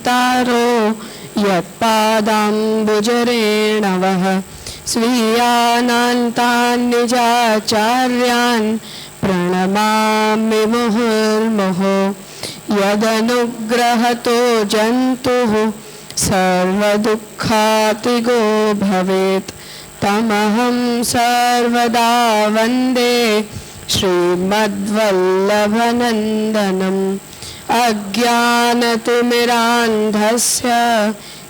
संतारो यत्पादाम्बुजरेणवः स्वीयानान्तान् निजाचार्यान् प्रणमामि मुहुर्मुहुः यदनुग्रहतो जन्तुः सर्वदुःखातिगो भवेत् तमहं सर्वदा वन्दे श्रीमद्वल्लभनन्दनम् अज्ञानतिमिरान्धस्य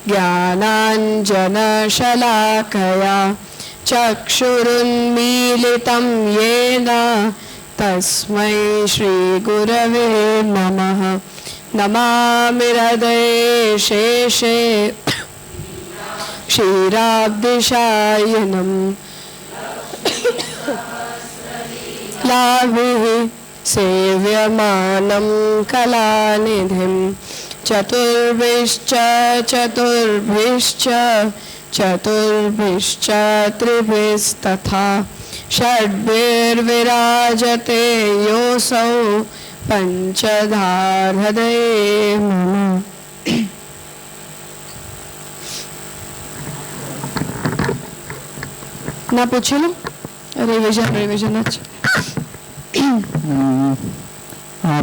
ज्ञानाञ्जनशलाकया चक्षुरुन्मीलितं येन तस्मै श्रीगुरवे नमः। नमामि हृदये शेषे क्षीराब्धिशायिनं लाभिः सेव्यमानं कलानिधिं चतुर्भिश्च त्रिभिस्तथा षड्भिर्विराजते योऽसौ पंचधा हृदये मम। ना पूछे लो रिविजन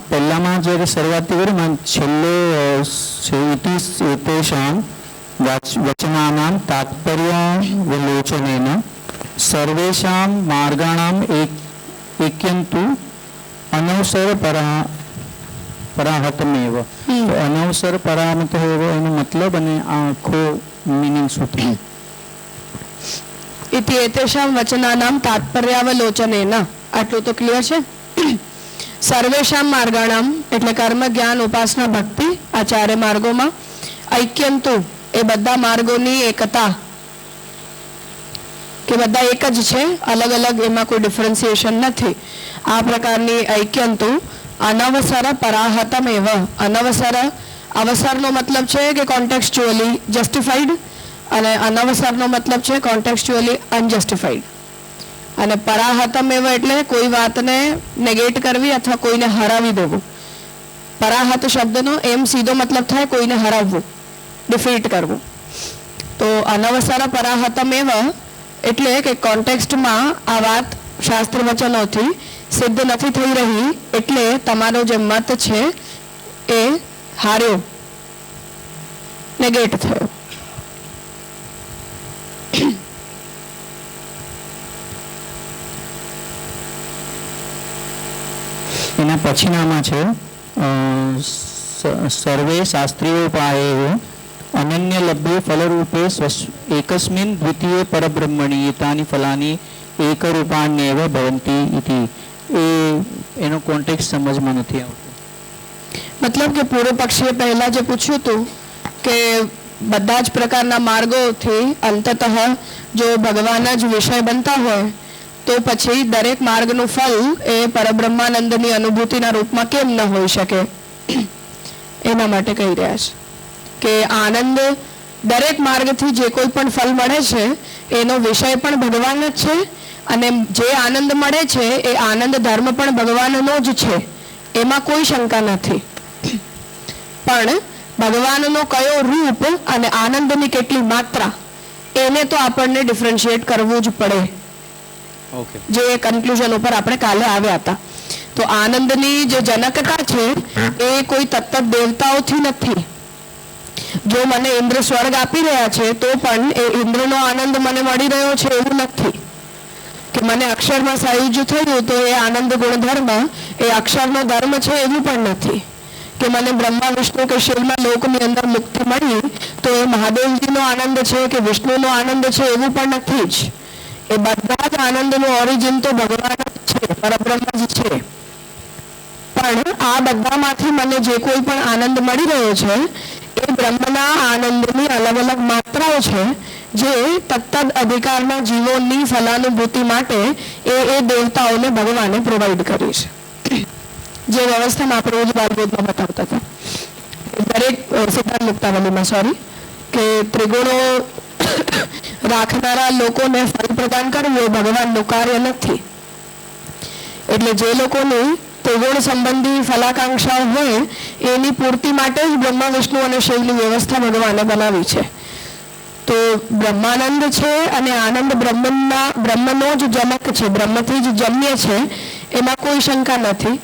પહેલામાં જ્યારે શરૂઆત કરી છેલ્લે વચનાનાં તાત્પર્યવિલોચનેન સર્વેષાં માર્ગાણાં એક્યંતુ અનવસર પરાહતમેવ। અનવસર પરાહતમેવ એનો મતલબ અને આખો મીનિંગ શું થયું? इति एतेषां वचनानां तात्पर्यावलोचनेन आटલું તો ક્લિયર છે। સર્વેષાં માર્ગાણામ એટલે કર્મ જ્ઞાન ઉપાસના ભક્તિ આ ચારે માર્ગોમાં ઐક્યંતુ એ બધા માર્ગોની એકતા કે બધા એક જ છે, અલગ અલગ એમાં કોઈ ડિફરન્સિએશન નથી। આ પ્રકારની ઐક્યંતુ અનવસર પરાહતમેવ। અનવસર અવસરનો મતલબ છે કે કોન્ટેક્સ્ચ્યુઅલી જસ્ટિફાઈડ અને અનવસરનો મતલબ છે કોન્ટેક્સ્ચ્યુઅલી અનજસ્ટિફાઈડ। અને પરાહતમેવ એટલે કોઈ વાતને નેગેટ કરવી અથવા કોઈને હરાવી દેવું। પરાહત શબ્દનો એમ સીધો મતલબ થાય કોઈને હરાવવું, ડિફીટ કરવું। તો અનવસર પરાહતમેવ એટલે કે કોન્ટેક્સ્ટમાં આ વાત શાસ્ત્ર વચનોથી સિદ્ધ નથી થઈ રહી, એટલે તમારો જે મત છે એ હાર્યો, નેગેટ થયો। એના પછીનામાં છે સર્વે શાસ્ત્રીયોપાયે અનન્ય લભ્ય ફલરૂપે એકસ્મિન દ્વિતીય પરબ્રહ્મણી એતાની ફલાની એકરૂપાન્યેવ ભવંતિ ઇતિ। એનો કોન્ટેક્સ્ટ સમજમાં નથી આવતો। મતલબ કે પૂર્વ પક્ષીએ પહેલા જે પૂછ્યું હતું કે બધા જ પ્રકારના માર્ગોથી અંતતઃ જો ભગવાન જ વિષય બનતા હોય તો પછી દરેક માર્ગનું ફલ એ પરબ્રહ્માનંદની અનુભૂતિના રૂપમાં કેમ ન હોઈ શકે, એના માટે કહી રહ્યા છે કે આનંદ દરેક માર્ગથી જે કોઈ પણ ફલ મળે છે એનો વિષય પણ ભગવાન જ છે અને જે આનંદ મળે છે એ આનંદ ધર્મ પણ ભગવાનનો જ છે, એમાં કોઈ શંકા નથી। પણ ભગવાનનો કયો રૂપ અને આનંદની કેટલી માત્રા એને તો આપણને ડિફરન્શિએટ કરવું જ પડે। જે કન્ક્લુઝન ઉપર આપણે કાલે આવ્યા હતા। તો આનંદની જે જનકતા છે એ કોઈ તત્ત દેવતાઓથી નથી। જો મને ઇન્દ્ર સ્વર્ગ આપી રહ્યા છે તો પણ એ ઇન્દ્રનો આનંદ મને મળી રહ્યો છે એવું નથી કે મને અક્ષરમાં સાયુજ્ય થયું તો એ આનંદ ગુણધર્મ એ અક્ષરનો ધર્મ છે એવું પણ નથી કે મને બ્રહ્મા વિષ્ણુ કે શિવના લોકની અંદર મુક્તિ મળી તો એ મહાદેવજીનો આનંદ છે કે વિષ્ણુનો આનંદ છે એવું પણ નથી જ। એ બધા જ આનંદનું ઓરિજિન તો ભગવાન જ છે, પરબ્રહ્મ જ છે। પણ આ બધામાંથી મને જે કોઈ પણ આનંદ મળી રહ્યો છે એ બ્રહ્મના આનંદની અલગ અલગ માત્રાઓ છે જે તત્ત અધિકારના જીવોની ફલાનુભૂતિ માટે એ દેવતાઓને ભગવાને પ્રોવાઈડ કરી છે। જે વ્યવસ્થામાં આપણે રોજ બાળબોધમાં બતાવતા હતા દરેક સિદ્ધાંત મુક્તાવલીમાં કે ત્રિગુણો રાખનારા લોકોને ફલ પ્રદાન કરવું એ ભગવાનનું કાર્ય નથી। એટલે જે લોકોની ત્રિગુણ સંબંધી ફલાકાંક્ષાઓ હોય એની પૂર્તિ માટે જ બ્રહ્મા વિષ્ણુ અને શિવની વ્યવસ્થા ભગવાને બનાવી છે. તો બ્રહ્માનંદ છે અને આનંદ બ્રહ્મનો જ જનક છે, બ્રહ્મથી જ જન્ય છે, એમાં કોઈ શંકા નથી.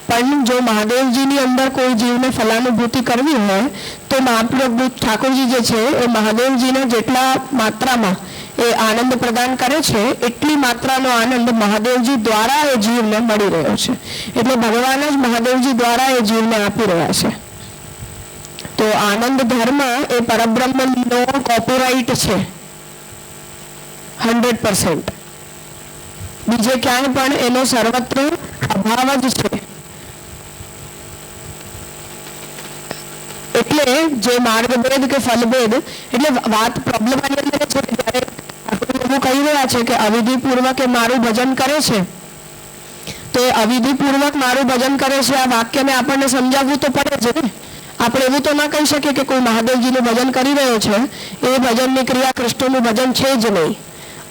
પણ જો મહાદેવજીની અંદર કોઈ જીવને ફલાનુભૂતિ કરવી હોય તો મહાપ્રભુ ઠાકોરજી જે છે એ મહાદેવજીને જેટલા માત્રામાં એ આનંદ પ્રદાન કરે છે એટલી માત્રાનો આનંદ મહાદેવજી દ્વારા એ જીવને મળી રહ્યો છે. એટલે ભગવાન જ મહાદેવજી દ્વારા એ જીવને આપી રહ્યા છે. તો આનંદ ધર્મ એ પરબ્રહ્મનો કોપીરાઇટ છે 100%. બીજે ક્યાંય પણ એનો સર્વત્ર અભાવ જ છે. એટલે જે માર્ગભેદ કે ફલભેદ, એટલે વાત પ્રોબ્લેમ આની અંદર છે કે જ્યારે આપણે એવું કહી રહ્યા છે કે અવિધિપૂર્વક એ મારું ભજન કરે છે, તો એ અવિધિપૂર્વક મારું ભજન કરે છે આ વાક્યને આપણને સમજાવવું તો પડે છે ને. આપણે એવું તો ના કહી શકીએ કે કોઈ મહાદેવજીનું ભજન કરી રહ્યો છે એ ભજનની ક્રિયા કૃષ્ણનું ભજન છે જ નહીં.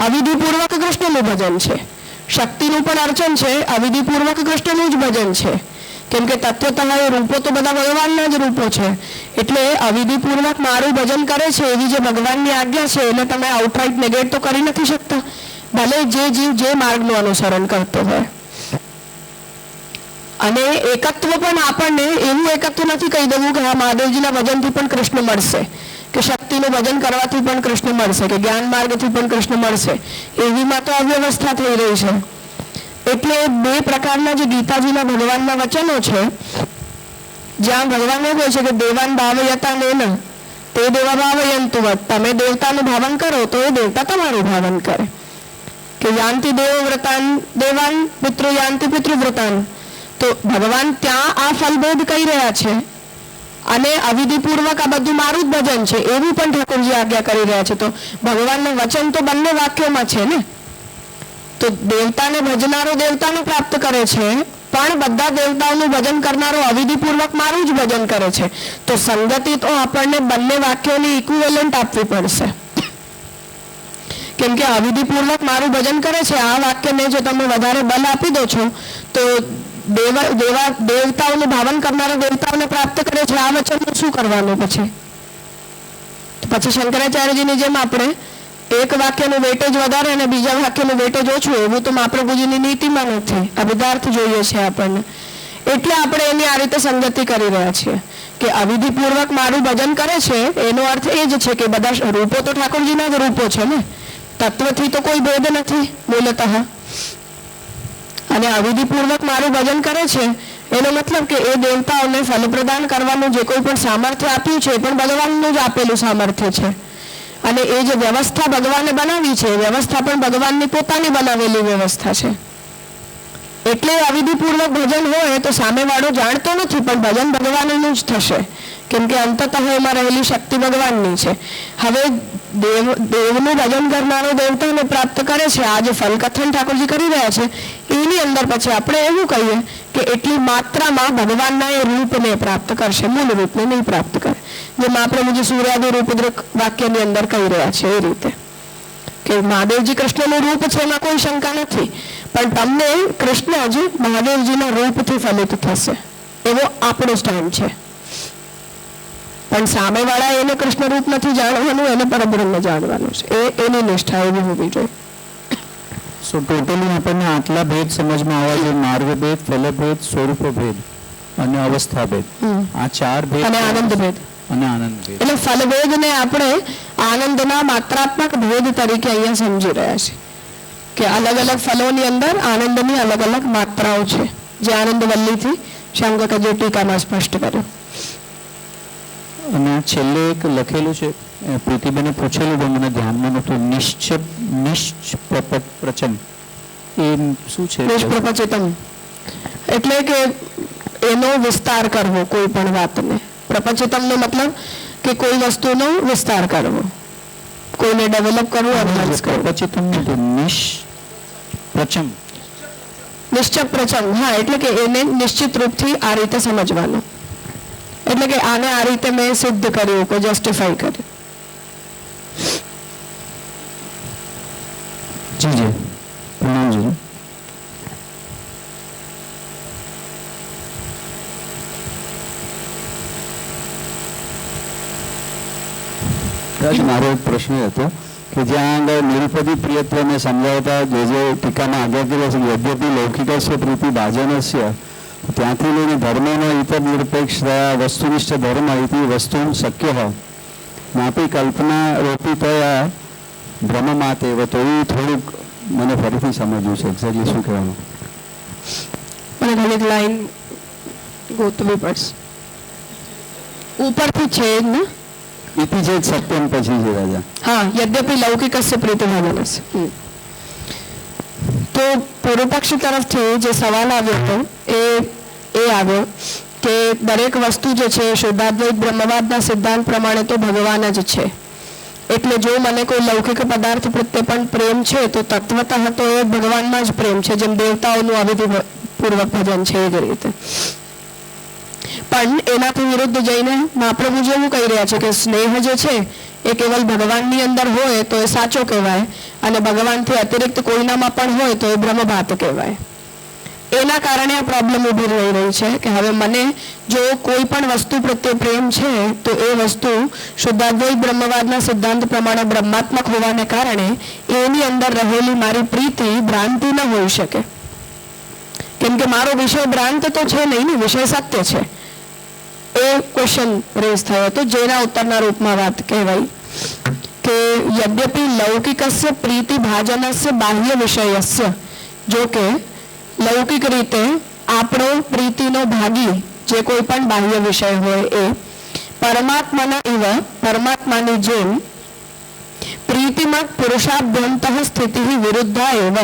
અવિધિપૂર્વક કૃષ્ણનું ભજન છે, શક્તિનું પણ અર્ચન છે, અવિધિપૂર્વક કૃષ્ણનું જ ભજન છે. કેમ કે તત્વતઃ એ રૂપો તો બધા ભગવાનના જ રૂપો છે. એટલે અવિધિપૂર્વક મારું ભજન કરે છે એવી જે ભગવાનની આજ્ઞા છે એને તમે આઉટરાઇટ નેગેટ તો કરી નથી શકતા, ભલે જે જીવ જે માર્ગનું અનુસરણ કરતો હોય. અને એકત્વ પણ આપણને એવું એકત્વ નથી કહી દેવું કે હા મહાદેવજીના ભજનથી પણ કૃષ્ણ મળશે, કે શક્તિનું ભજન કરવાથી પણ કૃષ્ણ મળશે, કે જ્ઞાન માર્ગથી પણ કૃષ્ણ મળશે. એવીમાં તો અવ્યવસ્થા થઈ રહી છે. એટલે બે પ્રકારના જે ગીતાજીના ભગવાનના વચનો છે જ્યાં ભગવાન એવું કહે છે કે દેવાન ભાવયતા નેન તે દેવા ભાવયંતુ વત, તમે દેવતાનું ભાવન કરો તો એ દેવતા તમારું ભાવન કરે. કે યાંતિ દેવ વ્રતાન દેવાન પિતૃ યાંતિ પિતૃવ્રતાન. તો ભગવાન ત્યાં આ ફલભેદ કહી રહ્યા છે અને અવિધિપૂર્વક આ બધું મારું જ ભજન છે એવું પણ ઠાકોરજી આજ્ઞા કરી રહ્યા છે. તો ભગવાનનું વચન તો બંને વાક્યોમાં છે ને. તો દેવતાને ભજનારો દેવતાને પ્રાપ્ત કરે છે, પણ બધા દેવતાઓનું ભજન કરનારો અવિધિપૂર્વક મારું જ ભજન કરે છે. તો સંગતિ તો આપણને બંને વાક્યોની ઇક્વિવેલન્ટ આપવી પડશે. કેમ કે અવિધિપૂર્વક મારું ભજન કરે છે આ વાક્યને જો તમે વધારે બલ આપી દો છો તો દેવતાઓનું ભાવન કરનારા દેવતાઓને પ્રાપ્ત કરે છે આ વચનનું શું કરવાનું પછી? પછી શંકરાચાર્યજીની જેમ આપણે એક વાક્યનું વેટેજ વધારે અને બીજા વાક્યનું વેટેજ ઓછું, એવું તો મહાપ્રભુજીની નીતિમાં નથી. આ પદાર્થ જોઈએ છે આપણને. એટલે આપણે એની આ રીતે સંગતિ કરી રહ્યા છીએ કે અવિધિપૂર્વક મારું ભજન કરે છે એનો અર્થ એ જ છે કે બધા રૂપો તો ઠાકોરજીના જ રૂપો છે ને, તત્વથી તો કોઈ ભેદ નથી મૂલતઃ. અને અવિધિપૂર્વક મારું ભજન કરે છે એનો મતલબ કે એ દેવતાઓને ફલ પ્રદાન કરવાનું જે કોઈ પણ સામર્થ્ય આપ્યું છે એ પણ ભગવાનનું જ આપેલું સામર્થ્ય છે. અને એ જે વ્યવસ્થા ભગવાને બનાવી છે વ્યવસ્થા પણ ભગવાનની પોતાની બનાવેલી વ્યવસ્થા છે. એટલે અવિધિપૂર્વક ભજન હોય તો સામેવાળો જાણતો નથી પણ ભજન ભગવાનનું જ થશે. કેમ કે અંતતઃ એમાં રહેલી શક્તિ ભગવાનની છે. હવે દેવનું ભજન કરનારો દેવતાને પ્રાપ્ત કરે છે આ જે ફલકથન ઠાકોરજી કરી રહ્યા છે એની અંદર પછી આપણે એવું કહીએ કે એટલી માત્રામાં ભગવાનના એ રૂપને પ્રાપ્ત કરશે, મૂળ રૂપને નહીં પ્રાપ્ત કરે. જે મહાપ્રભુજી સૂર્યાદિ રૂપદ્રક વાક્યની અંદર કહી રહ્યા છે એ રીતે કે મહાદેવજી કૃષ્ણનું રૂપ છે એમાં કોઈ શંકા નથી, પણ તમને કૃષ્ણ જ મહાદેવજીના રૂપથી ફલિત થશે એવો આપણો સ્ટેન્ડ છે. પણ સામેવાળા એને કૃષ્ણ રૂપ નથી જાણવાનું, એને પરબ્રહ્મ જાણવાનું છે. એની નિષ્ઠા એવી હોવી જોઈએ. સો ટોટલી આપણને આટલા ભેદ સમજમાં આવવા જોઈએ: માર્ગ ભેદ, ફલ ભેદ, સ્વરૂપ ભેદ અને અવસ્થા ભેદ. આ ચાર ભેદ અને આનંદ ભેદ. એટલે ફલભેદને આપણે આનંદના માત્રાત્મક ભેદ તરીકે અહીંયા સમજી રહ્યા છે કે અલગ અલગ ફલોની અંદર આનંદની અલગ અલગ માત્રાઓ છે, જે આનંદ વલ્લીથી શંકરજી ટીકામાં સ્પષ્ટ કર્યું. અને છેલ્લે એક લખેલું છે, પ્રીતિબેને પૂછેલું પણ મને ધ્યાનમાં નહોતું, નિશ્ચપ્રચમ. એ શું છે? નિષ્પ્રપચિતમ એટલે કે એનો વિસ્તાર કરવો કોઈ પણ વાતને. પ્રપંચિતમનો મતલબ કે કોઈ વસ્તુનો વિસ્તાર કરવો, કોઈને ડેવલપ કરવું, એડવાન્સ કરવું. પ્રપંચિતમ તો નિશ્ચપ્રચમ. નિશ્ચપ્રચમ, હા, એટલે કે એને નિશ્ચિત રૂપથી આ રીતે સમજવાનું. એટલે કે આને આ રીતે મેં સિદ્ધ કર્યું કે જસ્ટિફાઈ કર્યું. જી જી પ્રણામજી. મારો એક પ્રશ્ન હતો કે જ્યાં આગળ નિરુપદી પ્રિયત્વને સમજાવતા જે ટીકામાં આગળ કર્યા છે યદ્યપિ લૌકિકસ્ય પ્રીતિ ભાજનસ્ય ત્યાંથી લઈને ધર્મનો ઇતર નિરપેક્ષતા વસ્તુનિષ્ઠ ધર્મ ઇતિ વસ્તુ શક્ય નાપી કલ્પના રોપિતયા બ્રહ્મમાતે તો એ થોડુંક મને ફરીથી સમજવું છે એક્ઝેક્ટલી શું કહેવાનું. મને ઘણી લાઈન ગોતવી પડશે. ઉપરથી છે જ ને ઇતિ છે સત્યમ પછી છે રાજા. હા, યદ્યપિ લૌકિકસ્ય પ્રીતિભાજનસ્ય. તો પૂર્વ પક્ષ તરફથી જે સવાલ આવ્યો હતો એ આવ્યો કે દરેક વસ્તુ જે છે શુદ્ધાદ્વૈત બ્રહ્મવાદના સિદ્ધાંત પ્રમાણે તો ભગવાન જ છે. એટલે જો મને કોઈ લૌકિક પદાર્થ પ્રત્યે પણ પ્રેમ છે તો તત્વતઃ તો એ ભગવાનમાં જ પ્રેમ છે, જેમ દેવતાઓનું અવિધિપૂર્વક ભજન છે એ જ રીતે. પણ એનાથી વિરુદ્ધ જઈને મહાપ્રભુ જેવું કહી રહ્યા છે કે સ્નેહ જે છે એ કેવલ ભગવાનની અંદર હોય તો એ સાચો કહેવાય અને ભગવાનથી અતિરિક્ત કોઈનામાં પણ હોય તો એ બ્રહ્મભાત કહેવાય. એના કારણે આ પ્રોબ્લેમ ઊભી રહી છે કે હવે મને જો કોઈ પણ વસ્તુ પ્રત્યે પ્રેમ છે તો એ વસ્તુ શુદ્ધાદ્વૈત બ્રહ્મવાદના સિદ્ધાંત પ્રમાણે બ્રહ્માત્મક હોવાને કારણે એની અંદર રહેલી મારી પ્રીતિ ભ્રાંતિ ન હોઈ શકે. કેમ કે મારો વિષય ભ્રાંત તો છે નહીં ને, વિષય સત્ય છે. એ ક્વેશ્ચન રેઝ થયો હતો જેના ઉત્તરના રૂપમાં વાત કહેવાય કે યદ્યપિ લૌકિકસ્ય પ્રીતિ ભાજનસ્ય બાહ્ય વિષયસ્ય, જો કે લૌકિક રીતે આપણો પ્રીતિનો ભાગી જે કોઈ પણ બાહ્ય વિષય હોય એ પરમાત્માના ઇવ પરમાત્માની જેમ પ્રીતિમત પુરુષાભ્યંતઃ સ્થિતિ વિરુદ્ધા એવ,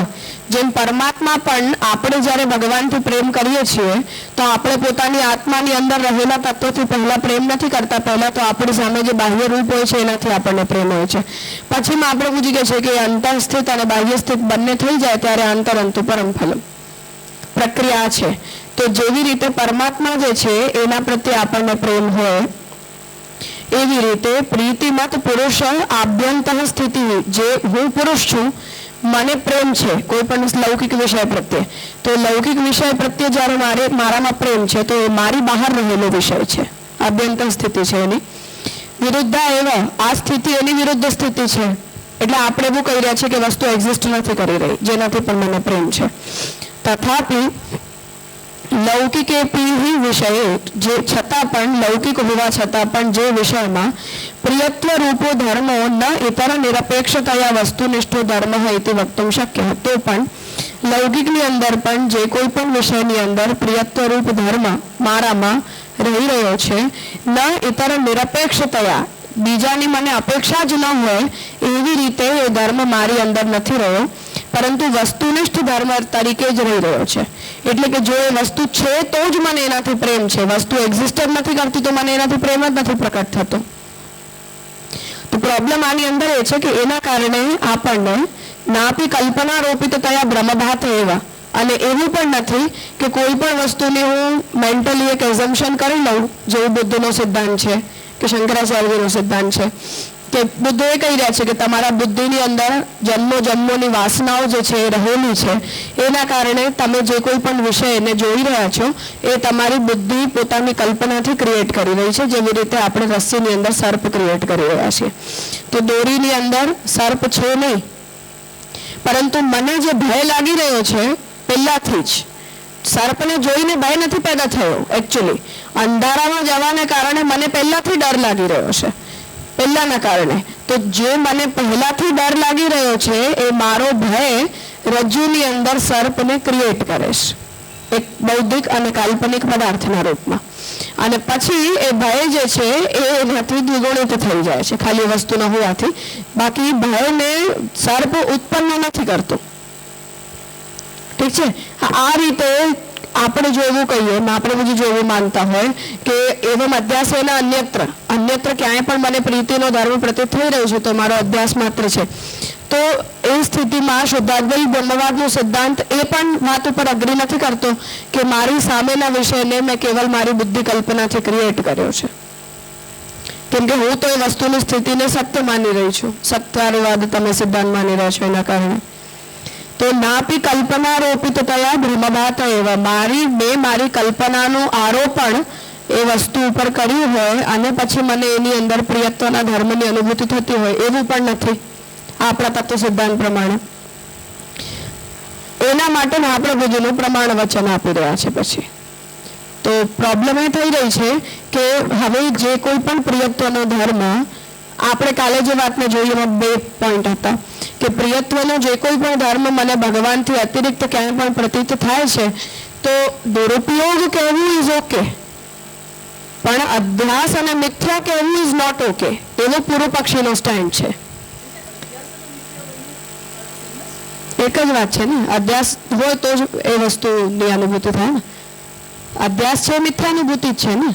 જેમ પરમાત્મા પણ આપણે જ્યારે ભગવાનથી પ્રેમ કરીએ છીએ તો આપણે પોતાની આત્માની અંદર રહેલા તત્વોથી પહેલા પ્રેમ નથી કરતા, પહેલા તો આપણી સામે જે બાહ્ય રૂપ હોય છે એનાથી આપણને પ્રેમ હોય છે. પછી આપણે પૂછી કહે છે કે અંતરસ્થિત અને બાહ્ય સ્થિત બંને થઈ જાય ત્યારે અંતરંતુ પરમ ફલમ પ્રક્રિયા છે. તો જેવી રીતે પરમાત્મા જે છે એના પ્રત્યે આપણને પ્રેમ હોય એવી રીતે પ્રીતિમત પુરુષ આભ્યંતઃ સ્થિતિ, જે હું પુરુષ છું મને પ્રેમ છે કોઈ પણ લૌકિક વિષય પ્રત્યે, તો લૌકિક વિષય પ્રત્યે જ્યારે મારામાં પ્રેમ છે તો એ મારી બહાર રહેલો વિષય છે, આભ્યંતર સ્થિતિ છે એની વિરુદ્ધા એવા, આ સ્થિતિ એની વિરુદ્ધ સ્થિતિ છે. એટલે આપણે એવું કહી રહ્યા છીએ કે વસ્તુ એક્ઝિસ્ટ નથી કરી રહી જેનાથી પણ મને પ્રેમ છે. તથાપિ લૌકિકેપી વિષયે, જે છતાં પણ લૌકિક હોવા છતાં પણ જે વિષયમાં પ્રિયત્વ રૂપો ધર્મો ન ઇતર નિરપેક્ષતયા વસ્તુનિષ્ઠો ધર્મ ઇતિ વક્તુમ શક્ય, તો પણ લૌકિકની અંદર પણ જે કોઈ પણ વિષયની અંદર પ્રિયત્વ રૂપ ધર્મ મારામાં રહી રહ્યો છે ન ઇતર નિરપેક્ષતયા, બીજાની મને અપેક્ષા જ ન હોય એવી રીતે એ ધર્મ મારી અંદર નથી રહ્યો પરંતુ વસ્તુનિષ્ઠ ધર્મ તરીકે જ રહી રહ્યો છે. એટલે કે જો એ વસ્તુ છે તો જ મને એનાથી પ્રેમ છે, વસ્તુ એક્ઝિસ્ટ જ નથી કરતી તો મને એનાથી પ્રેમ જ નથી પ્રકટ થતો. તો પ્રોબ્લેમ આની અંદર એ છે કે એના કારણે આપણને નાપી કલ્પના રોપિત તયા બ્રહ્મભાત એવા, અને એવું પણ નથી કે કોઈ પણ વસ્તુની હું મેન્ટલી એક એઝમ્પશન કરી લઉં, જેવું બુદ્ધનો સિદ્ધાંત છે કે શંકરાચાર્યનો સિદ્ધાંત છે કે બુદ્ધ એ કહી રહ્યા છે કે તમારા બુદ્ધિની અંદર જન્મોની વાસનાઓ જે છે એ રહેલી છે, એના કારણે તમે જે કોઈ પણ વિષયને જોઈ રહ્યા છો એ તમારી બુદ્ધિ પોતાની કલ્પનાથી ક્રિએટ કરી રહી છે. જેવી રીતે આપણે રસ્સીની અંદર સર્પ ક્રિએટ કરી રહ્યા છીએ. તો દોરીની અંદર સર્પ છે નહીં, પરંતુ મને જે ભય લાગી રહ્યો છે પહેલાથી જ, સર્પને જોઈને ભય નથી પેદા થયો, એકચ્યુઅલી અંધારામાં જવાને કારણે મને પહેલાથી ડર લાગી રહ્યો છે પહેલાના કારણે. તો જે મને પહેલાથી ડર લાગી રહ્યો છે એ મારો ભય રજ્જુની અંદર સર્પને ક્રિએટ કરે છે એક બૌદ્ધિક અને કાલ્પનિક પદાર્થના રૂપમાં, અને પછી એ ભય જે છે એ એનાથી દ્વિગુણિત થઈ જાય છે ખાલી વસ્તુ ન હોવાથી. બાકી ભયને સર્પ ઉત્પન્ન નથી કરતો. ઠીક છે, આ રીતે આપણે જો એવું કહીએ, મહાપ્રભુજી જો એવું માનતા હોય કે એવમ અધ્યાસ એના અન્યત્ર ક્યાંય પણ મને પ્રીતિનો ધર્મ પ્રતીત થઈ રહ્યો છે તો મારો અભ્યાસ માત્ર છે, તો એ સ્થિતિમાં શુદ્ધાદ્વૈત બ્રહ્મવાદનો સિદ્ધાંત એ પણ વાત ઉપર અગ્રી નથી કરતો કે મારી સામેના વિષયને મેં કેવલ મારી બુદ્ધિ કલ્પનાથી ક્રિએટ કર્યો છે. કેમ કે હું તો એ વસ્તુની સ્થિતિને સત્ય માની રહી છું, સત્યાનુવાદ તમે સિદ્ધાંત માની રહ્યા છો એના કારણે. તો નાપી કલ્પના રોપિત તયા બ્રહ્મભાત એવા, મારી કલ્પનાનું આરોપણ એ વસ્તુ ઉપર કર્યું હોય અને પછી મને એની અંદર પ્રિયત્વના ધર્મની અનુભૂતિ થતી હોય એવું પણ નથી આપણા તત્વ સિદ્ધાંત પ્રમાણે. એના માટે મહાપ્રભુજીનું પ્રમાણ વચન આપી રહ્યા છે. પછી તો પ્રોબ્લેમ એ થઈ રહી છે કે હવે જે કોઈ પણ પ્રિયત્વનો ધર્મ, આપણે કાલે જે વાતને જોઈએ એમાં 2 પોઈન્ટ હતા કે પ્રિયત્વનો જે કોઈ પણ ધર્મ મને ભગવાનથી અતિરિક્ત ક્યાંય પણ પ્રતીત થાય છે તો દુરુપયોગ કહેવું ઇઝ ઓકે, પણ અધ્યાસ અને મિથ્યા કહેવું ઇઝ નોટ ઓકે, એવો પૂર્વ પક્ષીનો સ્ટેન્ડ છે. એક જ વાત છે ને, અધ્યાસ હોય તો જ એ વસ્તુની અનુભૂતિ થાય ને. અધ્યાસ છે મિથ્યાનુભૂતિ જ છે ને.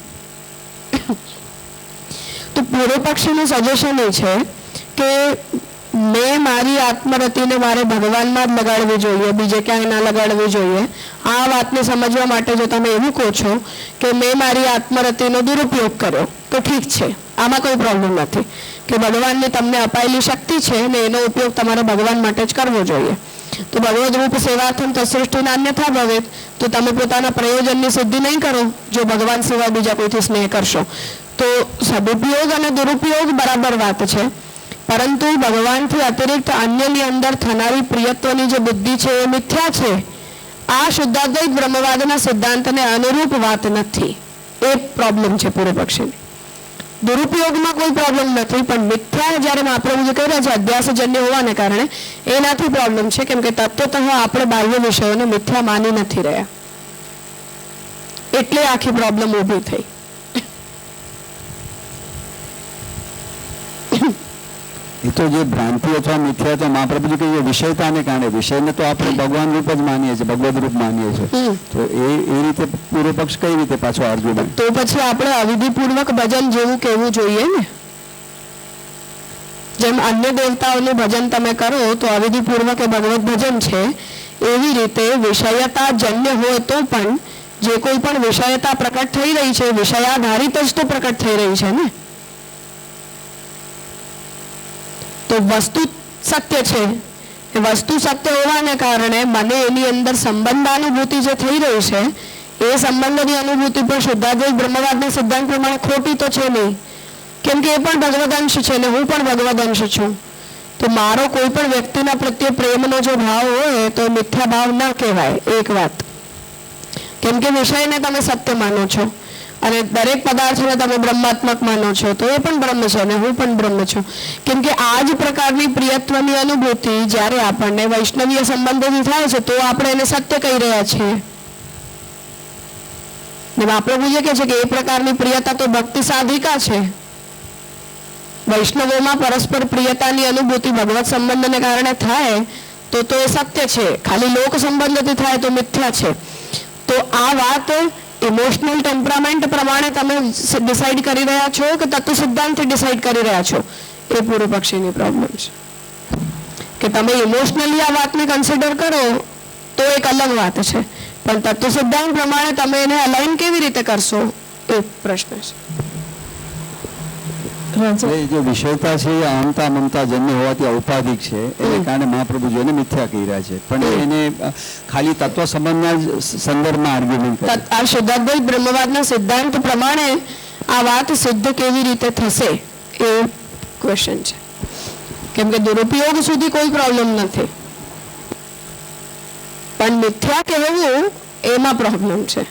તો પૂર્વ પક્ષીનું સજેશન એ છે કે મેં મારી આત્મરતિને મારે ભગવાનમાં જ લગાડવી જોઈએ, બીજે ક્યાંય ના લગાડવી જોઈએ. આ વાતને સમજવા માટે જો તમે એવું કહો છો કે મેં મારી આત્મરતિનો દુરુપયોગ કર્યો તો ઠીક છે, આમાં કોઈ પ્રોબ્લેમ નથી કે ભગવાનની તમને અપાયેલી શક્તિ છે ને એનો ઉપયોગ તમારે ભગવાન માટે જ કરવો જોઈએ. તો ભગવદ રૂપ સેવાર્થમ તત્સૃષ્ટિના અન્યથા ભવે, તો તમે પોતાના પ્રયોજનની સિદ્ધિ નહીં કરો જો ભગવાન સિવાય બીજા કોઈથી સ્નેહ કરશો. તો સદુપયોગ અને દુરુપયોગ બરાબર વાત છે, પરંતુ ભગવાનથી અતિરિક્ત અન્યની અંદર થનારી પ્રિયત્વની જે બુદ્ધિ છે એ મિથ્યા છે. આ શુદ્ધાદ્વૈત બ્રહ્મવાદના સિદ્ધાંતને અનુરૂપ વાત નથી. એ પ્રોબ્લેમ છે પૂર્વ પક્ષીની. દુરુપયોગમાં કોઈ પ્રોબ્લેમ નથી, પણ મિથ્યા જ્યારે મહાપ્રભુજી કહી રહ્યા છે અધ્યાસજન્ય હોવાને કારણે એનાથી પ્રોબ્લેમ છે, કેમ કે તત્વતઃ આપણે બાહ્ય વિષયોને મિથ્યા માની નથી રહ્યા, એટલે આખી પ્રોબ્લેમ ઊભી થઈ. એ તો જે ભ્રાંતિ અથવા મિથ્યા તો મહાપ્રભુજી કહીએ વિષયતાને કારણે, વિષયને તો આપણે ભગવાન રૂપ જ માનીએ છીએ, ભગવદ રૂપ માનીએ છીએ. તો એ રીતે પૂર્વ પક્ષ કઈ રીતે પાછો આર્ગ્યુમેન્ટ? તો પછી આપણે અવિધિપૂર્વક ભજન જેવું કહેવું જોઈએ ને. જેમ અન્ય દેવતાઓનું ભજન તમે કરો તો અવિધિપૂર્વક એ ભગવત ભજન છે, એવી રીતે વિષયતા જન્ય હોય તો પણ જે કોઈ પણ વિષયતા પ્રકટ થઈ રહી છે વિષયાધારિત જ તો પ્રકટ થઈ રહી છે ને. તો વસ્તુ સત્ય છે, એ વસ્તુ સત્ય હોવાને કારણે મને એની અંદર સંબંધાનુભૂતિ જે થઈ રહી છે એ સંબંધની અનુભૂતિ પણ શુદ્ધાદ્વૈત બ્રહ્મવાદના સિદ્ધાંત પ્રમાણે ખોટી તો છે નહીં, કેમ કે એ પણ ભગવદંશ છે ને હું પણ ભગવદંશ છું. તો મારો કોઈ પણ વ્યક્તિના પ્રત્યે પ્રેમનો જો ભાવ હોય તો મિથ્યા ભાવ ના કહેવાય. એક વાત, કેમ કે વિષયને તમે સત્ય માનો છો અને દરેક પદાર્થને તમે બ્રહ્માત્મક માનો છો, તો એ પણ બ્રહ્મ છે ને હું પણ બ્રહ્મ છું. કેમ કે આ જ પ્રકારની પ્રિયત્વની અનુભૂતિ જ્યારે આપણને વૈષ્ણવીય સંબંધોથી થાય છે તો આપણે એને સત્ય કહી રહ્યા છીએ. મહાપ્રભુજી કહે છે કે એ પ્રકારની પ્રિયતા તો ભક્તિ સાધિકા છે. વૈષ્ણવોમાં પરસ્પર પ્રિયતાની અનુભૂતિ ભગવત સંબંધને કારણે થાય તો એ સત્ય છે, ખાલી લોક સંબંધથી થાય તો મિથ્યા છે. તો આ વાત ઇમોશનલ ટેમ્પરામેન્ટ પ્રમાણે તમે ડિસાઈડ કરી રહ્યા છો કે તત્વ સિદ્ધાંતથી ડિસાઈડ કરી રહ્યા છો, એ પૂર્વ પક્ષીની પ્રોબ્લેમ છે. કે તમે ઇમોશનલી આ વાતને કન્સિડર કરો તો એક અલગ વાત છે, પણ તત્વ સિદ્ધાંત પ્રમાણે તમે એને અલાઈન કેવી રીતે કરશો એ પ્રશ્ન છે. જે વિષયતા છે એ અહંતા મમતા જન્ય હોવાથી ઔપાધિક છે, એને કારણે મહાપ્રભુજી એને મિથ્યા કહી રહ્યા છે, પણ એને ખાલી તત્વ સંબંધના જ સંદર્ભમાં આર્ગ્યુમેન્ટ કરે. આ શુદ્ધાદ્વૈત બ્રહ્મવાદના સિદ્ધાંત પ્રમાણે આ વાત સિદ્ધ કેવી રીતે થશે એ ક્વેશ્ચન છે. કેમ કે દુરુપયોગ સુધી કોઈ પ્રોબ્લેમ નથી, પણ મિથ્યા કહેવું એમાં પ્રોબ્લેમ છે.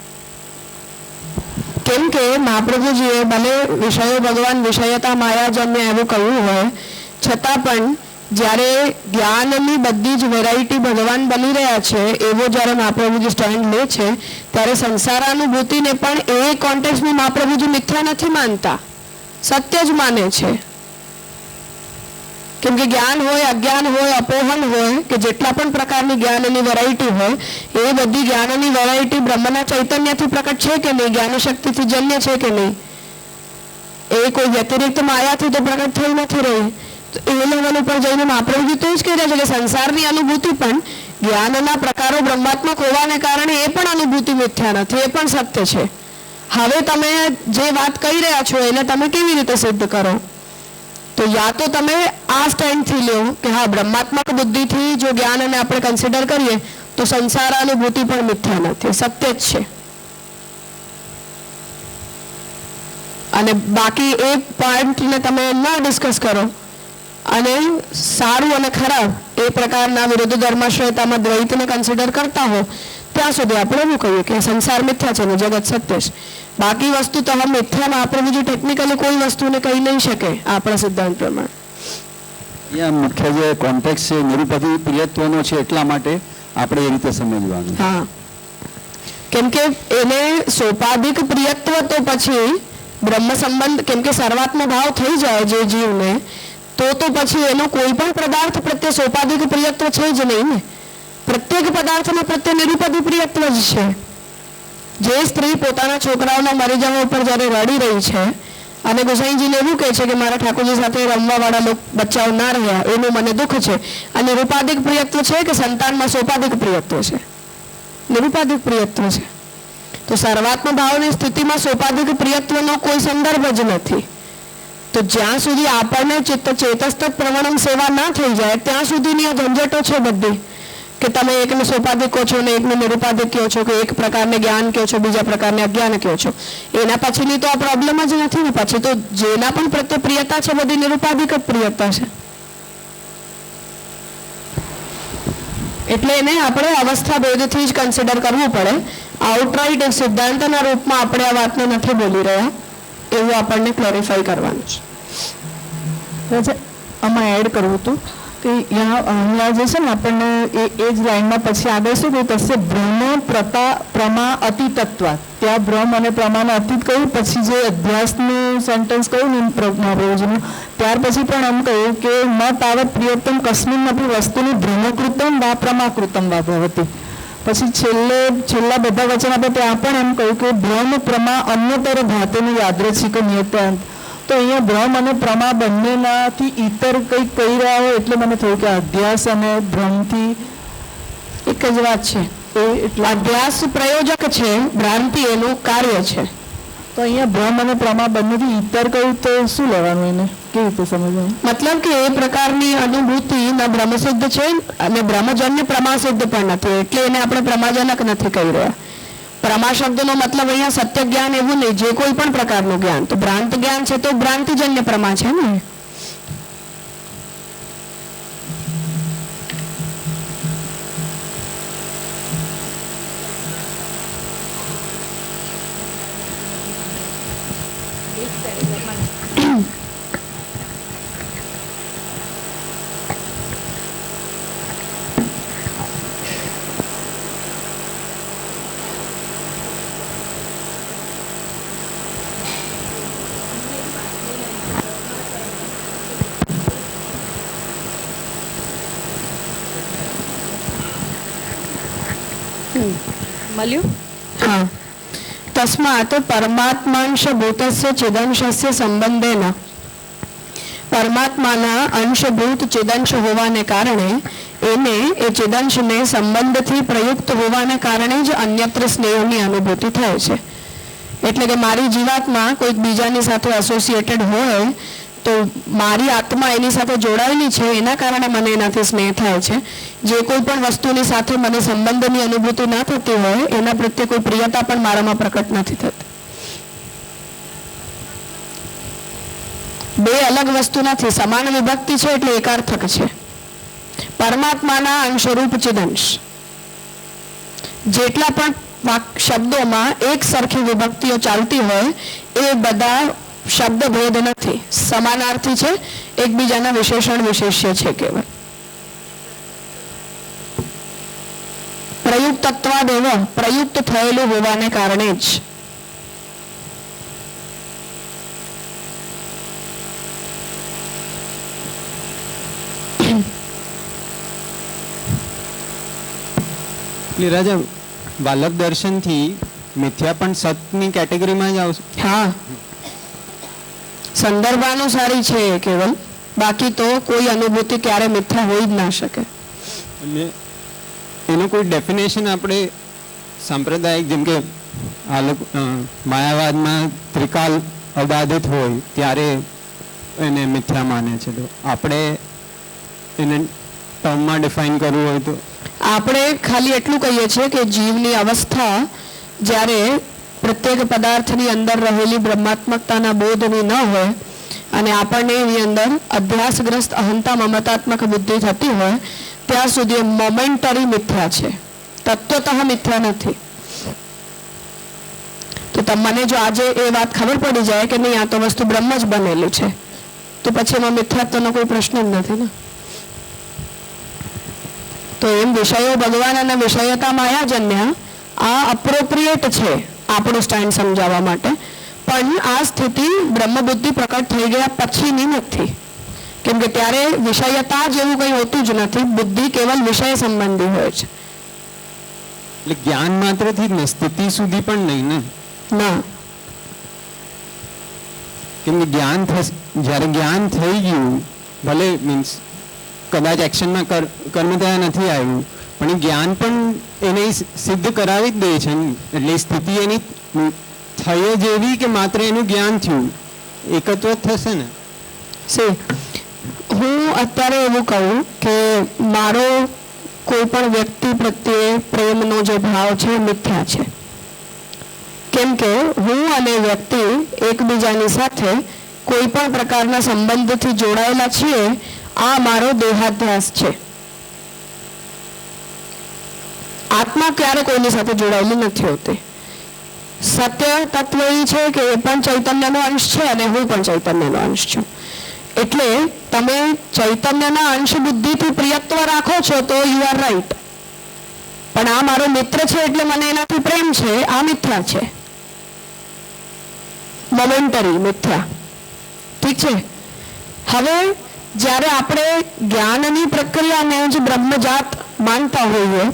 કેમ કે મહાપ્રભુજીએ ભલે વિષયો ભગવાન વિષયતા માયાજન્ય એવું કહ્યું હોય છતાં પણ જ્યારે જ્ઞાનની બધી જ વેરાયટી ભગવાન બની રહ્યા છે એવો જ્યારે મહાપ્રભુજી સ્ટેન્ડ લે છે ત્યારે સંસારાનુભૂતિને પણ એ કોન્ટેક્સ્ટમાં મહાપ્રભુજી મિથ્યા નથી માનતા, સત્ય જ માને છે. કેમ કે જ્ઞાન હોય, અજ્ઞાન હોય, અપોહન હોય કે જેટલા પણ પ્રકારની જ્ઞાનની વેરાયટી હોય એ બધી જ્ઞાનની વેરાયટી બ્રહ્મના ચૈતન્યથી પ્રકટ છે કે નહીં, જ્ઞાન શક્તિથી જન્ય છે કે નહીં, એ કોઈ વ્યતિરિક્ત માયાથી તો પ્રકટ થઈ નથી રહી. તો એ લેવલ ઉપર જઈને મહાપ્રભુજી તો જ કહી રહ્યા છે કે સંસારની અનુભૂતિ પણ જ્ઞાનના પ્રકારો બ્રહ્માત્મક હોવાને કારણે એ પણ અનુભૂતિ મિથ્યા નથી, એ પણ સત્ય છે. હવે તમે જે વાત કહી રહ્યા છો એને તમે કેવી રીતે સિદ્ધ કરો? તો યા તો તમે આ સ્ટેન્ડથી લો કે હા બ્રહ્માત્મક બુદ્ધિથી જો જ્ઞાનને આપણે કન્સિડર કરીએ તો સંસાર અનુભૂતિ પણ મિથ્યા નથી, સત્ય જ છે. અને બાકી એ પોઈન્ટને તમે ન ડિસ્કસ કરો અને સારું અને ખરાબ એ પ્રકારના વિરુદ્ધ ધર્માશ્રયતામાં દ્વૈતને કન્સિડર કરતા હો ત્યાં સુધી આપણે એવું કહીએ કે સંસાર મિથ્યા છે ને જગત સત્ય છે. બાકી વસ્તુ તો હવે મિથ્યામાં આપણે બીજું ટેકનિકલી કોઈ વસ્તુને કહી નહીં શકે આપણા સિદ્ધાંત પ્રમાણે. અહીંયા મુખ્ય જે કોન્ટેક્ટ છે નિરુપતિ પ્રિયત્વનો છે એટલા માટે આપણે એ રીતે સમજવાનું. હા, કેમ કે એને સોપાધિક પ્રિયત્વ તો પછી બ્રહ્મ સંબંધ, કેમ કે સર્વાત્મ ભાવ થઈ જાય જે જીવને, તો પછી એનો કોઈ પણ પદાર્થ પ્રત્યે સોપાધિક પ્રિયત્વ છે જ નહીં ને. પ્રત્યેક પદાર્થના પ્રત્યે નિરુપતિ પ્રિયત્વ જ છે. જે સ્ત્રી પોતાના છોકરાઓના મરી જવા ઉપર જ્યારે રડી રહી છે અને ગોસાઈજીને એવું કહે છે કે મારા ઠાકોરજી સાથે રમવાવાળા બચ્ચાઓ ના રહ્યા, એનું મને દુઃખ છે. આ નિરુપાધિક પ્રિયત્વ છે કે સંતાનમાં સોપાધિક પ્રિયત્વ છે? નિરુપાધિક પ્રિયત્વ છે. તો સર્વાત્મ ભાવની સ્થિતિમાં સોપાધિક પ્રિયત્વનો કોઈ સંદર્ભ જ નથી. તો જ્યાં સુધી આપણને ચેતસ્ત પ્રવણમ સેવા ના થઈ જાય ત્યાં સુધીની આ ઝંઝટો છે બધી, કે તમે એકને સોપાધિક કહો છો ને એકને નિરુપાધિક કહો છો, કે એક પ્રકારને જ્ઞાન કહો છો બીજા પ્રકારને અજ્ઞાન કહો છો. એના પછીની તો આ પ્રોબ્લેમ જ નથી ને. પછી તો જેના પણ પ્રત્યે પ્રિયતા છે બધી નિરુપાધિક જ પ્રિયતા છે. એટલે એને આપણે અવસ્થા ભેદથી જ કન્સિડર કરવું પડે. આઉટરાઇટ સિદ્ધાંતના રૂપમાં આપણે આ વાતને નથી બોલી રહ્યા એવું આપણને ક્લેરિફાઈ કરવાનું છે. આમાં એડ કરવું હતું કે અહીંયા જે છે ને આપણને એ જ લાઈનમાં પછી આગળ શું કહ્યું તસ્ય ભ્રમ પ્રમા અતિતત્વા, ત્યાં ભ્રમ અને પ્રમાને અતીત કહ્યું. પછી જે અધ્યાસનું સેન્ટેન્સ કહ્યું ને મહાપ્રભુજીનું, ત્યાર પછી પણ એમ કહ્યું કે ન તાવત પ્રિયતમ કસ્મિન અપી વસ્તુની ભ્રમકૃતમ વા પ્રમાકૃતમ વા ભવતી. પછી છેલ્લા બધા વચન આપણે ત્યાં પણ એમ કહ્યું કે ભ્રમ પ્રમા અન્યતર ભાતેનું યાદૃચ્છિક નિયતાંત. તો અહીંયા ભ્રમ અને પ્રમા બંનેનાથી ઇતર કંઈક કહી રહ્યા હોય એટલે મને થયું કે અધ્યાસ અને ભ્રમથી એક જ વાત છે. એટલે અભ્યાસ પ્રયોજક છે, ભ્રાંતિ એનું કાર્ય છે. તો અહીંયા ભ્રમ અને પ્રમા બંનેથી ઇતર કહ્યું તો શું લેવાનું, એને કેવી રીતે સમજવાનું? મતલબ કે એ પ્રકારની અનુભૂતિ ન બ્રહ્મસિદ્ધ છે અને બ્રહ્મજન્ય પ્રમાસિદ્ધ પણ નથી, એટલે એને આપણે પ્રમાજનક નથી કહી રહ્યા. પ્રમા શબ્દનો મતલબ અહીંયા સત્ય જ્ઞાન એવું નહીં, જે કોઈ પણ પ્રકારનું જ્ઞાન. તો ભ્રાંત જ્ઞાન છે તો ભ્રાંતિજન્ય પ્રમા છે ને. મળ્યું? હા. તસ્માત પરમાત્માંશ ભૂતસ્ય ચિદંશસ્ય સંબંધેન, પરમાત્માના અંશભૂત ચિદંશ હોવાને કારણે એને એ ચિદંશને સંબંધથી પ્રયુક્ત હોવાને કારણે જ અન્યત્ર સ્નેહની અનુભૂતિ થાય છે. એટલે કે મારી જીવાત્મા કોઈક બીજાની સાથે એસોસિએટેડ હોય તો મારી આત્મા એની સાથે જોડાયેલી છે, એના કારણે મને એનાથી સ્નેહ થાય છે. જે કોઈ પણ વસ્તુની સાથે મને સંબંધની અનુભૂતિ ના થતી હોય એના પ્રત્યે કોઈ પ્રિયતા પણ મારામાં પ્રકટ નથી થતી. બે અલગ વસ્તુ નથી, સમાન વિભક્તિ છે એટલે એકાર્થક છે. પરમાત્માના અંશરૂપ ચિદંશ, જેટલા પણ શબ્દોમાં એક સરખી વિભક્તિઓ ચાલતી હોય એ બધા શબ્દ ભેદ નથી, સમાનાર્થી છે, એકબીજાના વિશેષણ વિશેષ્ય છે કેવળ. પ્રયુક્તત્વાદેવ, પ્રયુક્ત થયેલું હોવાને કારણે જ. રાજા બાલક દર્શનથી મિથ્યા પણ સતની કેટેગરીમાં જ આવશે. હા, સંદર્ભાનુસારી છે કેવલ, બાકી તો કોઈ અનુભૂતિ ક્યારે મિથ્યા હોઈ જ ના શકે. અને એનું કોઈ ડેફિનેશન આપણે સાંપ્રદાયિક, જેમ કે માયાવાદમાં ત્રિકાલ અબાધિત હોય ત્યારે એને મિથ્યા માને છે, તો આપણે એને ટર્મમાં ડિફાઇન કરવું હોય તો આપણે ખાલી એટલું કહીએ છીએ કે જીવની અવસ્થા જ્યારે પ્રત્યેક પદાર્થની અંદર રહેલી બ્રહ્માત્મકતાના બોધની ન હોય અને આપણને એની અંદર અધ્યાસગ્રસ્ત અહંતા મમતાત્મક બુદ્ધિ થતી હોય ત્યાં સુધી મોમેન્ટરી મિથ્યા છે, તત્વતઃ મિથ્યા નથી. તો મને જો આજે એ વાત ખબર પડી જાય કે નહીં આ તો વસ્તુ બ્રહ્મ જ બનેલું છે તો પછી એમાં મિથ્યાત્વનો કોઈ પ્રશ્ન જ નથી ને. તો એમ વિષયો ભગવાન અને વિષયતા માયાજન્ય આ અપ્રોપ્રિએટ છે આપણું સ્ટેન્ડ સમજાવવા માટે, પણ આ સ્થિતિ બ્રહ્મબુદ્ધિ પ્રકટ થઈ ગયા પછીની નથી, કેમ કે ત્યારે વિષયતા જેવું કંઈ હોતું જ નથી, બુદ્ધિ કેવલ વિષય સંબંધી હોય છે. એટલે જ્ઞાન માત્રથી જ ને, સ્થિતિ સુધી પણ નહીં ને. ના, કેમ કે જ્યારે જ્ઞાન થઈ ગયું, ભલે મીન્સ કદાચ એક્શનમાં કર્મ ત્યાં નથી આવ્યું, પણ એ જ્ઞાન પણ એને સિદ્ધ કરાવી જ દે છે ને. એટલે સ્થિતિ એની થઈ જ એવી કે માત્ર એનું જ્ઞાન થયું, એકત્વ થશે ને. હું અત્યારે એવું કહું કે મારો કોઈ પણ વ્યક્તિ પ્રત્યે પ્રેમનો જે ભાવ છે મિથ્યા છે, કેમ કે હું અને વ્યક્તિ એકબીજાની સાથે કોઈ પણ પ્રકારના સંબંધથી જોડાયેલા છીએ. આ મારો દેહાધ્યાસ છે. આત્મા ક્યારે કોઈની સાથે જોડાયેલી નથી હોતી. સત્ય તત્વ એ છે કે એ પણ ચૈતન્યનો અંશ છે અને હું પણ ચૈતન્યનો અંશ છું. એટલે તમે ચૈતન્યના અંશ બુદ્ધિથી પ્રિયત્વ રાખો છો તો યુ આર રાઈટ, પણ આ મારો મિત્ર છે એટલે મને એનાથી પ્રેમ છે, આ મિથ્યા છે, મોમેન્ટરી મિથ્યા. ઠીક છે. હવે જ્યારે આપણે જ્ઞાનની પ્રક્રિયાને જ બ્રહ્મજાત માનતા હોઈએ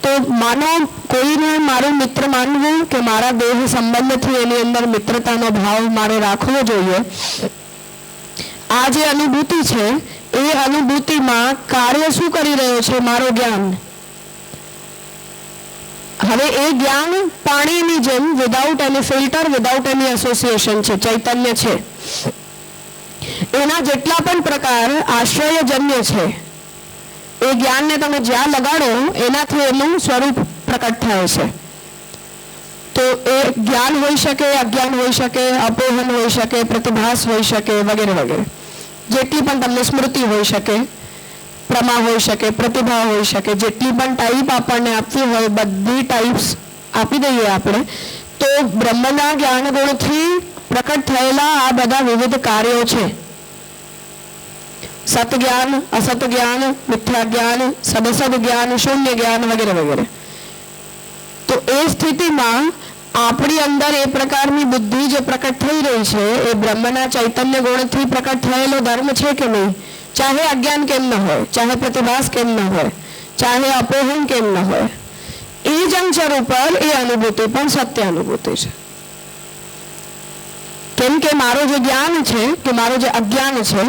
તો માનો કોઈને મારું મિત્ર માનવું કે મારા દેહ સંબંધથી એની અંદર મિત્રતાનો ભાવ મારે રાખવો જોઈએ. આ જે અનુભૂતિ છે એ અનુભૂતિમાં કાર્ય શું કરી રહ્યો છે? મારો જ્ઞાન. હવે એ જ્ઞાન પાણીની જેમ વિધાઉટ એની ફિલ્ટર, વિધાઉટ એની એસોસિએશન છે, ચૈતન્ય છે. એના જેટલા પણ પ્રકાર આશ્રયજન્ય છે એ જ્ઞાનને તમે જ્યાં લગાડો એનાથી એનું સ્વરૂપ પ્રકટ થાય છે. તો એ જ્ઞાન હોઈ શકે, અજ્ઞાન હોઈ શકે, અપોહન હોઈ શકે, પ્રતિભાસ હોઈ શકે, વગેરે વગેરે. જેટલી પણ તમને સ્મૃતિ હોઈ શકે, પ્રમા હોઈ શકે, પ્રતિભા હોઈ શકે, જેટલી પણ ટાઈપ આપણને આપવી હોય બધી ટાઈપ્સ આપી દઈએ આપણે, તો બ્રહ્મના જ્ઞાન ગુણથી પ્રકટ થયેલા આ બધા વિવિધ કાર્યો છે. સત જ્ઞાન, અસત જ્ઞાન, મિથ્યા જ્ઞાન, સદસદ જ્ઞાન, શૂન્ય જ્ઞાન, વગેરે વગેરે. તો એ સ્થિતિમાં આપણી અંદર એ પ્રકારની બુદ્ધિ જે પ્રકટ થઈ રહી છે એ બ્રહ્મના ચૈતન્ય ગુણથી પ્રકટ થયેલો ધર્મ છે કે નહીં? ચાહે અજ્ઞાન કેમ ન હોય, ચાહે પ્રતિભાસ કેમ ન હોય, ચાહે અપોહન કેમ ન હોય, એ જંક્ચર ઉપર એ અનુભૂતિ પણ સત્ય અનુભૂતિ છે. કેમ કે મારો જે જ્ઞાન છે કે મારો જે અજ્ઞાન છે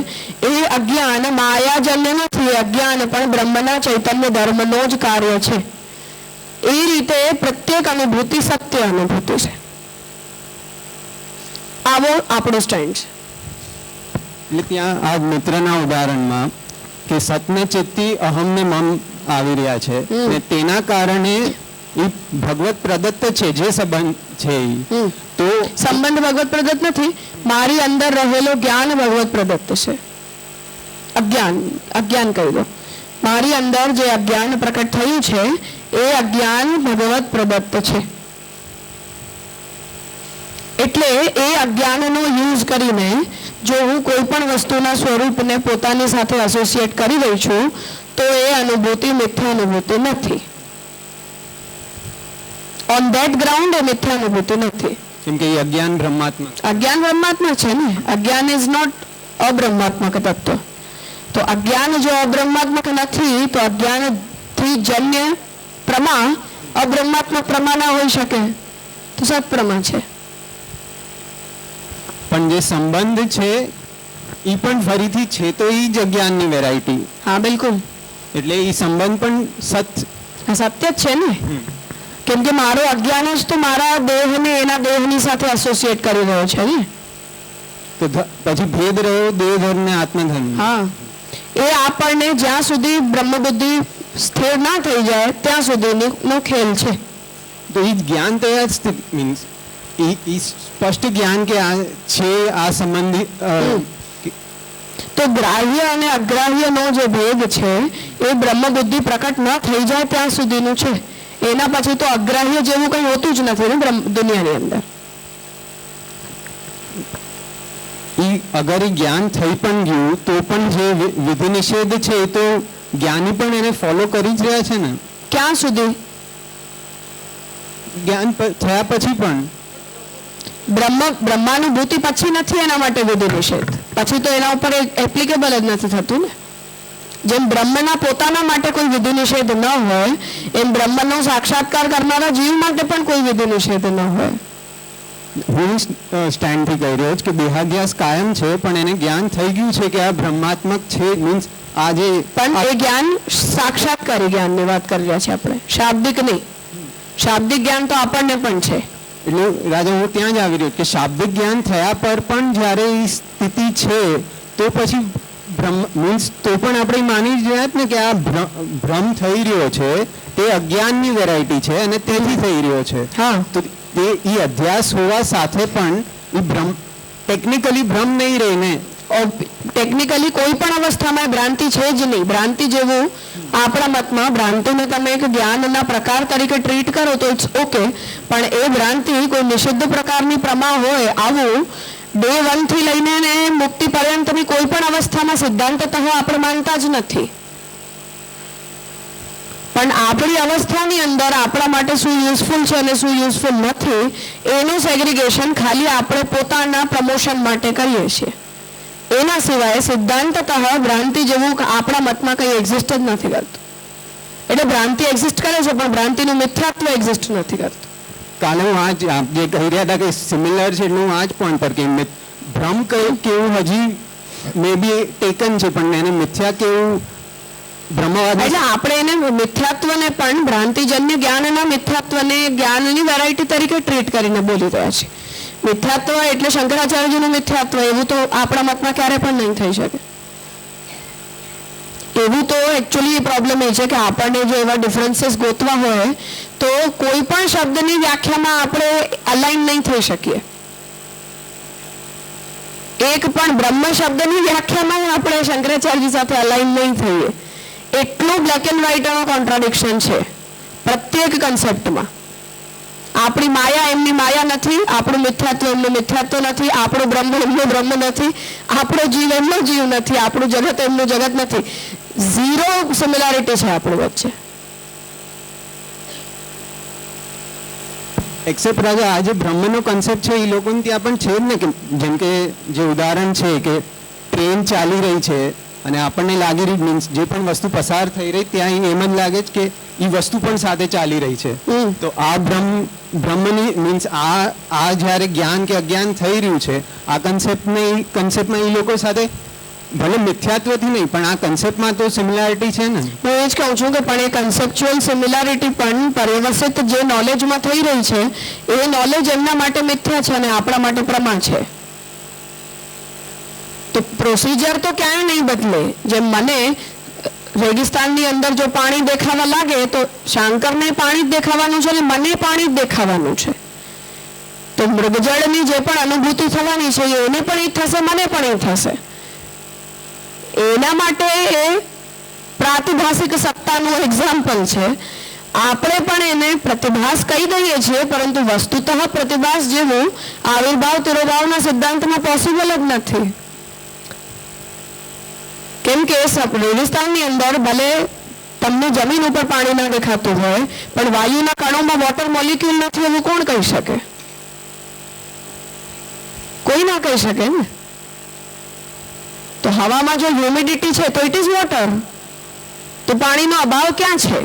એ અજ્ઞાન માયાજન્ય નથી, અજ્ઞાન પણ બ્રહ્મના ચૈતન્ય ધર્મનો જ કાર્ય છે. એ રીતે પ્રત્યેક અનુભૂતિ સત્ય અનુભૂતિ છે. આવો આપણો સ્ટેન્ડ છે. એટલે ત્યાં આ મિત્રના ઉદાહરણમાં કે સતને ચેતતી અહમને મમ આવી રહ્યા છે ને તેના કારણે એ ભગવત પ્રદત્ત છે જે સંબંધ છે તો સંબંધ ભગવત પ્રદત્ત નથી, મારી અંદર રહેલો જ્ઞાન ભગવત પ્રદત્ત છે. અજ્ઞાન કહી દો. મારી અંદર જે અજ્ઞાન પ્રકટ થયું છે એ અજ્ઞાન ભગવત પ્રદત્ત છે. એટલે એ અજ્ઞાનનો યુઝ કરીને જો હું કોઈ પણ વસ્તુના સ્વરૂપને પોતાની સાથે એસોસિએટ કરી રહી છું તો એ અનુભૂતિ મિથ્યા અનુભૂતિ નથી. ઓન ધેટ ગ્રાઉન્ડ એ મિથ્યા અનુભૂતિ નથી. કેમ કે એ અજ્ઞાન બ્રહ્માત્મક છે ને. અજ્ઞાન ઇઝ નોટ અબ્રહ્માત્મક તત્વ. તો અજ્ઞાન જો અબ્રહ્માત્મક નથી તો અજ્ઞાનથી જન્ય પ્રમા અબ્રહ્માત્મક પ્રમા ના હોઈ શકે, તો સત્પ્રમા છે. પણ જે સંબંધ છે એ પણ ફરીથી છે તો એ જ અજ્ઞાનની વેરાયટી. હા બિલકુલ. એટલે એ સંબંધ પણ સત્ય જ છે ને. કેમ કે મારો અજ્ઞાન જ તો મારા દેહને એના દેહની સાથે એસોસિએટ કરી રહ્યો છે ને. તો પછી ભેદ રહ્યો દેહધર્મ ને આત્મધર્મ. હા, એ આપણને જ્યાં સુધી બ્રહ્મબુદ્ધિ સ્થિર ના થઈ જાય ત્યાં સુધીનો ખેલ છે. તો એ જ્ઞાન તો મીન્સ ઈ સ્પષ્ટ જ્ઞાન કે આ છે, આ સંબંધિત તો ગ્રાહ્ય અને અગ્રાહ્યનો જે ભેદ છે એ બ્રહ્મ બુદ્ધિ પ્રકટ ન થઈ જાય ત્યાં સુધીનું છે. એના પછી તો અગ્રાહ્ય જેવું કંઈ હોતું જ નથી ને દુનિયાની અંદર. અગર એ જ્ઞાન થઈ પણ ગયું તો પણ જે વિધિ નિષેધ છે એ તો જ્ઞાની પણ એને ફોલો કરી જ રહ્યા છે ને. ક્યાં સુધી? જ્ઞાન થયા પછી પણ બ્રહ્માનુભૂતિ પછી નથી એના માટે વિધિ નિષેધ, પછી તો એના ઉપર એપ્લિકેબલ જ નથી થતું ને. જેમ બ્રહ્મના પોતાના માટે કોઈ વિધિ નિષેધ ન હોય એમ બ્રહ્મનો સાક્ષાત્કાર કરનારા જીવ માટે પણ કોઈ વિધિ નિષેધ ન હોય. હું સ્ટેન્ડથી કહી રહ્યો છું કે દેહાધ્યાસ કાયમ છે, પણ એને જ્ઞાન થઈ ગયું છે કે આ બ્રહ્માત્મક છે. મીન્સ આજે પણ એ જ્ઞાન સાક્ષાત્કારી જ્ઞાનની વાત કરી રહ્યા છે આપણે, શાબ્દિક નહીં. શાબ્દિક જ્ઞાન તો આપણને પણ છે. એટલે રાજા હું ત્યાં જ આવી રહ્યો કે શાબ્દિક જ્ઞાન થયા પર પણ જ્યારે એ સ્થિતિ છે તો પછી મીન્સ તો પણ આપણે માની જ રહ્યા ને કે આ ભ્રમ થઈ રહ્યો છે તે અજ્ઞાનની વેરાયટી છે અને તેથી થઈ રહ્યો છે. હા, તો તે એ અધ્યાસ હોવા સાથે પણ એ ભ્રમ ટેકનિકલી ભ્રમ નહીં રહીને ટેકનિકલી કોઈ પણ અવસ્થામાં ભ્રાંતિ છે જ નહીં. ભ્રાંતિ જેવું આપણા મતમાં ભ્રાંતિને તમે એક જ્ઞાનના પ્રકાર તરીકે ટ્રીટ કરો તો ઇટ્સ ઓકે, પણ એ ભ્રાંતિ કોઈ નિષિદ્ધ પ્રકારની પ્રમા હોય આવું ડે 1 થી લઈને મુક્તિ પર્યંતની કોઈ પણ અવસ્થામાં સિદ્ધાંતતઃ આપણે માનતા જ નથી. પણ આપણી અવસ્થાની અંદર આપણા માટે શું યુઝફુલ છે અને શું યુઝફુલ નથી એનું સેગ્રીગેશન ખાલી આપણે પોતાના પ્રમોશન માટે કરીએ છીએ. એના સિવાય સિદ્ધાંતતઃ ભ્રાંતિ જેવું આપણા મતમાં કંઈ એક્ઝિસ્ટ જ નથી કરતું. એટલે ભ્રાંતિ એક્ઝિસ્ટ કરે છે પણ ભ્રાંતિનું મિથ્યાત્વ એક્ઝિસ્ટ નથી કરતું. કાલે હું આ જે કહી રહ્યા હતા કે સિમિલર છે એટલે હું આ જ પોઈન્ટ પર કે ભ્રમ કેવું હજી મે બી ટેકન છે પણ એને મિથ્યા કેવું બ્રહ્મવાદ. એટલે આપણે એને મિથ્યાત્વને પણ ભ્રાંતિજન્ય જ્ઞાનના મિથ્યાત્વને જ્ઞાનની વેરાયટી તરીકે ટ્રીટ કરીને બોલી રહ્યા છે. મિથ્યાત્વ એટલે શંકરાચાર્યજીનું મિથ્યાત્વ એવું તો આપણા મતમાં ક્યારે પણ નહીં થઈ શકે. એવું તો એકચ્યુઅલી પ્રોબ્લેમ એ છે કે આપણને જો એવા ડિફરન્સીસ ગોતવા હોય તો કોઈ પણ શબ્દની વ્યાખ્યામાં આપણે અલાઈન નહીં થઈ શકીએ. એક પણ બ્રહ્મ શબ્દની વ્યાખ્યામાં આપણે શંકરાચાર્યજી સાથે અલાઈન નહીં થઈએ. એટલું બ્લેક એન્ડ વ્હાઇટ એનો કોન્ટ્રાડિક્શન છે પ્રત્યેક કન્સેપ્ટમાં. આપણી માયા એમની માયા નથી, આપણું મિથ્યાત્વ એમનું મિથ્યાત્વ નથી, આપણું બ્રહ્મ એમનું બ્રહ્મ નથી, આપણો જીવ એમનો જીવ નથી, આપણું જગત એમનું જગત નથી. ઝીરો સિમિલારિટી છે આપણી વચ્ચે. એક્સેપ્ટ રાજા આ જે બ્રહ્મનો કન્સેપ્ટ છે એ લોકોને ત્યાં પણ છે જ ને. કે જેમ કે જે ઉદાહરણ છે કે ટ્રેન ચાલી રહી છે અને આપણને લાગી રહી મીન્સ જે પણ વસ્તુ પસાર થઈ રહી ત્યાં એમ જ લાગે છે કે એ વસ્તુ પણ સાથે ચાલી રહી છે. તો આ બ્રહ્મની મીન્સ આ જ્યારે જ્ઞાન કે અજ્ઞાન થઈ રહ્યું છે આ કન્સેપ્ટમાં એ લોકો સાથે ભલે મિથ્યાત્વથી નહીં પણ આ કન્સેપ્ટમાં તો સિમિલારિટી છે ને. હું એ જ કહું છું કે પણ એ કન્સેપ્ચ્યુઅલ સિમિલારિટી પણ પર્યવસિત જે નોલેજમાં થઈ રહી છે એ નોલેજ એમના માટે મિથ્યા છે અને આપણા માટે પ્રમા છે. તો પ્રોસિજર તો ક્યાંય નહીં બદલે. જેમ મને રેગિસ્તાનની અંદર જો પાણી દેખાવા લાગે તો શાંકરને પાણી જ દેખાવાનું છે અને મને પાણી જ દેખાવાનું છે. તો મૃગજળની જે પણ અનુભૂતિ થવાની છે એને પણ એ થશે, મને પણ એ થશે. એના માટે એ પ્રાતિભાષિક સત્તાનું એક્ઝામ્પલ છે. આપણે પણ એને પ્રતિભાસ કહી દઈએ છીએ પરંતુ વસ્તુતઃ પ્રતિભાસ જેવું આવિર્ભાવ તિરોભાવના સિદ્ધાંતમાં પોસિબલ જ નથી. કેમ કે રેગિસ્તાનની અંદર ભલે તમને જમીન ઉપર પાણી ના દેખાતું હોય પણ વાયુના કણોમાં વોટર મોલિક્યુલ નથી એવું કોણ કહી શકે? કોઈ ના કહી શકે ને. તો હવામાં જો હ્યુમિડિટી છે તો ઇટ ઇઝ વોટર. તો પાણીનો અભાવ ક્યાં છે?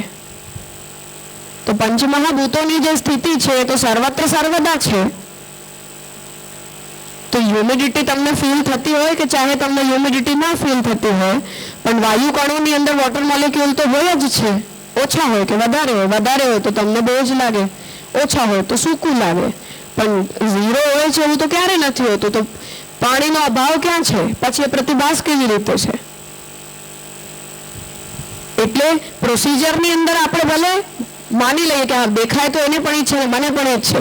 તો પંચમહાભૂતોની જે સ્થિતિ છે એ તો સર્વત્ર સર્વદા છે. તો હ્યુમિડિટી તમને ફીલ થતી હોય કે ચાહે તમને હ્યુમિડિટી ના ફીલ થતી હોય પણ વાયુ કણોની અંદર વોટર મોલિક્યુલ તો હોય જ છે. ઓછા હોય કે વધારે હોય તો તમને બહુ જ લાગે, ઓછા હોય તો સૂકું લાગે. પણ ઝીરો હોય છે એવું તો ક્યારે નથી હોતું. તો પાણીનો અભાવ ક્યાં છે? પછી એ પ્રતિભાસ કેવી રીતે છે? એટલે પ્રોસિજરની અંદર આપણે ભલે માની લઈએ કે દેખાય તો એને પણ ઈ છે મને પણ એ જ છે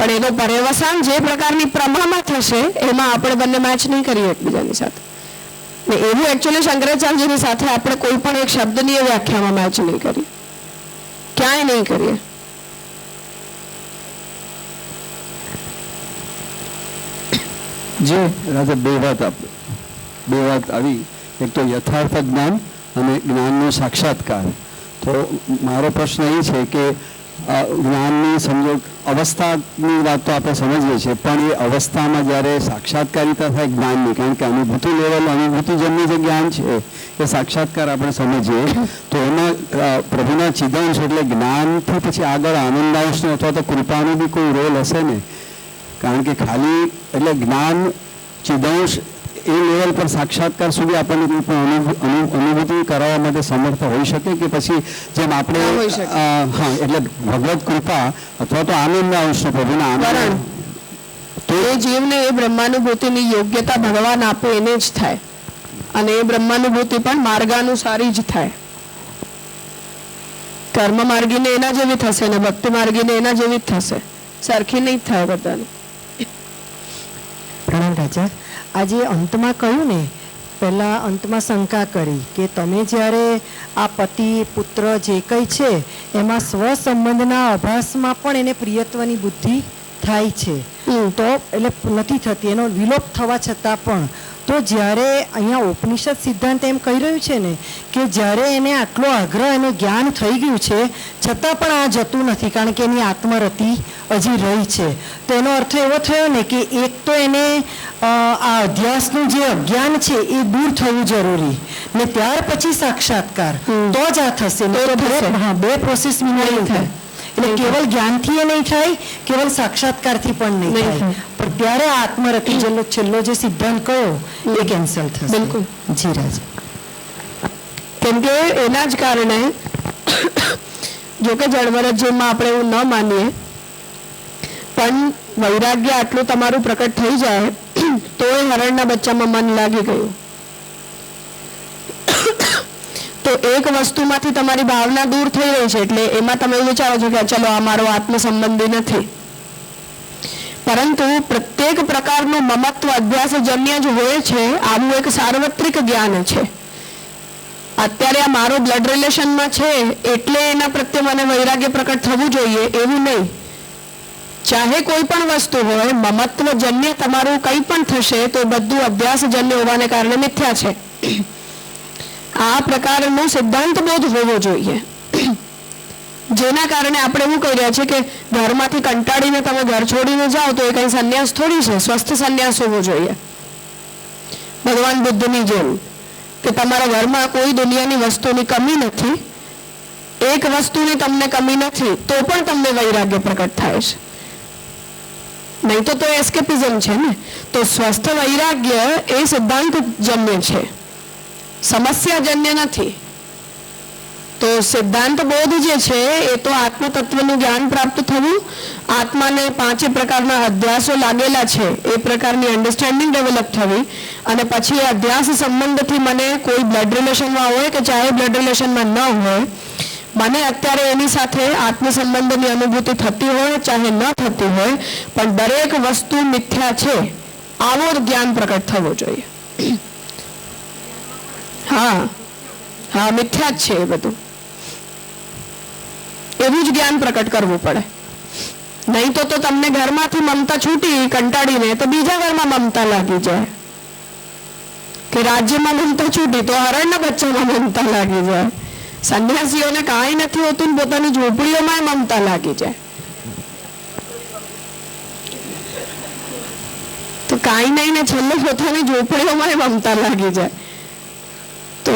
પણ એનો પર્યવસાન જે પ્રકારની પ્રમાણમાં થશે એમાં આપણે બંને મેચ નહીં કરીએ એકબીજાની સાથે. ને એવું એકચ્યુઅલી શંકરાચાર્યની સાથે આપણે કોઈ પણ એક શબ્દની એ વ્યાખ્યામાં મેચ નહીં કરી, ક્યાંય નહીં કરીએ. જે રાજા બે વાત આવી, એક તો યથાર્થ જ્ઞાન અને જ્ઞાનનો સાક્ષાત્કાર. તો મારો પ્રશ્ન એ છે કે જ્ઞાનની સમજો અવસ્થાની વાત તો આપણે સમજીએ છીએ, પણ એ અવસ્થામાં જ્યારે સાક્ષાત્કારિતા થાય જ્ઞાનની, કારણ કે અનુભૂતિ લેવલ અનુભૂતિજન્ય જે જ્ઞાન છે એ સાક્ષાત્કાર આપણે સમજીએ, તો એમાં પ્રભુના ચિદાંશ એટલે જ્ઞાનથી પછી આગળ આનંદાંશનો અથવા તો કૃપાનો બી કોઈ રોલ હશે ને? કારણ કે ખાલી એટલે જ્ઞાન ચિદાંશ એ લેવલ પર સાક્ષાત્કાર સુધી આપણને કોઈ પણ અનુભૂતિ કરાવવા માટે સમર્થ હોઈ શકે કે પછી જેમ આપણે હા એટલે ભગવત કૃપા અથવા તો આનંદ અંશ પ્રભુના આનંદ, તો એ જીવને એ બ્રહ્માનુભૂતિની યોગ્યતા ભગવાન આપે એને જ થાય, અને એ બ્રહ્માનુભૂતિ પણ માર્ગાનુસારી જ થાય. કર્મ માર્ગીને એના જેવી થશે ને ભક્તિ માર્ગીને એના જેવી જ થશે, સરખી નહીં થાય બધાને. પ્રણામ રાજા. આજે અંતમાં કહ્યું ને, પહેલા અંતમાં શંકા કરી કે તમે જ્યારે આ પતિ પુત્ર જે કંઈ છે એમાં સ્વસંબંધના અભાસમાં પણ એને પ્રિયત્વની બુદ્ધિ થાય છે, તો એટલે નથી થતી, એનો વિલોપ થવા છતાં પણ. તો જ્યારે અહીંયા ઉપનિષદ સિદ્ધાંત એમ કહી રહ્યું છે ને કે જ્યારે એને આટલો આગ્રહ એનું જ્ઞાન થઈ ગયું છે છતાં પણ આ જતું નથી, કારણ કે એની આત્મરતિ હજી રહી છે. તો એનો અર્થ એવો થયો ને કે એક તો એને આ અધ્યાસનું જે અજ્ઞાન છે એ દૂર થવું જરૂરી, ને ત્યાર પછી સાક્ષાત્કાર, તો જ આ થશે. હા, બે પ્રોસેસ નહીં થાય. એટલે કેવલ જ્ઞાનથી એ નહીં થાય, કેવલ સાક્ષાત્કારથી પણ નહીં થાય, પણ ત્યારે આત્મરતિ છેલ્લો જે સિદ્ધાંત કયો એ કેન્સલ થશે. બિલકુલ જી રાજા. કેમ કે એના જ કારણે જોકે જળવરજીમાં આપણે એવું ન માનીએ, પણ વૈરાગ્ય આટલું તમારું પ્રકટ થઈ જાય તો એ હરણના બચ્ચામાં મન લાગી ગયું. તો એક વસ્તુમાંથી તમારી ભાવના દૂર થઈ રહી છે, એટલે એમાં તમે વિચારો છો કે ચલો આ મારો આત્મ સંબંધી નથી, પરંતુ પ્રત્યેક પ્રકારનું મમત્વ અભ્યાસજન્ય જ હોય છે. આવું એક સાર્વત્રિક જ્ઞાન છે. અત્યારે આ મારો બ્લડ રિલેશનમાં છે એટલે એના પ્રત્યે મને વૈરાગ્ય પ્રકટ થવું જોઈએ એવું નહીં. ચાહે કોઈ પણ વસ્તુ હોય, મમત્વજન્ય તમારું કંઈ પણ થશે તો બધું અભ્યાસજન્ય હોવાને કારણે મિથ્યા છે. આ પ્રકારનો સિદ્ધાંત બોધ હોવો જોઈએ, જેના કારણે આપણે એવું કહી રહ્યા છીએ કે ઘરમાંથી કંટાળીને તમે ઘર છોડીને જાઓ તો એ કંઈ સંન્યાસ થોડી છે, સ્વસ્થ સંન્યાસ હોવો જોઈએ. ભગવાન બુદ્ધની જેમ કે તમારા ઘરમાં કોઈ દુનિયાની વસ્તુની કમી નથી, એક વસ્તુની તમને કમી નથી તો પણ તમને વૈરાગ્ય પ્રકટ થાય છે. નહીં તો એસ્કેપિઝમ છે ને. તો સ્વસ્થ વૈરાગ્ય એ સિદ્ધાંત જન્ય છે, સમસ્યાજન્ય નથી. તો સિદ્ધાંત બોધ જે છે એ તો આત્મતત્વનું જ્ઞાન પ્રાપ્ત થવું, આત્માને પાંચે પ્રકારના અધ્યાસો લાગેલા છે એ પ્રકારની અન્ડરસ્ટેન્ડિંગ ડેવલપ થવી, અને પછી એ અધ્યાસ સંબંધથી મને કોઈ બ્લડ રિલેશનમાં હોય કે ચાહે બ્લડ રિલેશનમાં ન હોય, મને અત્યારે એની સાથે આત્મ સંબંધની અનુભૂતિ થતી હોય ચાહે ન થતી હોય, પણ દરેક વસ્તુ મિથ્યા છે આવો જ્ઞાન પ્રકટ થવો જોઈએ. હા હા, મિથ્યા જ છે એ બધું, એવું જ જ્ઞાન પ્રકટ કરવું પડે. નહીં તો તમને ઘરમાંથી મમતા છૂટી કંટાળીને તો બીજા ઘરમાં મમતા લાગી જાય, કે રાજ્યમાં મમતા છૂટી તો હરણના બચ્ચામાં મમતા લાગી જાય. સંન્યાસીઓને કાંઈ નથી હોતું, પોતાની ઝૂંપડીઓમાં મમતા લાગી જાય. તો કાંઈ નહીં ને છેલ્લે પોતાની ઝૂંપડીઓમાં મમતા લાગી જાય. તો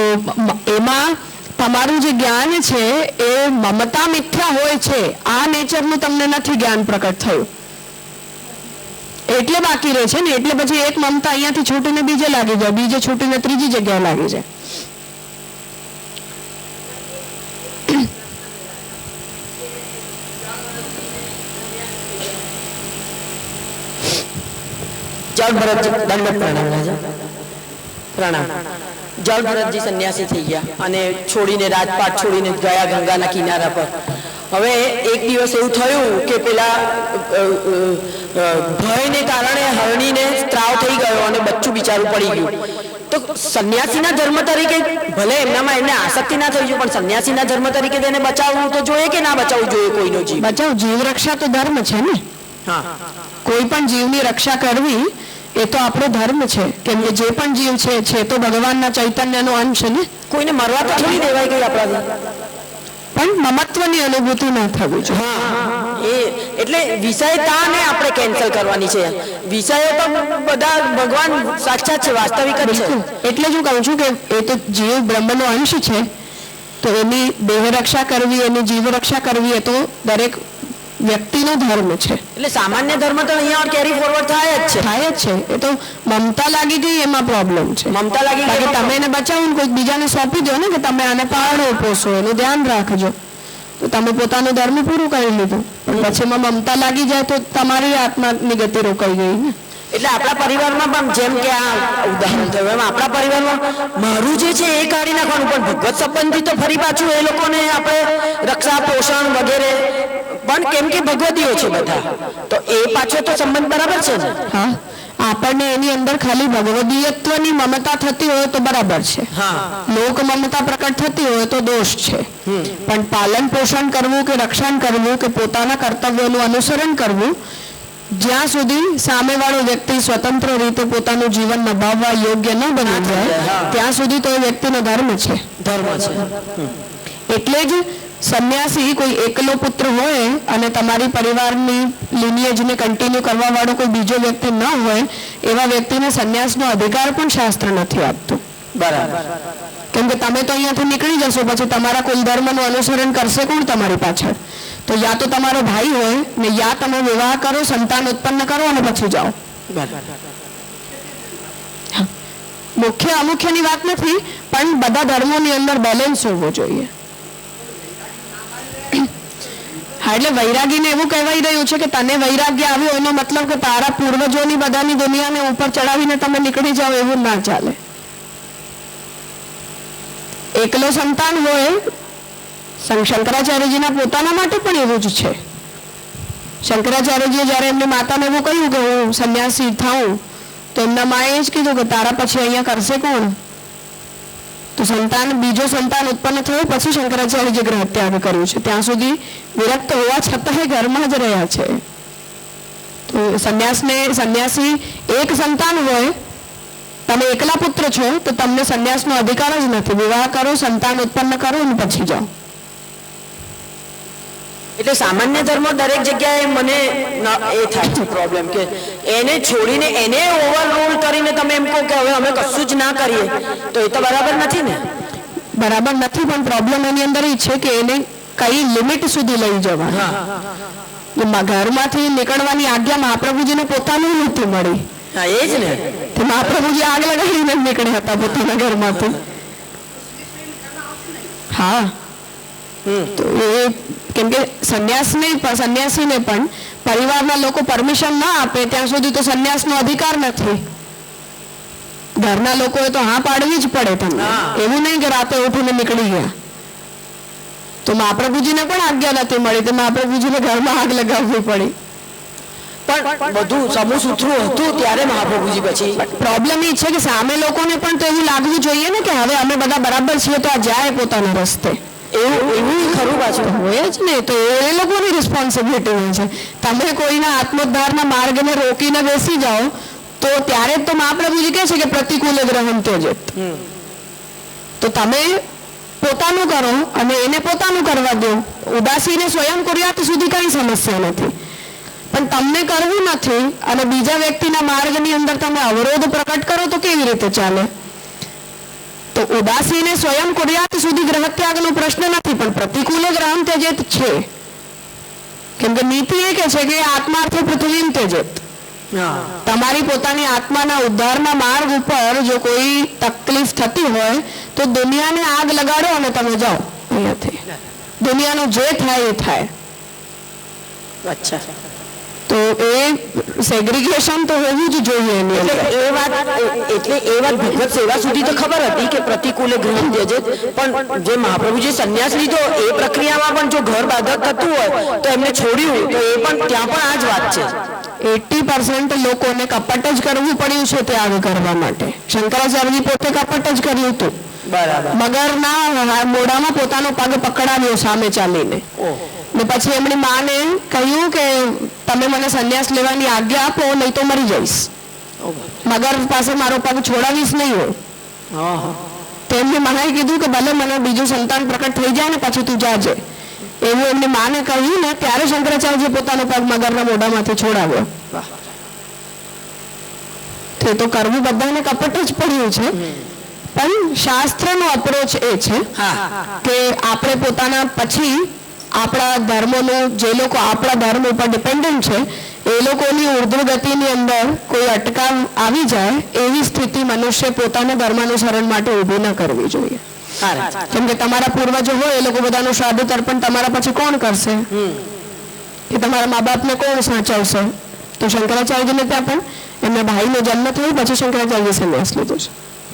એમાં તમારું જે જ્ઞાન છે એ મમતા મિથ્યા હોય છે, આ નેચરનું તમને નથી જ્ઞાન પ્રકટ થયું એટલે બાકી રહે છે ને. એટલે પછી એક મમતા અહીંયાથી છૂટીને બીજે લાગી જાય, બીજે છૂટીને ત્રીજી જગ્યાએ લાગી જાય. જળભરતજી સંન્યાસી થઈ ગયા અને છોડીને રાજપાટ છોડીને ગયા ગંગાના કિનારા પર, હવે એક દિવસ એવું થયું કે પેલા ભયને કારણે હરણીને સ્ત્રાવ થઈ ગયો અને બચ્ચું બિચારું પડી ગયું. તો સંન્યાસીના ધર્મ તરીકે ભલે એમનામાં એમને આસક્તિ ના થઈ પણ સંન્યાસીના ધર્મ તરીકે તેને બચાવવું તો જોઈએ કે ના બચાવવું જોઈએ કોઈનો જીવ? બચાવ, જીવ રક્ષા તો ધર્મ છે ને. હા, કોઈ પણ જીવની રક્ષા કરવી એ તો આપણો ધર્મ છે, કેમ કે જે પણ જીવ છે તો ભગવાનના ચૈતન્યનો અંશ છે ને. કોઈને મરવા તો થોડી દેવાય ગઈ આપણાથી, પણ મમત્વની અનુભૂતિ ના થવી જોઈએ. એટલે વિષયતાને આપણે કેન્સલ કરવાની છે. વિષયો તો બધા ભગવાન સાક્ષાત છે, વાસ્તવિક જ છે. એટલે જ હું કહું છું કે એ તો જીવ બ્રહ્મનો અંશ છે, તો એની દેહ રક્ષા કરવી, એની જીવ રક્ષા કરવી એ તો દરેક વ્યક્તિનો ધર્મ છે. એટલે સામાન્ય ધર્મ તો અહીંયા કેરી ફોરવર્ડ થાય જ છે. એ તો મમતા લાગી ગઈ એમાં પ્રોબ્લેમ છે. મમતા લાગી ગઈ, તમે એને બચાવો ને કોઈ બીજાને સોંપી દો ને કે તમે આને પાળો પોષો, એનું ધ્યાન રાખજો, તો તમે પોતાનું ધર્મ પૂરું કરી લીધું. પણ પછી એમાં મમતા લાગી જાય તો તમારી આત્માની ગતિ રોકાઈ ગઈ ને. એટલે આપણા પરિવારમાં પણ જેમ કે આ ઉદાહરણ થયું એમ આપણા પરિવારમાં મારું જે છે એ કાઢી નાખવાનું, પણ ભગવત સંબંધી તો ફરી પાછું એ લોકોને આપણે રક્ષા પોષણ વગેરે, પણ કેમ કે ભગવદીઓ છે બધા, તો એ પાછો તો સંબંધ બરાબર છે ને. હા, આપણને એની અંદર ખાલી ભગવદીયત્વની મમતા થતી હોય તો બરાબર છે, લોક મમતા પ્રકટ થતી હોય તો દોષ છે. પણ પાલન પોષણ કરવું કે રક્ષણ કરવું કે પોતાના કર્તવ્યોનું અનુસરણ કરવું, જ્યાં સુધી સામેવાળો વ્યક્તિ સ્વતંત્ર રીતે પોતાનું જીવન નિભાવવા યોગ્ય ન બની જાય ત્યાં સુધી તો એ વ્યક્તિનો ધર્મ છે. એટલે જ સંન્યાસી કોઈ એકલો પુત્ર હોય અને તમારી પરિવારની લિનિયેજને કન્ટિન્યુ કરવા વાળો કોઈ બીજો વ્યક્તિ ન હોય, એવા વ્યક્તિને સંન્યાસનો અધિકાર પણ શાસ્ત્ર નથી આપતું. બરાબર. કેમ કે તમે તો અહીંયાથી નીકળી જશો, પછી તમારા કુલ ધર્મનું અનુસરણ કરશે કોણ તમારી પાછળ? તો યા તો તમારો ભાઈ હોય ને યા તમે વિવાહ કરો, સંતાન ઉત્પન્ન કરો અને પછી જાઓ. મુખ્ય અમુખ્યની વાત નથી, પણ બધા ધર્મોની અંદર બેલેન્સ હોવો જોઈએ. હા, એટલે વૈરાગીને એવું કહેવાય રહ્યું છે કે તને વૈરાગ્ય આવ્યો એનો મતલબ કે તારા પૂર્વજોની બધાની દુનિયાને ઉપર ચડાવીને તમે નીકળી જાઓ, એવું ના ચાલે. એકલો સંતાન હોય, શંકરાચાર્યજીના પોતાના માટે પણ એવું જ છે. શંકરાચાર્યજીએ જ્યારે એમની માતાને એવું કહ્યું કે હું સંન્યાસી થાઉં, તો એમના માએ જ કીધું કે તારા પછી અહીંયા કરશે કોણ? તો બીજો સંતાન ઉત્પન્ન થયો પછી શંકરાચાર્યજી ગ્રહ ત્યાગ કર્યું છે. ત્યાં સુધી વિરક્ત હોવા છતાં ઘરમાં જ રહ્યા છે. તો સંન્યાસી એક સંતાન હોય, તમે એકલા પુત્ર છો તો તમને સંન્યાસનો અધિકાર જ નથી. વિવાહ કરો, સંતાન ઉત્પન્ન કરો અને પછી જાઓ. એટલે સામાન્ય ધર્મ દરેક જગ્યાએ મને એ થાય છે પ્રોબ્લેમ કે એને છોડીને એને ઓવરરૂલ કરીને તમે એમ કહો કે હવે અમે કશું જ ના કરીએ, તો એ તો બરાબર નથી ને. બરાબર નથી, પણ પ્રોબ્લેમ એની અંદર એ છે કે એને કઈ લિમિટ સુધી લઈ જવા. ઘરમાંથી નીકળવાની આજ્ઞા મહાપ્રભુજીને પોતાનું નથી મળી. હા, એ જ ને. મહાપ્રભુજી આગ લગાડીને નીકળ્યા હતા પોતાના ઘરમાંથી. હા, તો એ કેમ કે સંન્યાસીને પણ પરિવારના લોકો પરમિશન ના આપે ત્યાં સુધી તો સંન્યાસનો અધિકાર નથી. ઘરના લોકોએ તો હા પાડવી જ પડે તમને. એવું નહીં કે રાતે ઉઠીને નીકળી ગયા. તો મહાપ્રભુજીને પણ આજ્ઞા નથી મળી, તો મહાપ્રભુજીને ઘરમાં આગ લગાવવી પડી. પણ બધું સમૂહ સૂત્રું હતું ત્યારે મહાપ્રભુજી પછી પ્રોબ્લેમ એ છે કે સામે લોકોને પણ તો એવું લાગવું જોઈએ ને કે હવે અમે બધા બરાબર છીએ તો આ જાય પોતાના રસ્તે. એવું ખરું પાછું હોય જ ને. તો એ લોકોની રિસ્પોન્સિબિલિટી હોય છે. તમે કોઈના આત્મોદ્ધારના માર્ગને રોકીને બેસી જાઓ તો ત્યારે તો મહાપ્રભુજી કહે છે કે પ્રતિકૂળ ગ્રહણ ત્યજેત. તો તમે પોતાનું કરો અને એને પોતાનું કરવા દો. ઉદાસીને સ્વયં કુર્યાત સુધી કઈ સમસ્યા નથી, પણ તમને કરવું નથી અને બીજા વ્યક્તિના માર્ગની અંદર તમે અવરોધ પ્રકટ કરો તો કેવી રીતે ચાલે? તો ઉદાસીને સ્વયં કુર્યાત સુધી ગ્રહત્યાગનો પ્રશ્ન નથી, પણ પ્રતિકૂળ ગ્રહણ ત્યજેત છે. કેમ કે નીતિ એ કે છે કે આત્માર્થે પૃથ્વીમ ત્યજેત. તમારી પોતાની આત્માના ઉદ્ધારના માર્ગ ઉપર જો કોઈ તકલીફ થતી હોય તો દુનિયાને આગ લગાડો અને તમે જાઓ અહીંયાથી. દુનિયાનું જે થાય એ થાય. અચ્છા. તો તો એ સેગ્રીગેશન તો હોવું જ જોઈએ એની અંદર. એટલે એ વાત ભગવત સેવા સુધી તો ખબર હતી કે પ્રતિકૂલે ગ્રહણ ત્યજેત, પણ જે મહાપ્રભુજી સંન્યાસ લીધો એ પ્રક્રિયામાં પણ જો ઘર બાધક થતું હોય તો એમને છોડ્યું, તો એ પણ ત્યાં પણ આ જ વાત છે. 80% લોકોને કપટ જ કરવું પડ્યું છે ત્યાગ કરવા માટે. શંકરાચાર્યજી પોતે કપટ જ કર્યું હતું. બરાબર. મગરના મોઢામાં પોતાનો પગ પકડાવ્યો સામે ચાલીને, ને પછી એમની માને કહ્યું કે તમે મને સંન્યાસ લેવાની આજ્ઞા આપો, નહીં તો મરી જઈશ. મગર પાસે મારો પગ છોડાવીશ નહીં હોય. તો એમની માએ કીધું કે ભલે મને બીજું સંતાન પ્રકટ થઈ જાય ને પછી તું જાજે, એવું એમની માને કહ્યું ને ત્યારે શંકરાચાર્યજી પોતાનો પગ મગરના મોઢામાંથી છોડાવ્યો. તે તો કરવું બધાને કપટ જ પડ્યું છે, પણ શાસ્ત્રનો અપ્રોચ એ છે કે આપણે પોતાના પછી આપણા ધર્મોનું, જે લોકો આપણા ધર્મ ઉપર ડિપેન્ડન્ટ છે એ લોકોની ઉર્ધ્વ ગતિની અંદર કોઈ અટકાવ આવી જાય એવી સ્થિતિ મનુષ્ય પોતાના ધર્માનુસરણ માટે ઊભી ન કરવી જોઈએ. કેમ કે તમારા પૂર્વજો હોય એ લોકો બધાનું શ્રાદ્ધ તર્પણ તમારા પછી કોણ કરશે, કે તમારા મા બાપને કોણ સાચવશે? તો શંકરાચાર્યજીને ત્યાં પણ એમના ભાઈનો જન્મ થયો પછી શંકરાચાર્ય સંન્યાસ લીધો છે,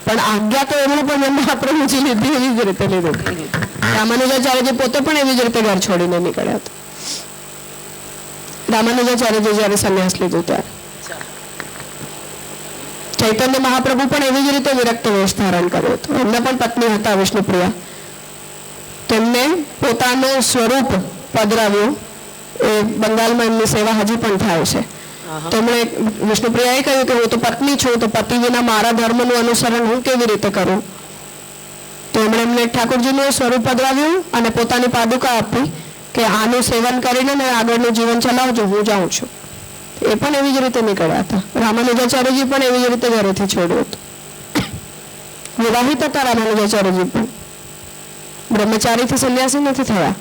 પણ આજ્ઞા તો એમણે પણ એમના મહાપ્રભુજી લીધી એવી જ રીતે લીધી. રામાનુજાચાર્યજી પોતે પણ એવી જ રીતે ઘર છોડીને નીકળ્યા હતા. રામાનુજાચાર્યજી જ્યારે સંન્યાસ લીધું ત્યારે ચૈતન્ય મહાપ્રભુ પણ એવી જ રીતે વિરક્ત વેશ ધારણ કર્યો હતો. એમના પણ પત્ની હતા વિષ્ણુપ્રિયા, તેમને પોતાનું સ્વરૂપ પધરાવ્યું. એ બંગાળમાં એમની સેવા હજી પણ થાય છે. તેમણે વિષ્ણુપ્રિયાએ કહ્યું કે હું તો પત્ની છું, તો પતિ વિના મારા ધર્મનું અનુસરણ હું કેવી રીતે કરું? તો એમણે એમને ઠાકોરજીનું સ્વરૂપ પધરાવ્યું અને પોતાની પાદુકા આપી કે આનું સેવન કરીને આગળનું જીવન ચલાવજો, હું જાઉં છું. એ પણ એવી જ રીતે નીકળ્યા હતા. રામાનુજાચાર્યજી પણ એવી જ રીતે ઘરેથી છોડ્યું હતું. વિવાહિત હતા રામાનુજાચાર્યજી પણ, બ્રહ્મચારીથી સંન્યાસી નથી થયા,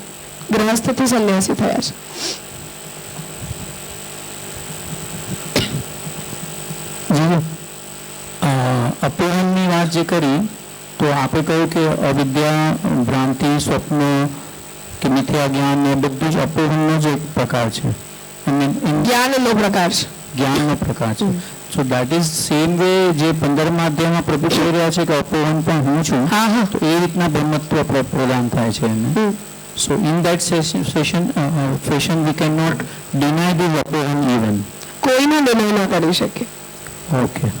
ગૃહસ્થથી સંન્યાસી થયા છે. અપહરણની વાત જે કરી તો આપણે કહ્યું કે અવિદ્યા, ભ્રાંતિ, સ્વપ્ન કે મિથ્યા જ્ઞાન એ બધું જ અપહરણનો જ એક પ્રકાર છે. જ્ઞાનનો પ્રકાર છે. જ્ઞાનનો પ્રકાર છે. So that is same way જે 15મા અધ્યાયમાં પ્રભુ કહી રહ્યા છે કે અપહરણ પણ હું છું, તો એ રીતના બ્રહ્મત્વ પ્રદાન થાય છે એને. So in that fashion we cannot deny the apparent even. કોઈનો નિર્ણય ન કરી શકે. Okay.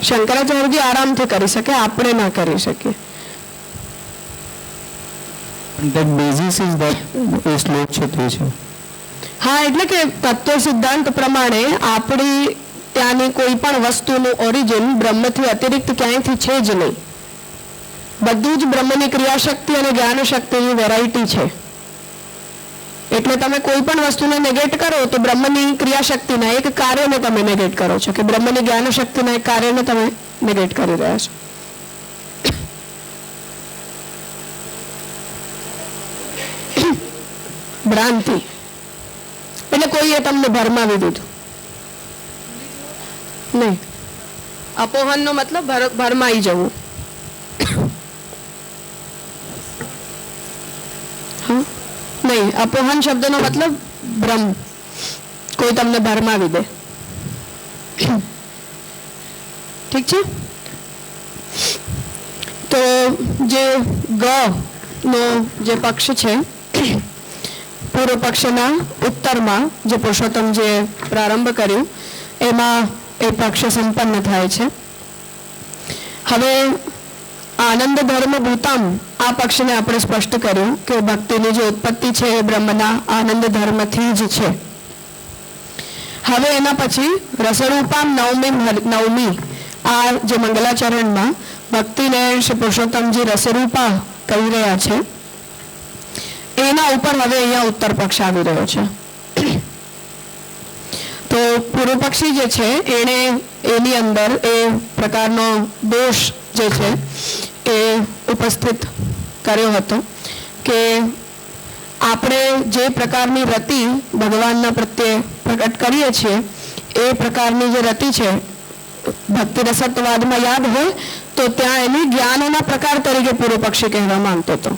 શંકરાચાર્યજી આરામથી કરી શકે, આપણે ના કરી શકીએ. That basis is that એ શ્લોક છે તે છે. હા, એટલે કે તત્વ સિદ્ધાંત પ્રમાણે આપણી ત્યાંની કોઈ પણ વસ્તુનું ઓરિજિન બ્રહ્મથી અતિરિક્ત ક્યાંયથી છે જ નહીં. બધું જ બ્રહ્મની ક્રિયાશક્તિ અને જ્ઞાન શક્તિની વેરાયટી છે. એટલે તમે કોઈ પણ વસ્તુને નેગેટ કરો તો બ્રહ્મની ક્રિયાશક્તિના એક કાર્યને તમે નેગેટ કરો છો, કે બ્રહ્મની જ્ઞાન શક્તિના એક કાર્યને તમે નેગેટ કરી રહ્યા છો. ભ્રાંતિ એટલે કોઈએ તમને ભરમાવી દીધું નહીં. અપોહનનો મતલબ ભરમાઈ જવું. નહીં, અપોહન શબ્દનો મતલબ ભ્રમ, કોઈ તમને ભરમાવી દે. ઠીક છે. તો જે ગ નો જે પક્ષ છે, પૂર્વ પક્ષના ઉત્તરમાં જે પુરુષોત્તમ જે પ્રારંભ કર્યું એમાં એ પક્ષ સંપન્ન થાય છે. હવે આનંદ ધર્મ ભૂતમ આ પક્ષને આપણે સ્પષ્ટ કર્યું કે ભક્તિની જે ઉત્પત્તિ છે એ બ્રહ્મના આનંદ ધર્મથી જ છે. હવે એના પછી રસરૂપામ નવમી આ જે મંગલાચરણમાં ભક્તિને શ્રી પુરુષોત્તમજી રસરૂપા કહી રહ્યા છે, એના ઉપર હવે અહીંયા ઉત્તર પક્ષ આવી રહ્યો છે. તો પૂર્વ પક્ષી જે છે એણે એની અંદર એ પ્રકારનો દોષ જે છે એ ઉપસ્થિત કર્યો હતો કે આપણે જે પ્રકારની રતિ ભગવાનના પ્રત્યે પ્રકટ કરીએ છીએ એ પ્રકારની જે રતિ છે ભક્તિ રસત્વવાદમાં યાદ હોય તો ત્યાં એની જ્ઞાનના પ્રકાર તરીકે પૂર્વ પક્ષી કહેવા માંગતો હતો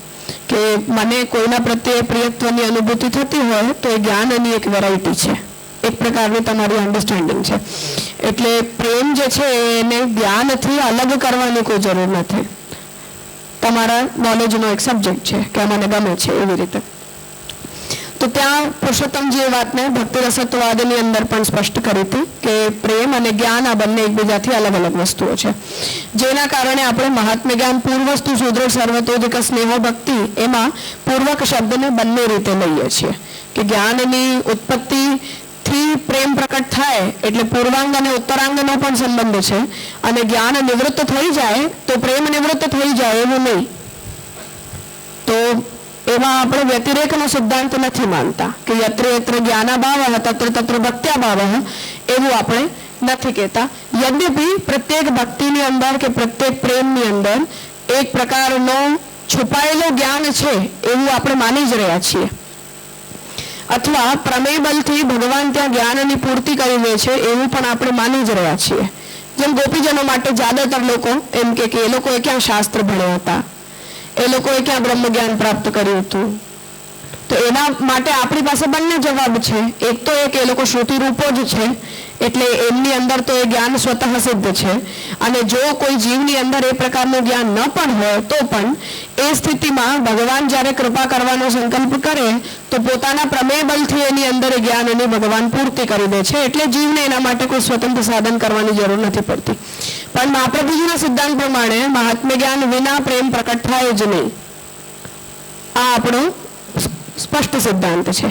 કે મને કોઈના પ્રત્યે પ્રિયત્વની અનુભૂતિ થતી હોય તો એ જ્ઞાનની એક વેરાયટી છે, એક પ્રકારની તમારી અન્ડરસ્ટેન્ડિંગ છે. એટલે પ્રેમ જે છે એને જ્ઞાનથી અલગ કરવાની કોઈ જરૂર નથી. તમારા નોલેજનો એક સબ્જેક્ટ છે કે મને ગમે છે એવી રીતે. તો ત્યાં પુરુષોત્તમજી એ વાતને ભક્તિ રસત્વવાદની અંદર પણ સ્પષ્ટ કરી હતી કે પ્રેમ અને જ્ઞાન આ બંને એકબીજાથી અલગ અલગ વસ્તુઓ છે, જેના કારણે આપણે મહાત્મ્ય જ્ઞાન પૂર્વસ્તુ સુદૃઢ સર્વતોધિક સ્નેહો ભક્તિ એમાં પૂર્વક શબ્દને બંને રીતે લઈએ છીએ કે જ્ઞાનની ઉત્પત્તિથી પ્રેમ પ્રકટ થાય એટલે પૂર્વાંગ અને ઉત્તરાંગનો પણ સંબંધ છે, અને જ્ઞાન નિવૃત્ત થઈ જાય તો પ્રેમ નિવૃત્ત થઈ જાય એવું નહીં. તો એમાં આપણે વ્યતિરેકનો સિદ્ધાંત નથી માનતા કે યત્ર યત્ર જ્ઞાનાભાવ તત્ર તત્ર ભક્ત્યાભાવ એવું આપણે નથી કહેતા. યદ્યપિ પ્રત્યેક ભક્તિની અંદર કે પ્રત્યેક પ્રેમની અંદર એક પ્રકારનો છુપાયેલો જ્ઞાન છે એવું આપણે માની જ રહ્યા છીએ, અથવા પ્રમેય બલથી ભગવાન ત્યાં જ્ઞાનની પૂર્તિ કરી દે છે એવું પણ આપણે માની જ રહ્યા છીએ. જેમ ગોપીજનો માટે જ્યાદાતર લોકો એમ કે એ લોકોએ ક્યાં શાસ્ત્ર ભણ્યા હતા, એ લોકોએ ક્યાં બ્રહ્મ જ્ઞાન પ્રાપ્ત કર્યું હતું. તો એના માટે આપણી પાસે બંને જવાબ છે. એક તો એક એ લોકો શ્રુતિ રૂપો જ છે એટલે એમની અંદર તો એ જ્ઞાન સ્વતઃ સિદ્ધ છે, અને જો કોઈ જીવની અંદર એ પ્રકારનું જ્ઞાન ન પણ હોય તો પણ એ સ્થિતિમાં ભગવાન જ્યારે કૃપા કરવાનો સંકલ્પ કરે તો પોતાના પ્રમેય બલથી એની અંદર એ જ્ઞાનની ભગવાન પૂર્તિ કરી દે છે. એટલે જીવને એના માટે કોઈ સ્વતંત્ર સાધન કરવાની જરૂર નથી પડતી. પણ મહાપ્રભુજીના સિદ્ધાંત પ્રમાણે મહાત્મ્ય જ્ઞાન વિના પ્રેમ પ્રકટ થાય જ નહીં. આ આપણો સ્પષ્ટ સિદ્ધાંત છે,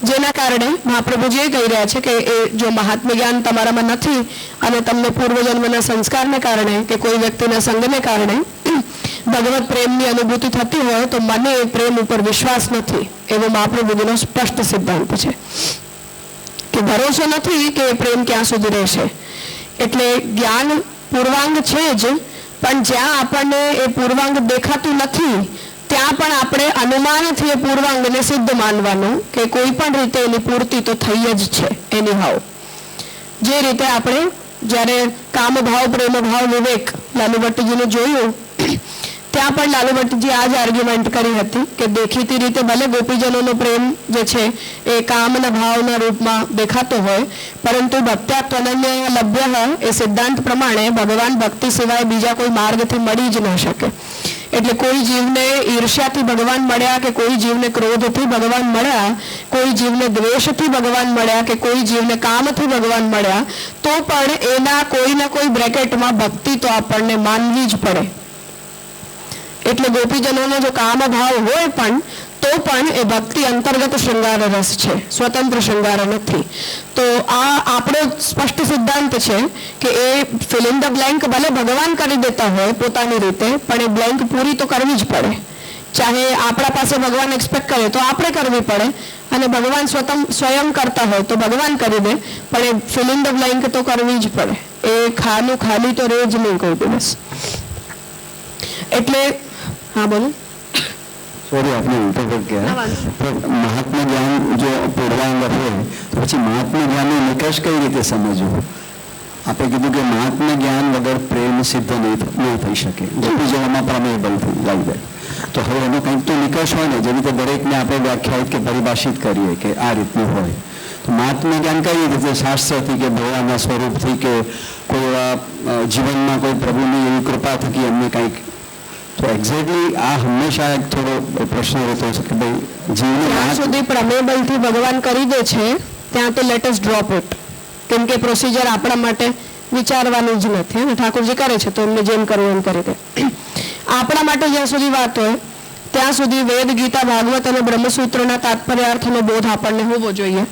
જેના કારણે મહાપ્રભુજી એ કહી રહ્યા છે કે એ જો મહાત્મ્ય જ્ઞાન તમારામાં નથી અને તમને પૂર્વજન્મના સંસ્કારને કારણે કે કોઈ વ્યક્તિના સંગને કારણે ભગવત પ્રેમની અનુભૂતિ થતી હોય તો મને એ પ્રેમ ઉપર વિશ્વાસ નથી, એવો મહાપ્રભુજીનો સ્પષ્ટ સિદ્ધાંત છે કે ભરોસો નથી કે એ પ્રેમ ક્યાં સુધી રહેશે. એટલે જ્ઞાન પૂર્વાંગ છે જ, પણ જ્યાં આપણને એ પૂર્વાંગ દેખાતું નથી ત્યાં પણ આપણે અનુમાનથી એ પૂર્વાંગને સિદ્ધ માનવાનું કે કોઈ પણ રીતે એની પૂર્તિ તો થઈ જ છે એની હાવ. જે રીતે આપણે જ્યારે કામભાવ પ્રેમભાવ વિવેક લાલુભટ્ટજીને જોયું ત્યાં પણ લાલુભટ્ટજી આ જ આર્ગ્યુમેન્ટ કરી હતી કે દેખીતી રીતે ભલે ગોપીજનોનો પ્રેમ જે છે એ કામના ભાવના રૂપમાં દેખાતો હોય, પરંતુ ભક્ત્યાત્વનન્ય લભ્ય એ સિદ્ધાંત પ્રમાણે ભગવાન ભક્તિ સિવાય બીજા કોઈ માર્ગથી મળી જ ન શકે. એટલે કોઈ જીવને ઈર્ષ્યાથી ભગવાન મળ્યા કે કોઈ જીવને ક્રોધથી ભગવાન મળ્યા, કોઈ જીવને દ્વેષથી ભગવાન મળ્યા કે કોઈ જીવને કામથી ભગવાન મળ્યા, તો પણ એના કોઈના કોઈ બ્રેકેટમાં ભક્તિ તો આપણને માનવી જ પડે. એટલે ગોપીજનોનો જો કામ ભાવ હોય પણ તો પણ એ ભક્તિ અંતર્ગત શૃંગાર રસ છે, સ્વતંત્ર શૃંગાર નથી. તો આ આપણો સ્પષ્ટ સિદ્ધાંત છે કે એ ફિલ ઇન ધ બ્લેન્ક ભલે ભગવાન કરી દેતા હોય પોતાની રીતે, પણ એ બ્લેન્ક પૂરી તો કરવી જ પડે. ચાહે આપણા પાસે ભગવાન એક્સપેક્ટ કરે તો આપણે કરવી પડે, અને ભગવાન સ્વયં કરતા હોય તો ભગવાન કરી દે, પણ એ ફિલ ઇન ધ બ્લેન્ક તો કરવી જ પડે. એ ખાલી તો રહે જ નહીં કોઈ દિવસ. એટલે હા બોલો. સોરી આપણે ઇન્ટરપ્રેટ કર્યા. મહાત્મા જ્ઞાન જો પૂર્વાંગ હોય તો પછી મહાત્મા જ્ઞાનનો નિકાશ કઈ રીતે સમજવો? આપણે કીધું કે મહાત્મા જ્ઞાન વગર પ્રેમ સિદ્ધ નહીં થઈ શકે. ગોપીજનોમાં પ્રમેય લાવી દે તો હવે એનો કંઈક તો નિકાશ હોય ને, જેવી રીતે દરેકને આપણે વ્યાખ્યાયિત કે પરિભાષિત કરીએ કે આ રીતનું હોય. તો મહાત્મા જ્ઞાન કઈ રીતે? શાસ્ત્રથી કે ભગવાનના સ્વરૂપથી કે કોઈ જીવનમાં કોઈ પ્રભુની એવી કૃપા થકી એમને કંઈક. તો એક્ઝેક્ટલી આ હંમેશા એક થોડો પ્રશ્ન રહેતો છે કે ભાઈ જીવને જ્યાં સુધી પ્રમેયબલથી ભગવાન કરી દે છે ત્યાં તો લેટ અસ ડ્રોપ ઇટ, કેમ કે પ્રોસિજર આપણા માટે વિચારવાનું જ નથી. અને ઠાકોરજી કરે છે તો એમને જેમ કરવું એમ કરી દે. આપણા માટે જ્યાં સુધી વાત હોય ત્યાં સુધી વેદ, ગીતા, ભાગવત અને બ્રહ્મસૂત્રના તાત્પર્યાર્થનો બોધ આપણને હોવો જોઈએ.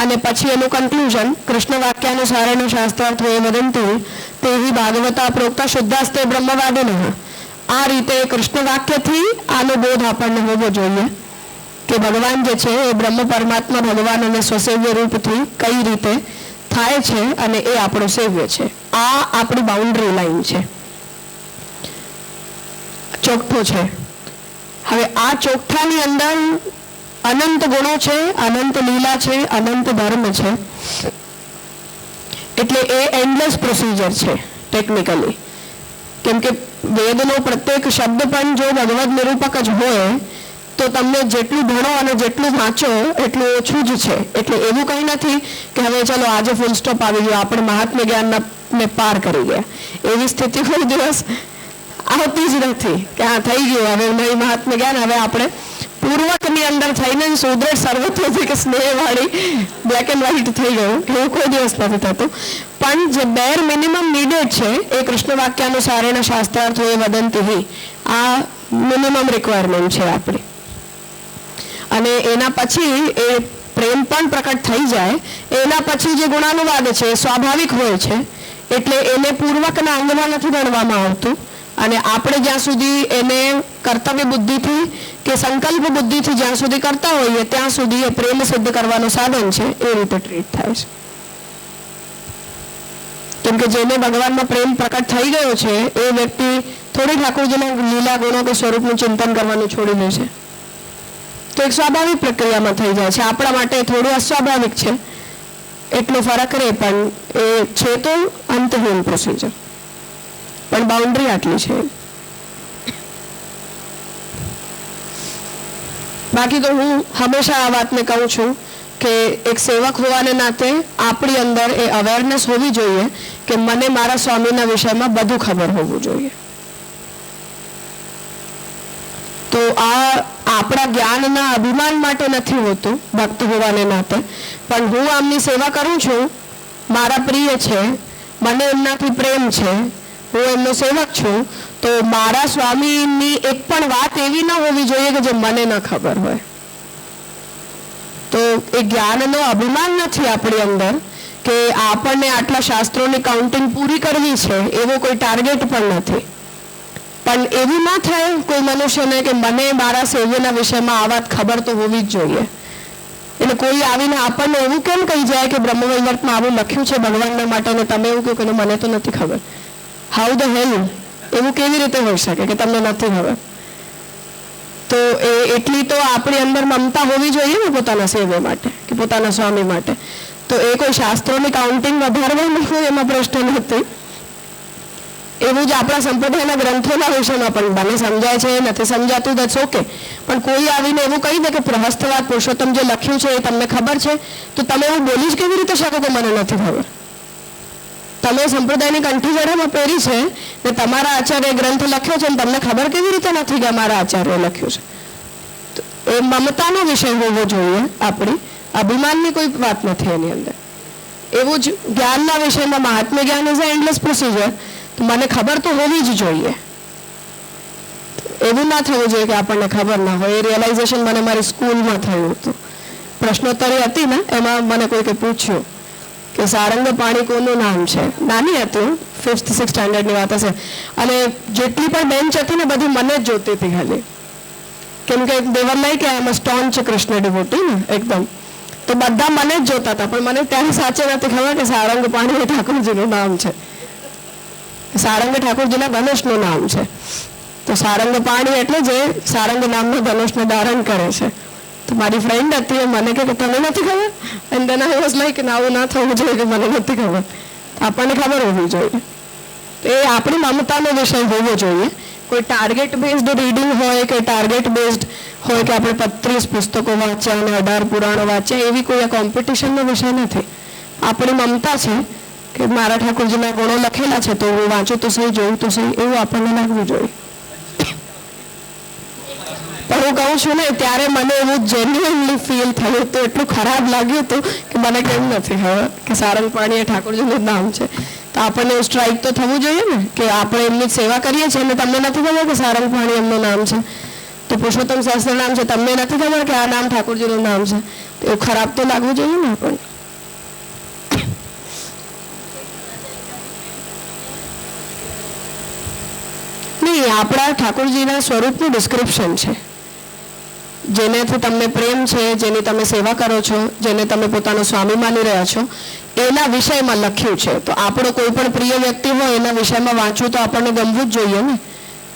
અને પછી એનું કન્ક્લુઝન કૃષ્ણ વાક્યાનુસારેણ શાસ્ત્રાર્થ વે વદંતી તેવી ભાગવતા પ્રોક્તા શુદ્ધાસ્તે બ્રહ્મવાદિનઃ. આ રીતે કૃષ્ણ વાક્યથી આનો બોધ આપણને હોવો જોઈએ કે ભગવાન જે છે એ બ્રહ્મ પરમાત્મા ભગવાન અને સ્વસેવ્ય રૂપથી કઈ રીતે થાય છે અને એ આપણો સેવ્ય છે. આ આપણી બાઉન્ડ્રી લાઈન છે, ચોખ્ઠો છે. હવે આ ચોખ્ઠાની અંદર અનંત ગુણો છે, અનંત લીલા છે, અનંત ધર્મ છે. એટલે એ એન્ડલેસ પ્રોસિજર છે ટેકનિકલી. કેમ કે વેદનો પ્રત્યેક શબ્દ પણ જો ભગવદ નિરૂપક જ હોય તો તમને જેટલું ભણો અને જેટલું વાંચો એટલું ઓછું જ છે. એટલે એવું કંઈ નથી કે હવે ચલો આજે ફૂલ સ્ટોપ આવી ગયો, આપણે મહાત્મ્ય જ્ઞાનને પાર કરી ગયા. એવી સ્થિતિ કોઈ દિવસ આવતી જ નથી કે આ થઈ ગયું હવે નહીં મહાત્મ્ય જ્ઞાન, હવે આપણે પૂર્વકની અંદર થઈને સુદૃઢ સર્વત્વથી કે સ્નેહવાળી બ્લેક એન્ડ વ્હાઇટ થઈ ગયું, એવું કોઈ દિવસ નથી થતું. પણ જે બેર મિનિમમ નીડેડ છે એ કૃષ્ણ વાક્યાનુસારેણ શાસ્ત્રાર્થો એ વદંતી, આ મિનિમમ રિક્વાયરમેન્ટ છે આપણી. અને એના પછી એ પ્રેમ પણ પ્રકટ થઈ જાય, એના પછી જે ગુણાનુવાદ છે એ સ્વાભાવિક હોય છે, એટલે એને પૂર્વકના અંગમાં નથી ગણવામાં આવતું. અને આપણે જ્યાં સુધી એને કર્તવ્ય બુદ્ધિથી કે સંકલ્પ બુદ્ધિથી જ્યાં સુધી કરતા હોઈએ ત્યાં સુધી એ પ્રેમ સિદ્ધ કરવાનું સાધન છે, એ રીતે ટ્રીટ થાય છે. કેમ કે જેને ભગવાનમાં પ્રેમ પ્રકટ થઈ ગયો છે એ વ્યક્તિ થોડી ઠાકોરજીના લીલા ગુણો કે સ્વરૂપનું ચિંતન કરવાનું છોડી દે છે, તો એક સ્વાભાવિક પ્રક્રિયામાં થઈ જાય છે. આપણા માટે થોડું અસ્વાભાવિક છે, એટલો ફરક રહે, પણ એ છે તો અંતહીન પ્રોસિજર, પણ બાઉન્ડ્રી આટલી છે. બાકી તો હું હંમેશા આ વાતને કહું છું કે એક સેવક હોવાને નાતે આપણી અંદર એ અવેરનેસ હોવી જોઈએ કે મને મારા સ્વામીના વિષયમાં બધું ખબર હોવું જોઈએ. તો આ આપણા જ્ઞાનના અભિમાન માટે નથી હોતું ભક્ત હોવાને નાતે, પણ હું આમની સેવા કરું છું, મારા પ્રિય છે, મને એમનાથી પ્રેમ છે, હું એમનો સેવક છું, તો મારા સ્વામીની એક પણ વાત એવી ન હોવી જોઈએ કે જે મને ન ખબર હોય. તો એ જ્ઞાનનો અભિમાન નથી આપણી અંદર કે આપણને આટલા શાસ્ત્રોની કાઉન્ટિંગ પૂરી કરવી છે, એવો કોઈ ટાર્ગેટ પણ નથી. પણ એવું ના થાય કોઈ મનુષ્યને કે મને મારા સેવ્યના વિષયમાં આ વાત ખબર તો હોવી જ જોઈએ. એટલે કોઈ આવીને આપણને એવું કેમ કહી જાય કે બ્રહ્મવૈવર્તમાં આવું લખ્યું છે ભગવાનના માટે, અને તમે એવું કહો કે મને તો નથી ખબર. હાઉ ધ હેલ, એવું કેવી રીતે હોઈ શકે કે તમને નથી ખબર? તો એટલી તો આપણી અંદર મમતા હોવી જોઈએ ને પોતાના સેવ્ય માટે કે પોતાના સ્વામી માટે. તો એ કોઈ શાસ્ત્રોની કાઉન્ટિંગ વધારવાનું હોય એમાં પ્રશ્ન નથી. એવું જ આપણા સંપ્રદાયના ગ્રંથોના વિષયમાં પણ મને સમજાય છે, નથી સમજાતું, દેટ્સ ઓકે. પણ કોઈ આવીને એવું કહી દે કે પ્રહસ્તવાદ પુરુષોત્તમ જે લખ્યું છે એ તમને ખબર છે, તો તમે એવું બોલી જ કેવી રીતે શકો કે મને નથી ખબર? તમે સંપ્રદાયની કંઠી જડામાં પહેરી છે ને તમારા આચાર્ય ગ્રંથ લખ્યો છે, તમને ખબર કેવી રીતે નથી કે અમારા આચાર્ય લખ્યું છે? એ મમતાનો વિષય હોવો જોઈએ આપણી, અભિમાનની કોઈ વાત નથી એની અંદર. એવું જ જ્ઞાનના વિષયમાં મહાત્મ્ય જ્ઞાન ઇઝ અ એન્ડલેસ પ્રોસિજર, તો મને ખબર તો હોવી જ જોઈએ. એવું ના થવું જોઈએ કે આપણને ખબર ના હોય. એ રિયલાઇઝેશન મને મારી સ્કૂલમાં થયું હતું. પ્રશ્નોત્તરી હતી ને, એમાં મને કોઈકે પૂછ્યું કે સારંગ પાણી કોનું નામ છે. નાની હતી, 5th 6th સ્ટાન્ડર્ડની વાત હશે, અને જેટલી પણ બેન્ચ હતી ને બધી મને જ જોતી હતી ખાલી, કેમ કે they were like I am a staunch Krishna devotee ને એકદમ, તો બધા મને જ જોતા હતા. પણ મને ત્યારે સાચે નથી ખબર કે સારંગ પાણી એ ઠાકોરજીનું નામ છે. સારંગ ઠાકોરજીના ધનુષનું નામ છે. તો સારંગ પાણી એટલે જે સારંગ નામનું ધનુષને ધારણ કરે છે. તો મારી ફ્રેન્ડ હતી, મને કે તમને નથી ખબર? And then I was like આવું ના થવું જોઈએ કે મને નથી ખબર, આપણને ખબર હોવી જોઈએ. એ આપણી મમતાનો વિષય હોવો જોઈએ. કોઈ ટાર્ગેટ બેઝડ રીડિંગ હોય કે ટાર્ગેટ બેઝડ હોય કે આપણે 35 પુસ્તકો વાંચ્યા અને 18 પુરાણો વાંચ્યા, એવી કોઈ કોમ્પિટિશનનો વિષય નથી. આપણી મમતા છે કે મારા ઠાકોરજીના ગુણો લખેલા છે તો હું વાંચું તો સહી, જોઉં તો સહી, એવું આપણને લાગવું જોઈએ. પણ હું કહું છું ને, ત્યારે મને એવું જેન્યુઅનલી ફીલ થયું હતું, એટલું ખરાબ લાગ્યું હતું કે મને કેમ નથી ખબર કે સારંગ પાણી એ ઠાકોરજીનું નામ છે. તો આપણને એવું સ્ટ્રાઇક તો થવું જોઈએ ને કે આપણે એમની સેવા કરીએ છીએ અને તમને નથી ખબર કે સારંગ પાણી એમનું નામ છે, તો પુરુષોત્તમ સહસ્ત્ર નામ છે, તમને નથી ખબર કે આ નામ ઠાકોરજીનું નામ છે. તો એવું ખરાબ તો લાગવું જોઈએ ને આપણને. નહીં, આપણા ઠાકોરજીના સ્વરૂપનું ડિસ્ક્રિપ્શન છે. જેનેથી તમને પ્રેમ છે, જેની તમે સેવા કરો છો, જેને તમે પોતાનો સ્વામી માની રહ્યા છો, એના વિષયમાં લખ્યું છે. તો આપણો કોઈ પણ પ્રિય વ્યક્તિ હોય એના વિષયમાં વાંચવું તો આપણને ગમવું જ જોઈએ ને.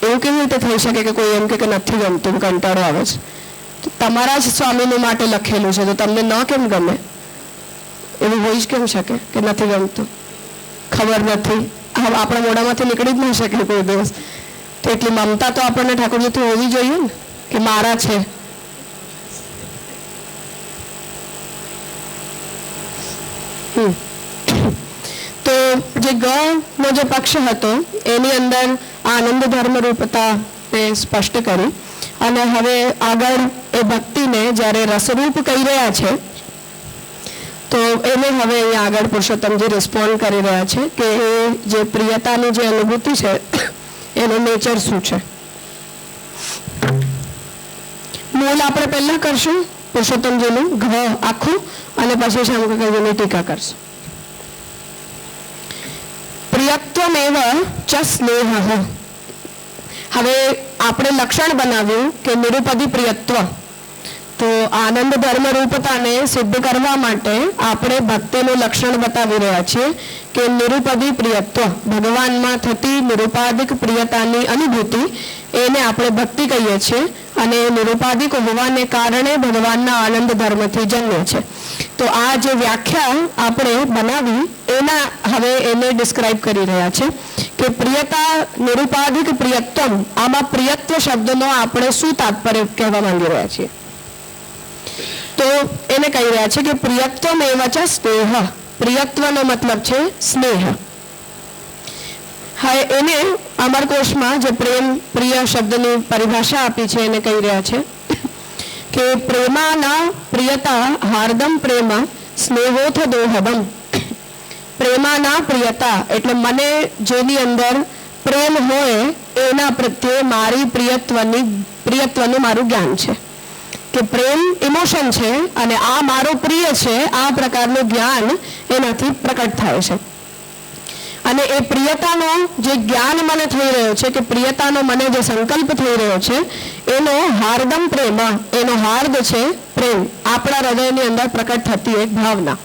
એવું કેવી રીતે થઈ શકે કે કોઈ એમ કે નથી ગમતું, કંટાળો આવે છે? તો તમારા જ સ્વામીનું માટે લખેલું છે તો તમને ન કેમ ગમે? એવું હોઈ જ કેમ શકે કે નથી ગમતું? ખબર નથી, આપણા મોઢામાંથી નીકળી જ ન શકે કોઈ દિવસ. તો એટલી મમતા તો આપણને ઠાકોરજીથી હોવી જોઈએ ને કે મારા છે, તો જે ગનો જે પક્ષ હતો એની અંદર આનંદ ધર્મ રૂપતા તે સ્પષ્ટ કરી અને હવે આગળ એ ભક્તિને જ્યારે રસરૂપ કહી રહ્યા છે તો એને હવે અહીંયા આગળ પુરુષોત્તમજી રિસ્પોન્ડ કરી રહ્યા છે કે એ જે પ્રિયતાની જે અનુભૂતિ છે એનું નેચર શું છે. મૂળ આપણે પહેલા કરશું પુરુષોત્તમજીનું ઘ આખું અને પછી શ્યામકાકાજીની ટીકા કરશું. પ્રિયત્વમેવ ચ સ્નેહ. હવે આપણે લક્ષણ બનાવ્યું કે નિરુપદી પ્રિયત્વ. તો આનંદ ધર્મ રૂપતાને સિદ્ધ કરવા માટે આપણે ભક્તિનું લક્ષણ બતાવી રહ્યા છીએ કે નિરુપદી પ્રિયત્વ, ભગવાનમાં થતી નિરુપાધિક પ્રિયતાની અનુભૂતિ એને આપણે ભક્તિ કહીએ છીએ અને નિરુપાધિક હોવાને કારણે ભગવાનના આનંદ ધર્મથી જન્મે છે. તો આ જે વ્યાખ્યા આપણે બનાવી એના હવે એને ડિસ્ક્રાઇબ કરી રહ્યા છે કે પ્રિયતા નિરુપાધિક પ્રિયત્વમ, આમાં પ્રિયત્વ શબ્દનો આપણે શું તાત્પર્ય કહેવા માંગી રહ્યા છીએ. તો એને કહી રહ્યા છે કે પ્રિયત્વમેવ ચ સ્નેહ. પ્રિયત્વનો મતલબ છે સ્નેહ. હા, એને અમરકોશમાં જે પ્રેમ પ્રિય શબ્દની પરિભાષા આપી છે એને કહી રહ્યા છે કે પ્રેમાના પ્રિયતા હાર્દમ પ્રેમ સ્નેહોથ દોહદમ. પ્રેમાના પ્રિયતા એટલે મને જેની અંદર પ્રેમ હોય એના પ્રત્યે મારી પ્રિયત્વનું મારું જ્ઞાન છે કે પ્રેમ ઇમોશન છે અને આ મારો પ્રિય છે, આ પ્રકારનું જ્ઞાન એનાથી પ્રકટ થાય છે. અને એ પ્રિયતાનો જે જ્ઞાન મને થઈ રહ્યો છે કે પ્રિયતાનો મને જે સંકલ્પ થઈ રહ્યો છે એનો હાર્દમ પ્રેમ, એનો હાર્દ છે પ્રેમ, આપણા હૃદયની અંદર પ્રકટ થતી એક ભાવના.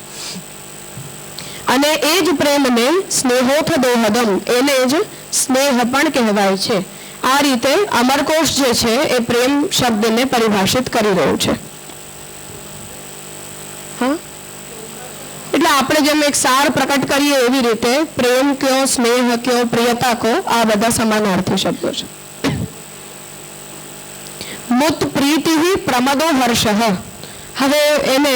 અને એ જ પ્રેમને સ્નેહોથ દોહદમ, એને જ સ્નેહ પણ કહેવાય છે. આ રીતે અમરકોશ જે છે એ પ્રેમ શબ્દને પરિભાષિત કરી રહ્યું છે. હા, એટલે આપણે જેમ એક સાર પ્રકટ કરીએ એવી રીતે પ્રેમ કયો, સ્નેહ કયો, પ્રિયતા કહો, આ બધા સમાનાર્થી શબ્દો છે. મુત પ્રીતિ પ્રમદો હર્ષ. હવે એને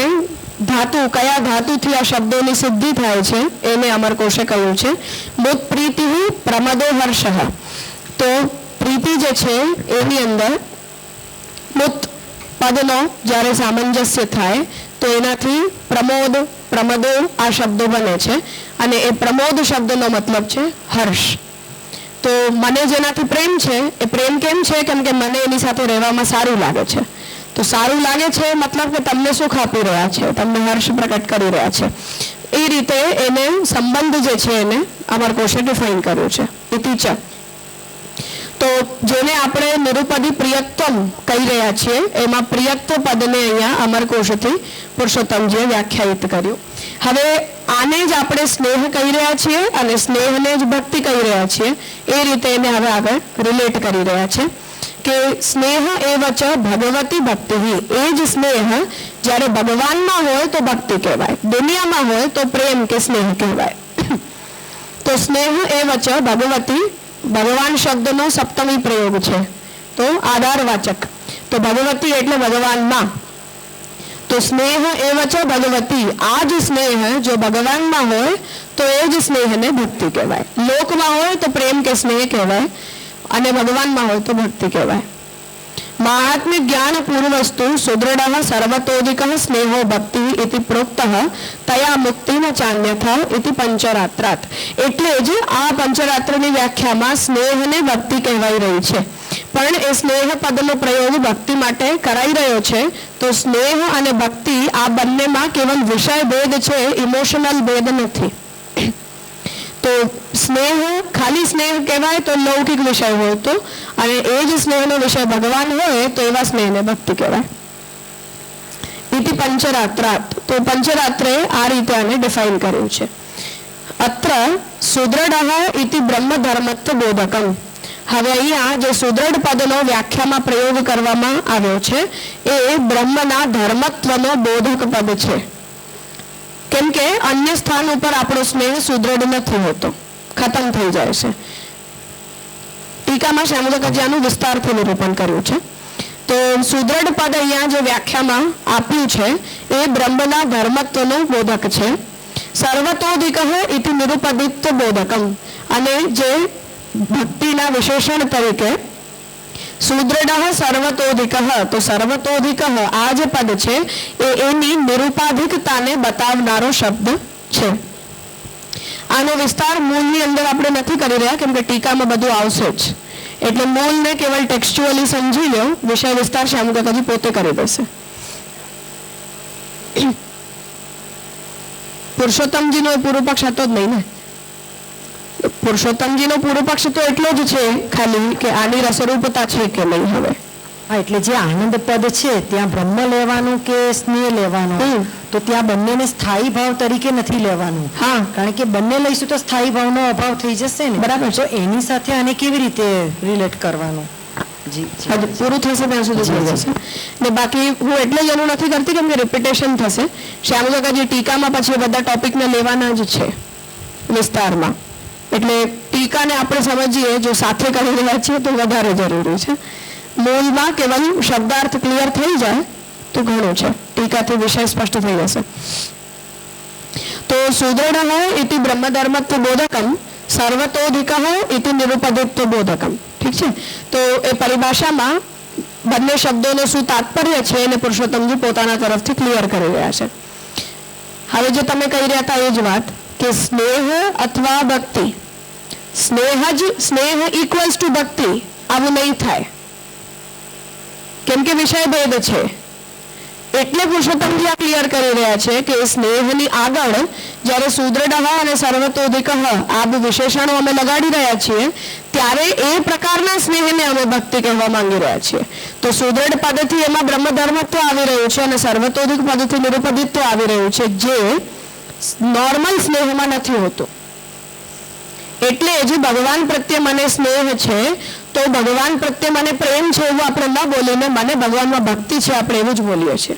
ધાતુ, કયા ધાતુથી આ શબ્દોની સિદ્ધિ થાય છે એને અમરકોશે કહ્યું છે. મુત પ્રીતિ પ્રમદો હર્ષ. તો પ્રીતિ જે છે એની અંદર મુત પદનો જ્યારે સામંજસ્ય થાય તો એનાથી પ્રમોદ, પ્રમદો આ શબ્દો બને છે અને એ પ્રમોદ શબ્દનો મતલબ છે હર્ષ. તો મને જેનાથી પ્રેમ છે એ પ્રેમ કેમ છે? કેમ કે મને એની સાથે રહેવામાં સારું લાગે છે. તો સારું લાગે છે મતલબ કે તમને સુખ આપી રહ્યા છે, તમને હર્ષ પ્રકટ કરી રહ્યા છે. એ રીતે એને સંબંધ જે છે એને અમરકોશે ડિફાઇન કર્યું છે. ઇતિ ચ. તો જેને આપણે નિરુપદી પ્રિયત્વમ કહી રહ્યા છીએ એમાં પ્રિયત્વ પદને અહીંયા અમરકોશથી પુરુષોત્તમજીએ વ્યાખ્યાયિત કર્યું. હવે આને જ આપણે સ્નેહ કહી રહ્યા છીએ અને સ્નેહને જ ભક્તિ કહી રહ્યા છીએ. એ રીતે એને હવે આગળ રિલેટ કરી રહ્યા છે કે સ્નેહ એવ ચ ભગવતી ભક્તિ. એ જ સ્નેહ જ્યારે ભગવાનમાં હોય તો ભક્તિ કહેવાય, દુનિયામાં હોય તો પ્રેમ કે સ્નેહ કહેવાય. તો સ્નેહ એવ ચ ભગવતી, ભગવાન શબ્દનો સપ્તમી પ્રયોગ છે તો આધારવાચક. તો ભગવતી એટલે ભગવાનમાં. તો સ્નેહ એવ ચ ભગવતી, આ જ સ્નેહ જો ભગવાનમાં હોય તો એ જ સ્નેહને ભક્તિ કહેવાય. લોકમાં હોય તો પ્રેમ કે સ્નેહ કહેવાય અને ભગવાનમાં હોય તો ભક્તિ કહેવાય. મહાત્મ્ય જ્ઞાન પૂર્વસ્તુ સુદૃઢ સર્વતોધિક સ્નેહો ભક્તિ ઇતિ પ્રોક્ત તયા મુક્તિ ન ચાન્યથ ઇતિ પંચરાત્રાત. એટલે જ આ પંચરાત્રની વ્યાખ્યામાં સ્નેહને ભક્તિ કહેવાઈ રહી છે. પણ એ સ્નેહ પદનો પ્રયોગ ભક્તિ માટે કરાઈ રહ્યો છે. તો સ્નેહ અને ભક્તિ આ બંનેમાં કેવલ વિષય ભેદ છે, ઇમોશનલ ભેદ નથી. તો સ્નેહ ખાલી સ્નેહ કહેવાય તો લૌકિક વિષય હોય તો, અને એ જ સ્નેહનો વિષય ભગવાન હોય તો એવા સ્નેહને ભક્તિ કહેવાય. ઇતિ પંચરાત્રાત. તો પંચરાત્રે આ રીતે આને ડિફાઇન કર્યું છે. અત્ર સુદૃઢ ઇતિ બ્રહ્મ ધર્મત્વ બોધકમ. હવે અહીંયા જે સુદૃઢ પદનો વ્યાખ્યામાં પ્રયોગ કરવામાં આવ્યો છે એ બ્રહ્મના ધર્મત્વનો બોધક પદ છે. કેમ કે અન્ય સ્થાન ઉપર આપણો સ્નેહ સુદૃઢ નથી હોતો, ખતમ થઈ જાય છે. ટીકામાં શ્યામકાકાજીનું વિસ્તારથી નિરૂપણ કર્યું છે. તો સુદૃઢ પદ અહીંયા જે વ્યાખ્યામાં આપ્યું છે એ બ્રહ્મના ધર્મત્વનો બોધક છે. સર્વતોધિકઃ ઇતિ નિરુપદિત્વ બોધકમ, અને જે ભક્તિના વિશેષણ તરીકે સુદૃઢ સર્વતોધિકઃ, તો સર્વતોધિકઃ આ જે પદ છે એ એની નિરુપાધિકતાને બતાવનારો શબ્દ છે. આનો વિસ્તાર મૂળની અંદર આપણે નથી કરી રહ્યા, કેમ કે ટીકામાં બધું આવશે જ, એટલે મૂળને કેવળ ટેક્સ્ચ્યુઅલી સમજી લો. વિષય વિસ્તાર શ્યામુકાકાજી પોતે કરી દેશે. પુરુષોત્તમજીનો પૂર્વ પક્ષ હતો જ નહીં ને. પુરુષોત્તમજીનો પૂર્વ પક્ષ તો એટલો જ છે ખાલી કે આની રસરૂપતા છે કે નહીં. હવે હા, એટલે જે આનંદ પદ છે ત્યાં બ્રહ્મ લેવાનું કે સ્નેહ લેવાનું, તો ત્યાં બંનેને સ્થાયી ભાવ તરીકે નથી લેવાનું. હા, કારણ કે બંને લઈશું તો સ્થાયી ભાવનો અભાવ થઈ જશે ને. બરાબર. તો એની સાથે આને કેવી રીતે રિલેટ કરવાનું? જી હજુ પૂરું થશે ત્યાં સુધી થઈ જશે ને. બાકી હું એટલે જ એનું નથી કરતી કેમ કે રિપીટેશન થશે. શ્યામુકાકાજી ટીકામાં પછી બધા ટોપિકને લેવાના જ છે વિસ્તારમાં, એટલે ટીકાને આપણે સમજીએ જો સાથે કરી રહ્યા છીએ તો વધારે જરૂરી છે. મૂળમાં કેવલ શબ્દાર્થ ક્લિયર થઈ જાય તો ઘણું છે, ટીકાથી વિષય સ્પષ્ટ થઈ જશે. તો સુદૃઢ ઇતિ બ્રહ્મધર્મત્વ બોધકમ, સર્વતોધિકઃ ઇતિ નિરુપદિત્વ બોધકમ. ઠીક છે. તો એ પરિભાષામાં બંને શબ્દોનું શું તાત્પર્ય છે એને પુરુષોત્તમજી પોતાના તરફથી ક્લિયર કરી રહ્યા છે. હવે જે તમે કહી રહ્યા હતા એ જ વાત કે સ્નેહ અથવા ભક્તિ, સ્નેહ ઇક્વલ્સ ટુ ભક્તિ, આવું નહીં થાય કેમ કે વિષય ભેદ છે. એટલે પુરુષોત્તમજી આ ક્લિયર કરી રહ્યા છે કે સ્નેહની આગળ જ્યારે સુદૃઢ અને સર્વતોધિક આ વિશેષણો અમે લગાડી રહ્યા છીએ ત્યારે એ પ્રકારના સ્નેહને અમે ભક્તિ કહેવા માંગી રહ્યા છીએ. તો સુદૃઢ પદથી એમાં બ્રહ્મધર્મત્વ આવી રહ્યું છે અને સર્વતોધિક પદથી નિરુપદિત્વ આવી રહ્યું છે, જે નોર્મલ સ્નેહમાં નથી હોતું. એટલે જે ભગવાન પ્રત્યે મને સ્નેહ છે તો ભગવાન પ્રત્યે મને પ્રેમ છે એવું આપણે ન બોલીને મને ભગવાનમાં ભક્તિ છે આપણે એવું જ બોલીએ છીએ.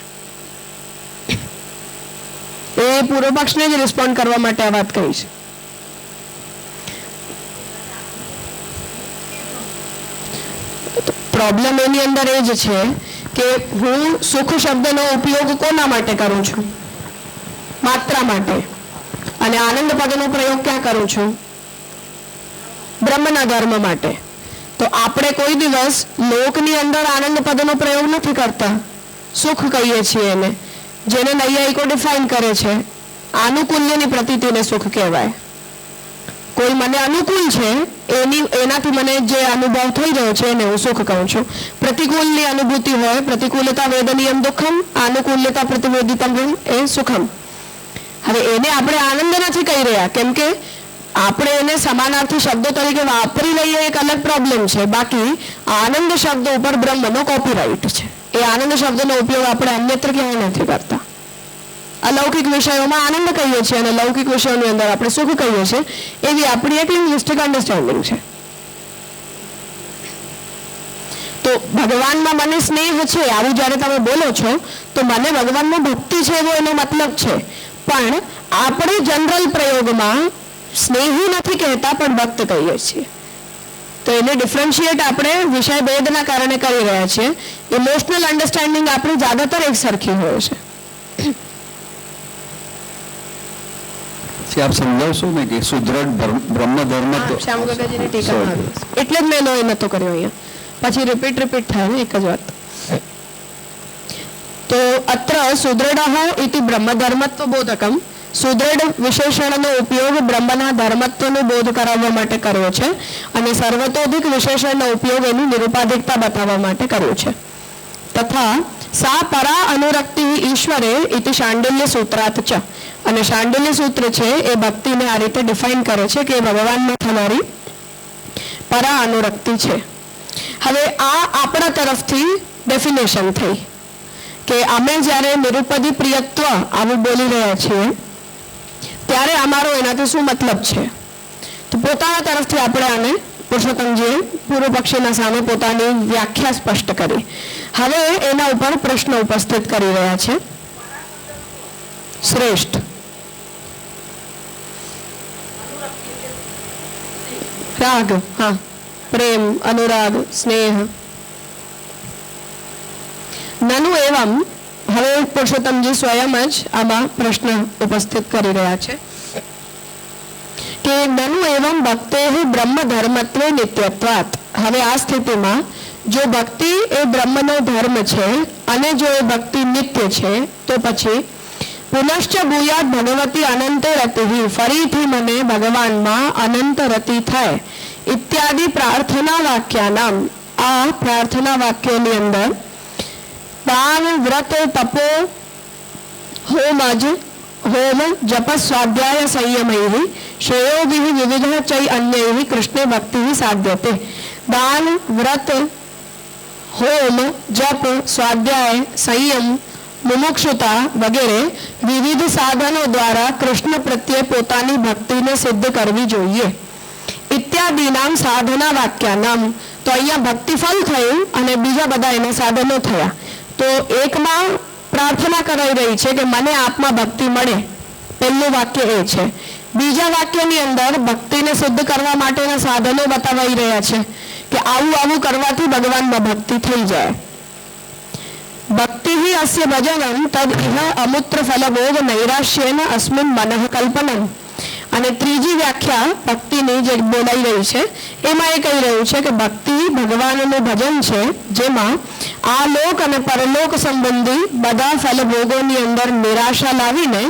એ પૂર્વ પક્ષને જ રિસ્પોન્ડ કરવા માટે આ વાત કહી છે. પ્રોબ્લેમ એની અંદર એ જ છે કે હું સુખ શબ્દનો ઉપયોગ કોના માટે કરું છું? માત્રા માટે. અને આનંદ પદનો પ્રયોગ ક્યાં કરું છું? બ્રહ્મના ધર્મ માટે. તો આપણે કોઈ દિવસ લોકની અંદર આનંદ પદનો પ્રયોગ નથી કરતા, સુખ કહીએ છીએ એને, જેને નૈયાયિકો ડિફાઇન કરે છે આનુકૂલ્યની પ્રતીતિને સુખ કહેવાય. કોઈ મને અનુકૂળ છે એનાથી મને જે અનુભવ થઈ રહ્યો છે એને હું સુખ કહું છું. પ્રતિકૂળની અનુભૂતિ હોય, પ્રતિકૂળતા વેદનીયમ દુઃખમ, આનુકૂલ્યતા પ્રતિવેદિતમ એ સુખમ. હવે એને આપણે આનંદ નથી કહી રહ્યા કેમ કે આપણે એને સમાનાર્થી શબ્દો તરીકે વાપરી લઈએ એક અલગ પ્રોબ્લેમ છે. બાકી આનંદ શબ્દ ઉપર બ્રહ્મનો કોપીરાઇટ છે. એ આનંદ શબ્દનો ઉપયોગ આપણે અન્યત્ર ક્યાંય નથી કરતા. અલૌકિક વિષયોમાં આનંદ કહીએ છીએ અને લૌકિક વિષયોની અંદર આપણે સુખ કહીએ છીએ. એવી આપણી એક લિંગ્વિસ્ટિક અન્ડરસ્ટેન્ડિંગ છે. તો ભગવાનમાં મને સ્નેહ છે આવું જ્યારે તમે બોલો છો તો મને ભગવાનમાં ભક્તિ છે એવો એનો મતલબ છે. પણ આપણે જનરલ પ્રયોગમાં સ્નેહી નથી કહેતા પણ ભક્ત કહીએ છીએ. તો એને ડિફરન્શિએટ આપણે વિષય ભેદના કારણે કરી રહ્યા છીએ. ઇમોશનલ અન્ડરસ્ટેન્ડિંગ આપણી જ્યાદાતર એક સરખી હોય છે. આપ સમજાવશો ને કે સુદૃઢ બ્રહ્મ ધર્મ શ્યામકાકાજીની ટીકામાં આવ્યું છે. એટલે જ મેં એનો એ નતો કર્યો અહીંયા. પછી રિપીટ થાય ને એક જ વાત. તો અત્ર સુદૃઢ ઇતિ બ્રહ્મધર્મત્વ બોધકમ, સુદૃઢ વિશેષણનો ઉપયોગ બ્રહ્મના ધર્મત્વનો બોધ કરાવવા માટે કર્યો છે અને સર્વતોધિક વિશેષણનો ઉપયોગ એની નિરુપાધિકતા બતાવવા માટે કર્યો છે. તથા સા પરા અનુરક્તિ ઈશ્વરે ઇતિ શાંડિલ્ય સૂત્રાત ચ, અને શાંડિલ્ય સૂત્ર છે એ ભક્તિને આ રીતે ડિફાઇન કરે છે કે ભગવાનમાં થનારી પરા અનુરક્તિ છે. હવે આ આપણા તરફથી ડેફિનેશન થઈ કે અમે જ્યારે નિરુપદી પ્રિયત્વ આવું બોલી રહ્યા છીએ ત્યારે અમારો એનાથી શું મતલબ છે. તો પોતાના તરફથી આપણે આને પુરુષોત્તમજીએ પૂર્વ પક્ષીના સામે પોતાની વ્યાખ્યા સ્પષ્ટ કરી. હવે એના ઉપર પ્રશ્ન ઉપસ્થિત કરી રહ્યા છે. શ્રેષ્ઠ રાગ, હા, પ્રેમ, અનુરાગ, સ્નેહ. નनु एवं હવે પુરુષોત્તમજી સ્વયં જ આમાં પ્રશ્ન ઉપસ્થિત કરી રહ્યા છે કે નનુ એવં ભક્તે બ્રહ્મ ધર્મત્વે નિત્યત્વાત. હવે આ સ્થિતિમાં જો ભક્તિ એ બ્રહ્મનો ધર્મ છે અને જો એ ભક્તિ નિત્ય છે તો પછી પુનશ્ચ ભૂયાત ભગવતી અનંતે રતિ, ફરીથી મને ભગવાનમાં અનંત રતિ થાય ઇત્યાદિ પ્રાર્થના વાક્યાનામ. આ પ્રાર્થના વાક્યોની અંદર દાન, વ્રત, તપો, હોમ, જપ, સ્વાધ્યાય, સંયમૈ શ્રેયોગિ વિવિધ ચૈ અન્યૈ કૃષ્ણે ભક્તિ સાધ્યતે. દાન, વ્રત, હોમ, જપ, સ્વાધ્યાય, સંયમ, મુમુક્ષુતા વગેરે વિવિધ સાધનો દ્વારા કૃષ્ણ પ્રત્યે પોતાની ભક્તિને સિદ્ધ કરવી જોઈએ. ઇત્યાદિનામ સાધના વાક્યાનામ. તો અહીંયા ભક્તિફળ થયું અને બીજા બધા એના સાધનો થયા. તો એકમાં પ્રાર્થના કરાઈ રહી છે કે મને આપમાં ભક્તિ મળે, પહેલું વાક્ય એ છે. બીજા વાક્યની અંદર ભક્તિને સિદ્ધ કરવા માટેના સાધનો બતાવાઈ રહ્યા છે કે આવું કરવાથી ભગવાનમાં ભક્તિ થઈ જાય. ભક્તિ અસ્ય ભજનમ તદ ઇહ અમૂત્ર ફલભોગ નૈરાશ્યેન અસ્મિન મનઃ કલ્પનમ. અને ત્રીજી વ્યાખ્યા ભક્તિની જે બોલાઈ રહી છે એમાં એ કહી રહ્યું છે કે ભક્તિ ભગવાનનું ભજન છે જેમાં આ લોક અને પરલોક સંબંધી બધા ફલભોગોની અંદર નિરાશા લાવીને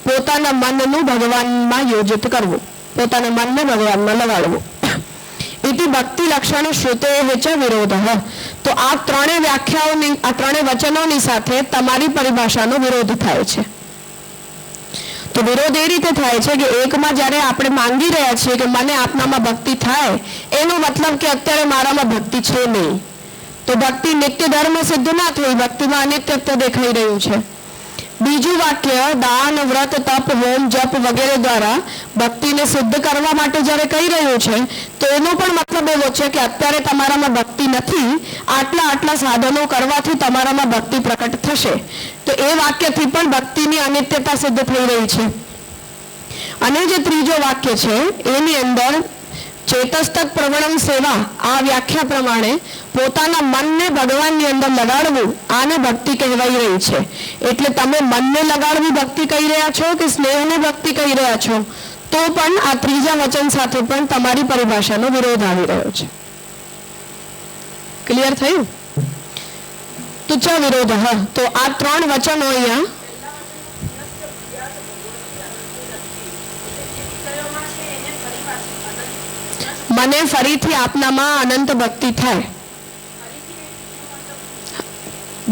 પોતાના મનનું ભગવાનમાં યોજિત કરવું, પોતાના મનને ભગવાનમાં લગાડવું. ઇતિ ભક્તિ લક્ષણ શ્રુતે ચ વિરોધ. તો આ ત્રણેય વ્યાખ્યાઓની, આ ત્રણેય વચનોની સાથે તમારી પરિભાષાનો વિરોધ થાય છે. તો વિરોધ એ રીતે થાય છે કે એકમાં જ્યારે આપણે માંગી રહ્યા છીએ કે મને આપનામાં ભક્તિ થાય, એનો મતલબ કે અત્યારે મારામાં ભક્તિ છે નહીં, તો ભક્તિ નિત્ય ધર્મ સિદ્ધ ના થઈ, ભક્તિમાં અનિત્યત્વ દેખાઈ રહ્યું છે. બીજું વાક્ય દાન, વ્રત, તપ, હોમ, જપ વગેરે દ્વારા ભક્તિને સિદ્ધ કરવા માટે જ્યારે કહી રહ્યું છે તો એનો પણ મતલબ એવો છે કે અત્યારે તમારામાં ભક્તિ નથી, આટલા સાધનો કરવાથી તમારામાં ભક્તિ પ્રકટ થશે. તો એ વાક્યથી પણ ભક્તિની અનિત્યતા સિદ્ધ થઈ રહી છે. અને જે ત્રીજો વાક્ય છે એની અંદર ચેતસ્તક પ્રવણમ સેવા, આ વ્યાખ્યા પ્રમાણે પોતાના મનને ભગવાનની અંદર લગાડવું, આને ભક્તિ કહેવાઈ રહી છે. એટલે તમે મનને લગાડવી ભક્તિ કહી રહ્યા છો કે સ્નેહને ભક્તિ કહી રહ્યા છો, તો પણ આ ત્રીજા વચન સાથે પણ તમારી પરિભાષાનો વિરોધ આવી રહ્યો છે. ક્લિયર થયું? તો ચ વિરોધ. તો આ ત્રણ વચનો અહીંયા મને ફરીથી આપનામાં અનંત ભક્તિ થાય,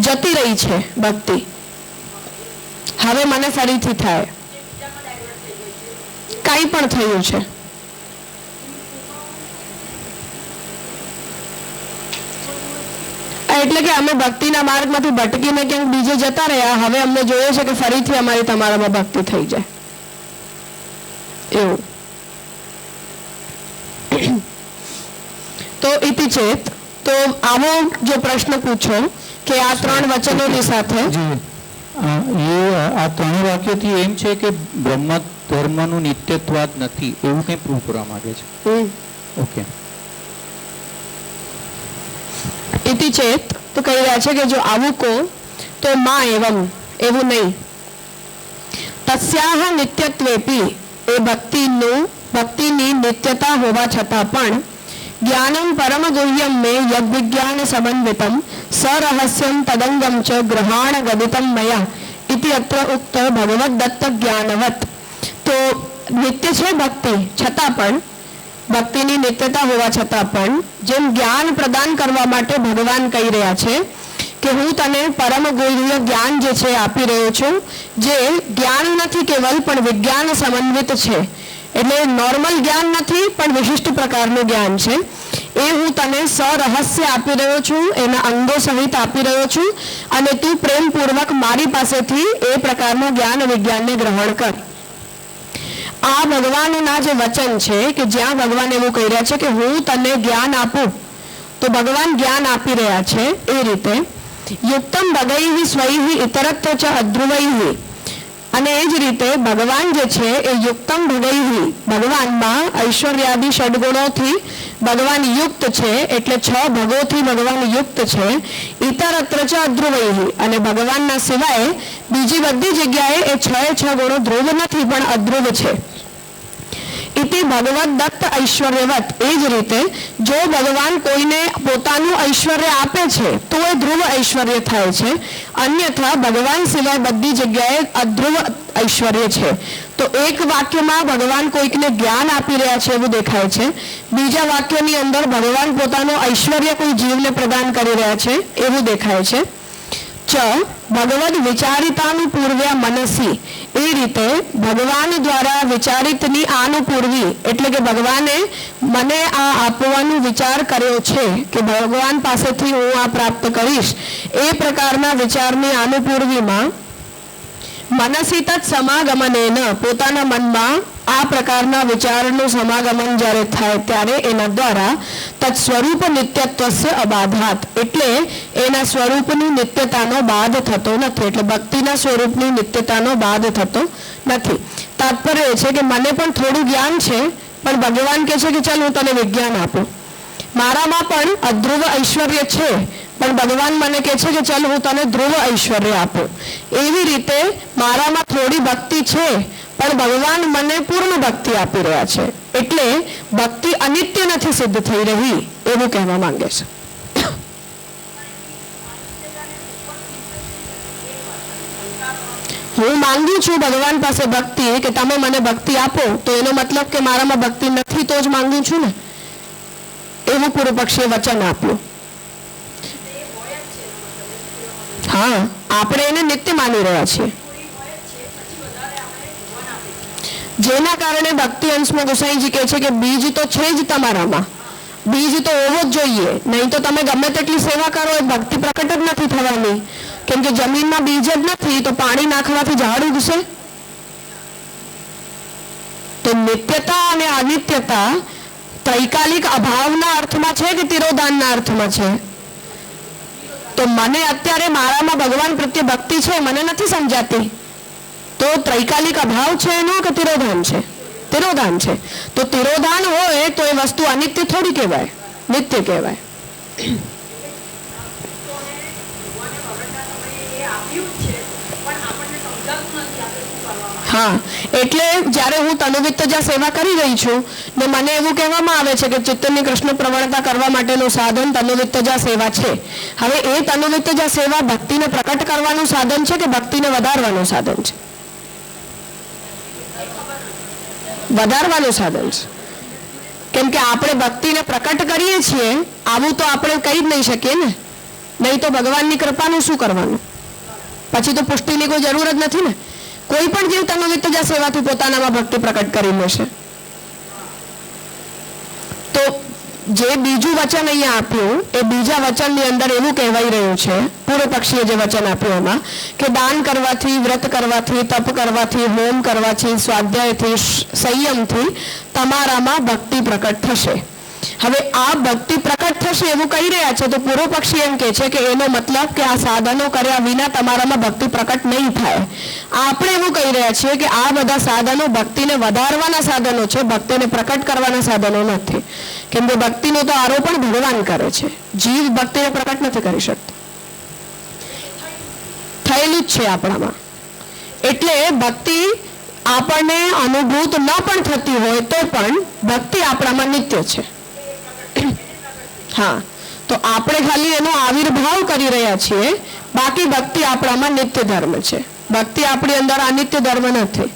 જતી રહી છે ભક્તિ, હવે મને ફરીથી થાય, કાંઈ પણ થયું છે. એટલે કે અમે ભક્તિના માર્ગમાંથી ભટકીને ક્યાંક બીજે જતા રહ્યા, હવે અમને જોઈએ છે કે ફરીથી અમારી તમારામાં ભક્તિ થઈ જાય એવું. તો ઇતિ ચેત. તો આવો જો પ્રશ્ન પૂછો કે આ ત્રણ વચનોની સાથે આ ત્રણ વાક્યથી એમ છે કે બ્રહ્મ ધર્મનું નિત્યત્વાદ નથી એવું કંઈ પ્રૂવ કરવા માંગે છે. ઓકે. ઇતિ ચેત તો કહી રહ્યા છે કે જો આવું કહો તો માં એવમ, એવું નહીં. તસ્યાહ નિત્યત્વેપી, એ ભક્તિની નિત્યતા હોવા છતાં પણ જ્ઞાનમ પરમ ગુહ્યમ મે યજ્ઞ વિજ્ઞાન સમન્વિતમ સરહસ્યમ તદંગમ ચ ગ્રહાણ ગદિતમ મયા ઇતિ અત્ર ઉક્ત ભગવદ દત્ત જ્ઞાનવત. તો નિત્ય છે ભક્તિ છતાં પણ, ભક્તિની નિત્યતા હોવા છતાં પણ જેમ જ્ઞાન પ્રદાન કરવા માટે ભગવાન કહી રહ્યા છે કે હું તને પરમ ગુહ્ય જ્ઞાન જે છે આપી રહ્યો છું, જે જ્ઞાન નથી કેવલ પણ વિજ્ઞાન સમન્વિત છે, એટલે નોર્મલ જ્ઞાન નથી પણ વિશિષ્ટ પ્રકારનું જ્ઞાન છે, એ હું તને સરહસ્ય આપી રહ્યો છું, એના અંગો સહિત આપી રહ્યો છું, અને તું પ્રેમપૂર્વક મારી પાસેથી એ પ્રકારનું જ્ઞાન વિજ્ઞાનને ગ્રહણ કર. આ ભગવાનના જે વચન છે કે જ્યાં ભગવાન એવું કહી રહ્યા છે કે હું તને જ્ઞાન આપું, તો ભગવાન જ્ઞાન આપી રહ્યા છે એ રીતે યુક્તમ ભગૈઃ સ્વૈઃ ઇતરત્ર ચ અધ્રુવૈઃ. અને એ જ રીતે ભગવાન જે છે એ યુક્તમ ભગૈહિ, ભગવાનમાં ઐશ્વર્યાદિ ષડગુણોથી ભગવાન યુક્ત છે, એટલે 6 ભગોથી ભગવાન યુક્ત છે. ઇતરત્ર ચ અધ્રુવૈહિ, અને ભગવાનના સિવાય બીજી બધી જગ્યાએ એ 6 ગુણો ધ્રુવ નથી પણ અધ્રુવ છે. ઇતિ ભગવદ દત્ત ઐશ્વર્યવત, એ જ રીતે જો ભગવાન કોઈને પોતાનું ઐશ્વર્ય આપે છે તો એ ધ્રુવ ઐશ્વર્ય થાય છે, અન્યથા ભગવાન સિવાય બધી જગ્યાએ અધ્રુવ ઐશ્વર્ય છે. તો એક વાક્યમાં ભગવાન કોઈકને જ્ઞાન આપી રહ્યા છે એવું દેખાય છે, બીજા વાક્યની અંદર ભગવાન પોતાનું ઐશ્વર્ય કોઈ જીવને પ્રદાન કરી રહ્યા છે એવું દેખાય છે. ભગવદ વિચારિતાનુપૂર્વ્યા મનસી, એ રીતે ભગવાન દ્વારા વિચારિતની આનુપૂર્વી, એટલે કે ભગવાને મને આ આપવાનો વિચાર કર્યો છે કે ભગવાન પાસેથી હું આ પ્રાપ્ત કરીશ, એ પ્રકારના વિચારની આનુપૂર્વીમાં મનસી તત્ સમાગમનેન, પોતાના મનમાં આ પ્રકારના વિચારનું સમાગમન જ્યારે થાય ત્યારે એના દ્વારા તત્ સ્વરૂપ નિત્યત્વસ્ય અબાધાત, એટલે એના સ્વરૂપની નિત્યતાનો બાધ થતો નથી, એટલે ભક્તિના સ્વરૂપની નિત્યતાનો બાધ થતો નથી. તાત્પર્ય એ છે કે મને પણ થોડું જ્ઞાન છે, પણ ભગવાન કહે છે કે ચાલ હું તને વિજ્ઞાન આપું. મારામાં પણ અધ્રુવ ઐશ્વર્ય છે, પણ ભગવાન મને કહે છે કે ચાલ હું તને ધ્રુવ ઐશ્વર્ય આપું. એવી રીતે મારામાં થોડી ભક્તિ છે, પણ ભગવાન મને પૂર્ણ ભક્તિ આપી રહ્યા છે, એટલે ભક્તિ અનિત્ય નથી સિદ્ધ થઈ રહી એવું કહેવા માંગે છે. હું માંગુ છું ભગવાન પાસે ભક્તિ, કે તમે મને ભક્તિ આપો, તો એનો મતલબ કે મારામાં ભક્તિ નથી તો જ માંગુ છું ને, એવું પૂર્વ પક્ષીએ વચન આપ્યું. હા, આપણે એને નિત્ય માની રહ્યા છીએ, જેના કારણે ભક્તિ અંશમાં ગોસાઈજી કહે છે કે બીજ તો છે જ તમારામાં, બીજ તો હોવો જ જોઈએ, નહીં તો તમે ગમે તેટલી સેવા કરો એ ભક્તિ પ્રકટ જ નથી થવાની. કેમ કે જમીનમાં બીજ જ નથી તો પાણી નાખવાથી ઝાડ ઉગશે. તો નિત્યતા અને અનિત્યતા ત્રૈકાલિક અભાવના અર્થમાં છે કે તિરોધાનના અર્થમાં છે? તો મને અત્યારે મારામાં ભગવાન પ્રત્યે ભક્તિ છે, મને નથી સમજાતી, તો ત્રૈકાલિક અભાવ છે એનો કે તિરોધાન છે? તિરોધાન છે. તો તિરોધાન હોય તો એ વસ્તુ અનિત્ય થોડી કહેવાય, નિત્ય કહેવાય. હા, એટલે જ્યારે હું તનુવિત્તજા સેવા કરી રહી છું ને મને એવું કહેવામાં આવે છે કે ચિત્તની કૃષ્ણ પ્રવણતા કરવા માટેનું સાધન તનુવિત્તજા સેવા છે. હવે એ તનુવિત્તજા સેવા ભક્તિને પ્રકટ કરવાનું સાધન છે કે ભક્તિને વધારવાનું સાધન છે? વધારવાનું સાધન છે. કેમ કે આપણે ભક્તિને પ્રકટ કરીએ છીએ આવું તો આપણે કહી જ નહીં શકીએ ને, નહીં તો ભગવાનની કૃપાનું શું કરવાનું? પછી તો પુષ્ટિની કોઈ જરૂર જ નથી ને. કોઈ પણ જીવ તનુવિત્તજા સેવાથી પોતાનામાં ભક્તિ પ્રકટ કરી લેશે. તો જે બીજું વચન અહીંયા આપ્યું એ બીજા વચનની અંદર એવું કહેવાઈ રહ્યું છે, પૂર્વ પક્ષીએ જે વચન આપ્યું એમાં, કે દાન કરવાથી, વ્રત કરવાથી, તપ કરવાથી, હોમ કરવાથી, સ્વાધ્યાયથી, સંયમથી તમારામાં ભક્તિ પ્રકટ થશે. હવે આ ભક્તિ પ્રકટ થશે એવું કહી રહ્યા છે, તો પૂર્વ પક્ષી એમ કહે છે કે એનો મતલબ કે આ સાધનો કર્યા વિના તમારામાં ભક્તિ પ્રકટ નહીં થાય. આપણે એવું કહી રહ્યા છીએ કે આ બધા સાધનો ભક્તિને વધારવાના સાધનો છે, ભક્તિને પ્રકટ કરવાના સાધનો નથી. કેમ કે ભક્તિનો તો આરોપણ ભગવાન કરે છે, જીવ ભક્તિને પ્રકટ નથી કરી શકતો, થયેલું જ છે આપણામાં. એટલે ભક્તિ આપણને અનુભૂત ન પણ થતી હોય તો પણ ભક્તિ આપણામાં નિત્ય છે. હા, તો આપણે ખાલી એનો આવિર્ભાવ કરી રહ્યા છીએ, બાકી ભક્તિ આપણામાં નિત્ય ધર્મ છે. ભક્તિ આપણી અંદર અનિત્ય ધર્મ નથી.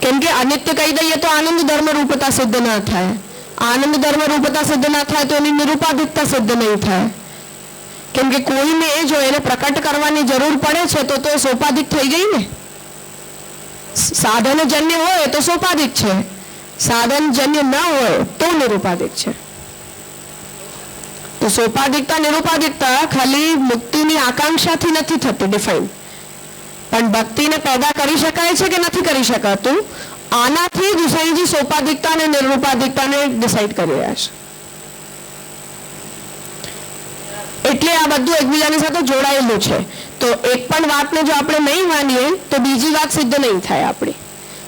કેમ કે અનિત્ય કહી દઈએ તો આનંદ ધર્મ રૂપતા સિદ્ધ ના થાય, આનંદ ધર્મ રૂપતા સિદ્ધ ના થાય તો એની નિરૂપાધિકતા સિદ્ધ નહીં થાય. કેમ કે કોઈને જો એને પ્રકટ કરવાની જરૂર પડે છે તો એ સોપાધિક થઈ ગઈ ને. સાધનજન્ય હોય તો સોપાધિક છે, સાધનજન્ય ન હોય તો નિરૂપાધિક છે. તો સોપાધિકતા નિરૂપાધિકતા ખાલી મુક્તિની આકાંક્ષાથી નથી થતી ડિફાઇન, પણ ભક્તિને પેદા કરી શકાય છે કે નથી કરી શકાતું, આનાથી ગુસાઈજી સોપાધિકતા અને નિરૂપાધિકતાને ડિસાઈડ કરી રહ્યા છે. એટલે આ બધું એકબીજાની સાથે જોડાયેલું છે. તો એક પણ વાતને જો આપણે નહીં માનીએ તો બીજી વાત સિદ્ધ નહીં થાય આપણી.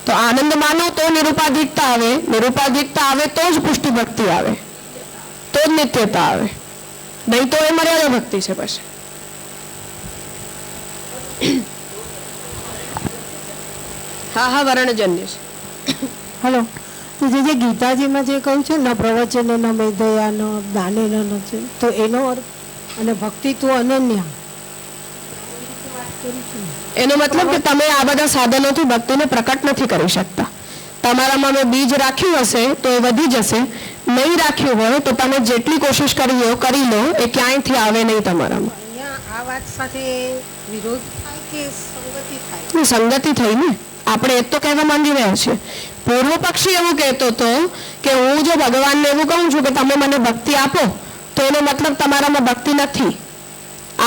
તો આનંદ માનો તો નિરુપાધિકતા આવે, નિરુપાધિકતા આવે તો જ પુષ્ટિ ભક્તિ આવે, તો જ નિત્યતા આવે, નહીં તો એ મર્યાદા ભક્તિ છે. પછી હા વર્ણજન્ય છે. હલો, તો જે ગીતાજીમાં જે કહ્યું છે ન પ્રવચન ન મેધયા ન દાને ન છે, તો એનો અર્થ અને ભક્તિ તો અનન્ય, એનો મતલબ કે તમે આ બધા સાધનોથી ભક્તિને પ્રકટ નથી કરી શકતા. તમારામાં મેં બીજ રાખ્યું હશે તો એ વધી જશે, નહીં રાખ્યું હોય તો તમે જેટલી કોશિશ કરી લો એ ક્યાંયથી આવે નહીં તમારામાં. આ વાત સાથે વિરોધ થાય કે સંગતિ થાય? સંગતિ થઈ ને, આપણે એ તો કહેવા માંગી રહ્યા છીએ. પૂર્વ પક્ષી એવું કહેતો હતો કે હું જો ભગવાનને એવું કહું છું કે તમે મને ભક્તિ આપો, તો એનો મતલબ તમારામાં ભક્તિ નથી.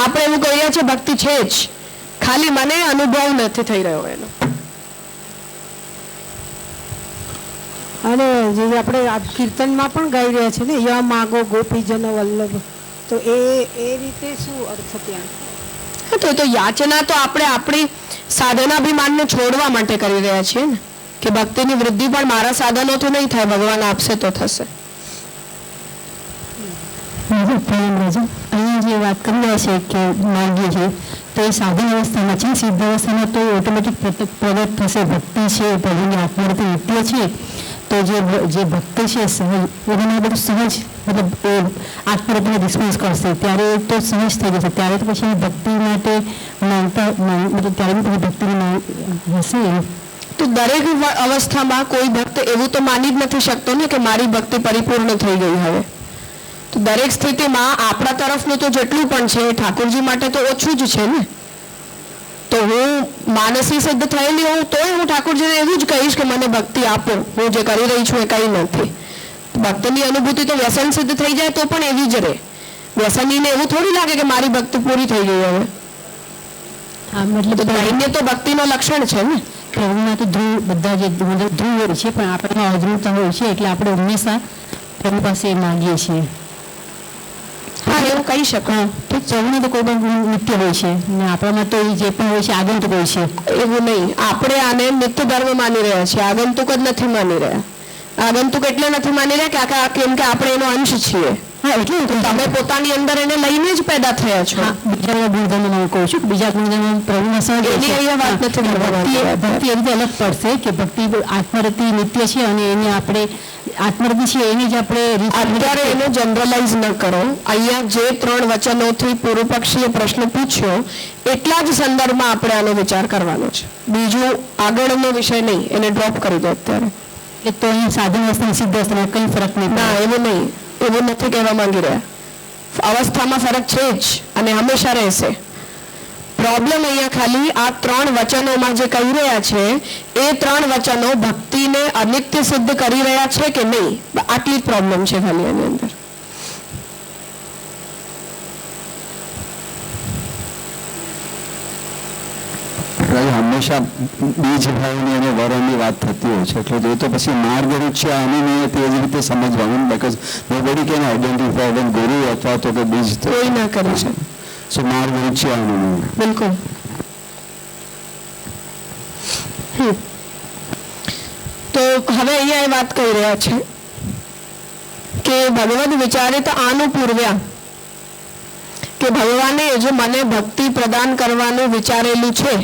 આપણે એવું કહીએ છીએ ભક્તિ છે જ, ખાલી મને અનુભવ નથી થઈ રહ્યો એનો. અને જે આપણે કીર્તનમાં પણ ગાઈ રહ્યા છે ને, ય માગો ગોપીજન વલ્લભ, તો એ રીતે શું અર્થ ત્યાં? તો એ તો યાચના તો આપણે આપણી સાધનાભિમાનને છોડવા માટે કરી રહ્યા છીએ ને, કે ભક્તિની વૃદ્ધિ પણ મારા સાધનોથી નહીં થાય, ભગવાન આપશે તો થશે. અહીંયા જે વાત કરી રહ્યા છે કે માગીએ છીએ તો એ સાધન અવસ્થામાં છે, સિદ્ધ અવસ્થામાં તો ઓટોમેટિક પ્રગટ થશે. ભક્તિ છે, પ્રભુની આત્માર્થ નિત્ય છે, તો જે ભક્તિ છે સહજ, એને બધું સહજ મતલબ આત્માર્થને રિસ્પોન્સ કરશે, ત્યારે તો સહજ થઈ જશે. ત્યારે તો પછી ભક્તિ માટે માનતા મતલબ ત્યારે બી ભક્તિની હશે. તો દરેક અવસ્થામાં કોઈ ભક્ત એવું તો માની જ નથી શકતો ને કે મારી ભક્તિ પરિપૂર્ણ થઈ ગઈ હવે. તો દરેક સ્થિતિમાં આપણા તરફનું તો જેટલું પણ છે ઠાકોરજી માટે તો ઓછું જ છે ને. તો હું માનસી સિદ્ધ થયેલી હોઉં તોય હું ઠાકોરજીને એવું જ કહીશ કે મને ભક્તિ આપો, હું જે કરી રહી છું એ કંઈ નથી. ભક્તિની અનુભૂતિ તો વ્યસન સિદ્ધ થઈ જાય તો પણ એવી જ રહે. વ્યસનીને એવું થોડી લાગે કે મારી ભક્તિ પૂરી થઈ ગઈ હવે. હા, મતલબ દૈન્ય તો ભક્તિનું લક્ષણ છે ને. પ્રભુમાં તો ધ્રુવ બધા જે ધ્રુવ હોય છે, પણ આપણામાં અધ્રુવતા હોય છે, એટલે આપણે હંમેશા પ્રભુ પાસે માગીએ છીએ. હા, એવું કહી શકો. તો ચૌને તો કોઈ પણ નિત્ય હોય છે ને આપણામાં તો જે પણ હોય છે આગંતુક હોય છે. એવું નહીં, આપણે આને નિત્ય ધર્મ માની રહ્યા છીએ, આગંતુક જ નથી માની રહ્યા. આગંતુક એટલે નથી માની રહ્યા કે કેમ કે આપણે એનો અંશ છીએ. હા, એટલે તમે પોતાની અંદર એને લઈને જ પેદા થયા છો. બીજા ગુણધર્મ હું કહું છું, બીજા ગુણધર્મ પ્રભુમાં સહજ એની અહીંયા વાત નથી. ભક્તિ એવી અલગ પડશે કે ભક્તિ આત્મરતિ નિત્ય છે અને એને આપણે આત્મરતિ છે એની જ આપણે અત્યારે એને જનરલાઇઝ ન કરો. અહીંયા જે 3 વચનોથી પૂર્વ પક્ષીએ પ્રશ્ન પૂછ્યો એટલા જ સંદર્ભમાં આપણે આનો વિચાર કરવાનો છે. બીજું આગળનો વિષય નહીં, એને ડ્રોપ કરી દો અત્યારે. એટલે તો અહીંયા સાધન અવસ્થા સિદ્ધ અવસ્થામાં કંઈ ફરક નહીં. ના, એવું નહીં, એવું નથી કહેવા માંગી રહ્યા. અવસ્થામાં ફરક છે જ અને હંમેશા રહેશે. પ્રોબ્લેમ અહીંયા ખાલી આ 3 વચનોમાં જે કહી રહ્યા છે એ 3 વચનો ભક્તિને અનિત્ય સિદ્ધ કરી રહ્યા છે કે નહીં, આટલી જ પ્રોબ્લેમ છે ખાલી એની અંદર. હંમેશા બીજ ભાવની અને વરણની વાત થતી હોય છે, એટલે એ તો પછી માર્ગરૂપ છે આની તે જ રીતે સમજવાનું, because nobody can identify when ગુરુ અથવા તો કે બીજ કોઈ ના કરી શકે. સો માર્ગરૂપ છે આનું. બિલકુલ. તો હવે અહીંયા એ વાત કહી રહ્યા છે કે ભગવદ વિચારિત આનું પૂર્વ્યા, કે ભગવાને જે મને ભક્તિ પ્રદાન કરવાનું વિચારેલું છે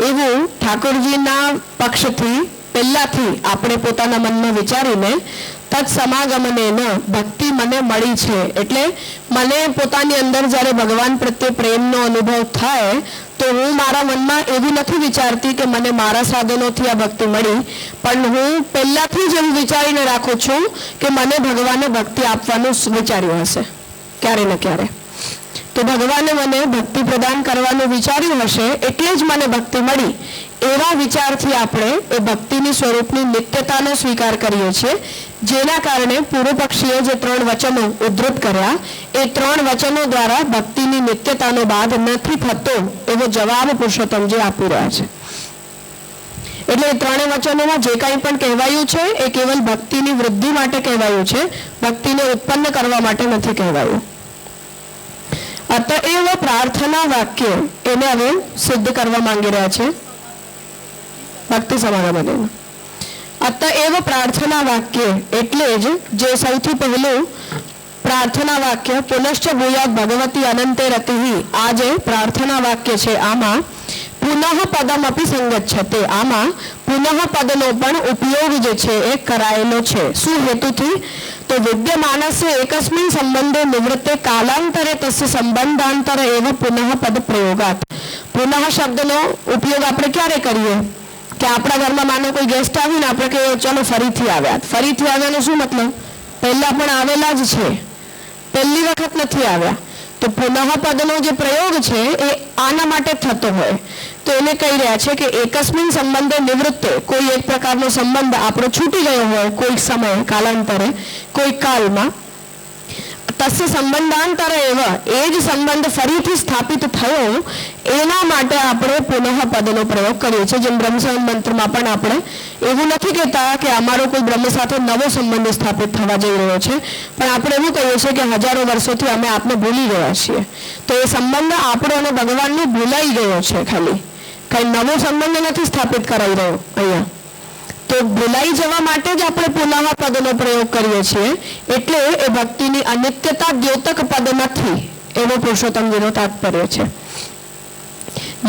એવું ઠાકોરજીના પક્ષથી પહેલાથી આપણે પોતાના મનમાં વિચારીને તત્સમાગમને ન ભક્તિ મને મળી છે. એટલે મને પોતાની અંદર જ્યારે ભગવાન પ્રત્યે પ્રેમનો અનુભવ થાય તો હું મારા મનમાં એવું નથી વિચારતી કે મને મારા સાધનોથી આ ભક્તિ મળી, પણ હું પહેલાથી જ એવું વિચારીને રાખું છું કે મને ભગવાને ભક્તિ આપવાનું વિચાર્યું હશે ક્યારે ને ક્યારે. તો ભગવાને મને ભક્તિ પ્રદાન કરવાનું વિચાર્યું હશે એટલે જ મને ભક્તિ મળી. એવા વિચારથી આપણે એ ભક્તિની સ્વરૂપની નિત્યતાનો સ્વીકાર કરીએ છીએ, જેના કારણે પૂર્વ પક્ષીએ જે 3 વચનો ઉદ્ધૃત કર્યા એ 3 વચનો દ્વારા ભક્તિની નિત્યતાનો બાદ નથી થતો એવો જવાબ પુરુષોત્તમજી આપી રહ્યા છે. એટલે એ 3 વચનોમાં જે કંઈ પણ કહેવાયું છે એ કેવલ ભક્તિની વૃદ્ધિ માટે કહેવાયું છે, ભક્તિને ઉત્પન્ન કરવા માટે નથી કહેવાયું. અતએવ પ્રાર્થના વાક્ય એને હવે સિદ્ધ કરવા માંગી રહ્યા છે ભક્તિ સમાગમ. અતએવ પ્રાર્થના વાક્ય એટલે જ જે સૌથી પહેલું પ્રાર્થના વાક્ય પુનશ્ચ ભૂયાત ભગવતી અનંતે રતિઃ, આ જે પ્રાર્થના વાક્ય છે આમાં પુનઃ પદમ અપી સંગચ્છતે, આમાં પુનઃ પદનો પણ ઉપયોગ જે છે એ કરાયેલો છે. શું હેતુથી? તો વિદ્યમાનસ્ય એકસ્મિન સંબંધે નિવૃત્તે કાલાંતરે તસ્ય સંબંધાંતર એવ પુનઃ પદ પ્રયોગાત. પુનઃ શબ્દનો ઉપયોગ આપણે ક્યારે કરીએ કે આપણા ઘરમાં માનો કોઈ ગેસ્ટ આવીને આપણે કહીએ ચલો ફરીથી આવ્યા. ફરીથી આવ્યાનો શું મતલબ? પહેલા પણ આવેલા જ છે, પહેલી વખત નથી આવ્યા. તો પુનઃ પદનો જે પ્રયોગ છે એ આના માટે થતો હોય તો એને કહી રહ્યા છે કે એકસ્મિન સંબંધે નિવૃત્તે, કોઈ એક પ્રકારનો સંબંધ આપણો છૂટી ગયો હોય કોઈક સમયે કાલાંતરે કોઈ કાળમાં, તસ્ય સંબંધાંતરે એવા, એ જ સંબંધ ફરીથી સ્થાપિત થયો એના માટે આપણે પુનઃ પદનો પ્રયોગ કરીએ છીએ. જેમ બ્રહ્મ મંત્રમાં પણ આપણે એવું નથી કહેતા કે અમારો કોઈ બ્રહ્મ સાથે નવો સંબંધ સ્થાપિત થવા જઈ રહ્યો છે, પણ આપણે એવું કહીએ છીએ કે હજારો વર્ષોથી અમે આપને ભૂલી ગયા છીએ. તો એ સંબંધ આપણો અને ભગવાનનો ભૂલાઈ ગયો છે, ખાલી કઈ નવો સંબંધ નથી સ્થાપિત કરાઈ રહ્યો અહીંયા. તો ભૂલાઈ જવા માટે જ આપણે પુનઃ પદનો પ્રયોગ કરીએ છીએ. એટલે એ ભક્તિની અનિત્યતા દ્યોતક પદ નથી એવો પુરુષોત્તમજીનો તાત્પર્ય છે.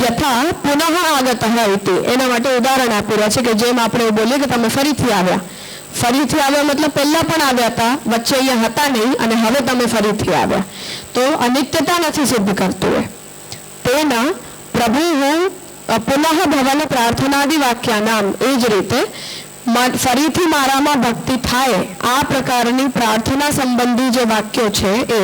યથા પુનઃ આગત ઇતિ, એના માટે ઉદાહરણ આપી રહ્યા છે કે જેમ આપણે બોલીએ કે તમે ફરીથી આવ્યા. ફરીથી આવ્યા મતલબ પહેલા પણ આવ્યા હતા, વચ્ચે અહીંયા હતા નહીં અને હવે તમે ફરીથી આવ્યા. તો અનિત્યતા નથી સિદ્ધ કરતું. તેના પ્રભુ હું પુનઃ ભવન પ્રાર્થનાદિ વાક્યાનામ, એ જ રીતે ફરીથી મારામાં ભક્તિ થાય આ પ્રકારની પ્રાર્થના સંબંધી જે વાક્યો છે એ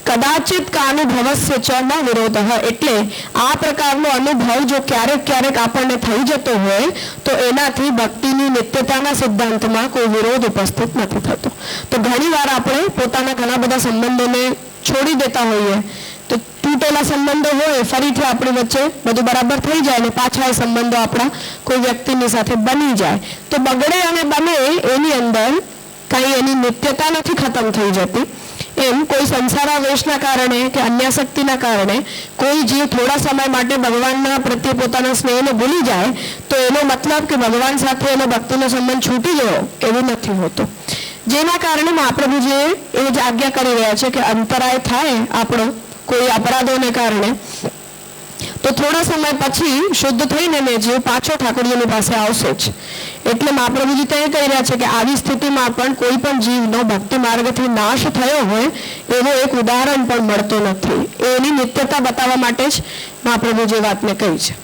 કદાચિત કાનુભવસ્ય ચ ન વિરોધ, એટલે આ પ્રકારનો અનુભવ જો ક્યારેક ક્યારેક આપણને થઈ જતો હોય તો એનાથી ભક્તિની નિત્યતાના સિદ્ધાંતમાં કોઈ વિરોધ ઉપસ્થિત નથી થતો. તો ઘણી વાર આપણે પોતાના ઘણા બધા સંબંધોને છોડી દેતા હોઈએ તો તૂટેલા સંબંધો હોય ફરીથી આપણી વચ્ચે બધું બરાબર થઈ જાય અને પાછા એ સંબંધો આપણા કોઈ વ્યક્તિની સાથે બની જાય તો બગડે અને બને એની અંદર કાંઈ એની નિત્યતા નથી ખતમ થઈ જતી. એમ કોઈ સંસારાવેશના કારણે કે અન્યાસક્તિના કારણે કોઈ જીવ થોડા સમય માટે ભગવાનના પ્રત્યે પોતાના સ્નેહને ભૂલી જાય તો એનો મતલબ કે ભગવાન સાથે એનો ભક્તિનો સંબંધ છૂટી ગયો એવું નથી હોતું. જેના કારણે મહાપ્રભુજીએ એ જ આજ્ઞા કરી રહ્યા છે કે અંતરાય થાય આપણો કોઈ અપરાધોને કારણે તો થોડા સમય પછી શુદ્ધ થઈને ને જીવ પાછો ઠાકોરજીની પાસે આવશે જ. એટલે મહાપ્રભુજી તો એ કહી રહ્યા છે કે આવી સ્થિતિમાં પણ કોઈ પણ જીવનો ભક્તિ માર્ગથી નાશ થયો હોય એવો એક ઉદાહરણ પણ મળતો નથી. એની નિત્યતા બતાવવા માટે જ મહાપ્રભુજી વાતને કહી છે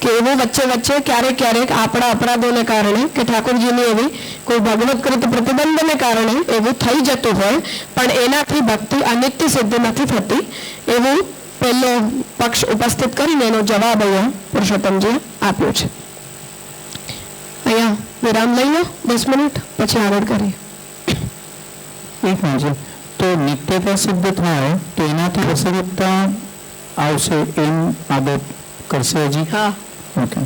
કે એવું વચ્ચે વચ્ચે ક્યારેક ક્યારેક આપણા અપરાધોને કારણે કે ઠાકોરજીની એવી કોઈ ભગવત્કૃત પ્રતિબંધને કારણે એવું થઈ જતું હોય પણ એનાથી ભક્તિ અનિત્ય સિદ્ધ નથી થતી. એવું પહેલો પક્ષ ઉપસ્થિત કરીને એનો જવાબ અહીંયા પુરુષોત્તમજીએ આપ્યો છે. અહીંયા વિરામ લઈ લો 10 મિનિટ પછી આગળ કરીએ. એક મિનિટ. તો નિત્યતા સિદ્ધ થાય તો એનાથી રસરૂપતા આવશે એમ આદત કરશે હજી. હા, ઓકે.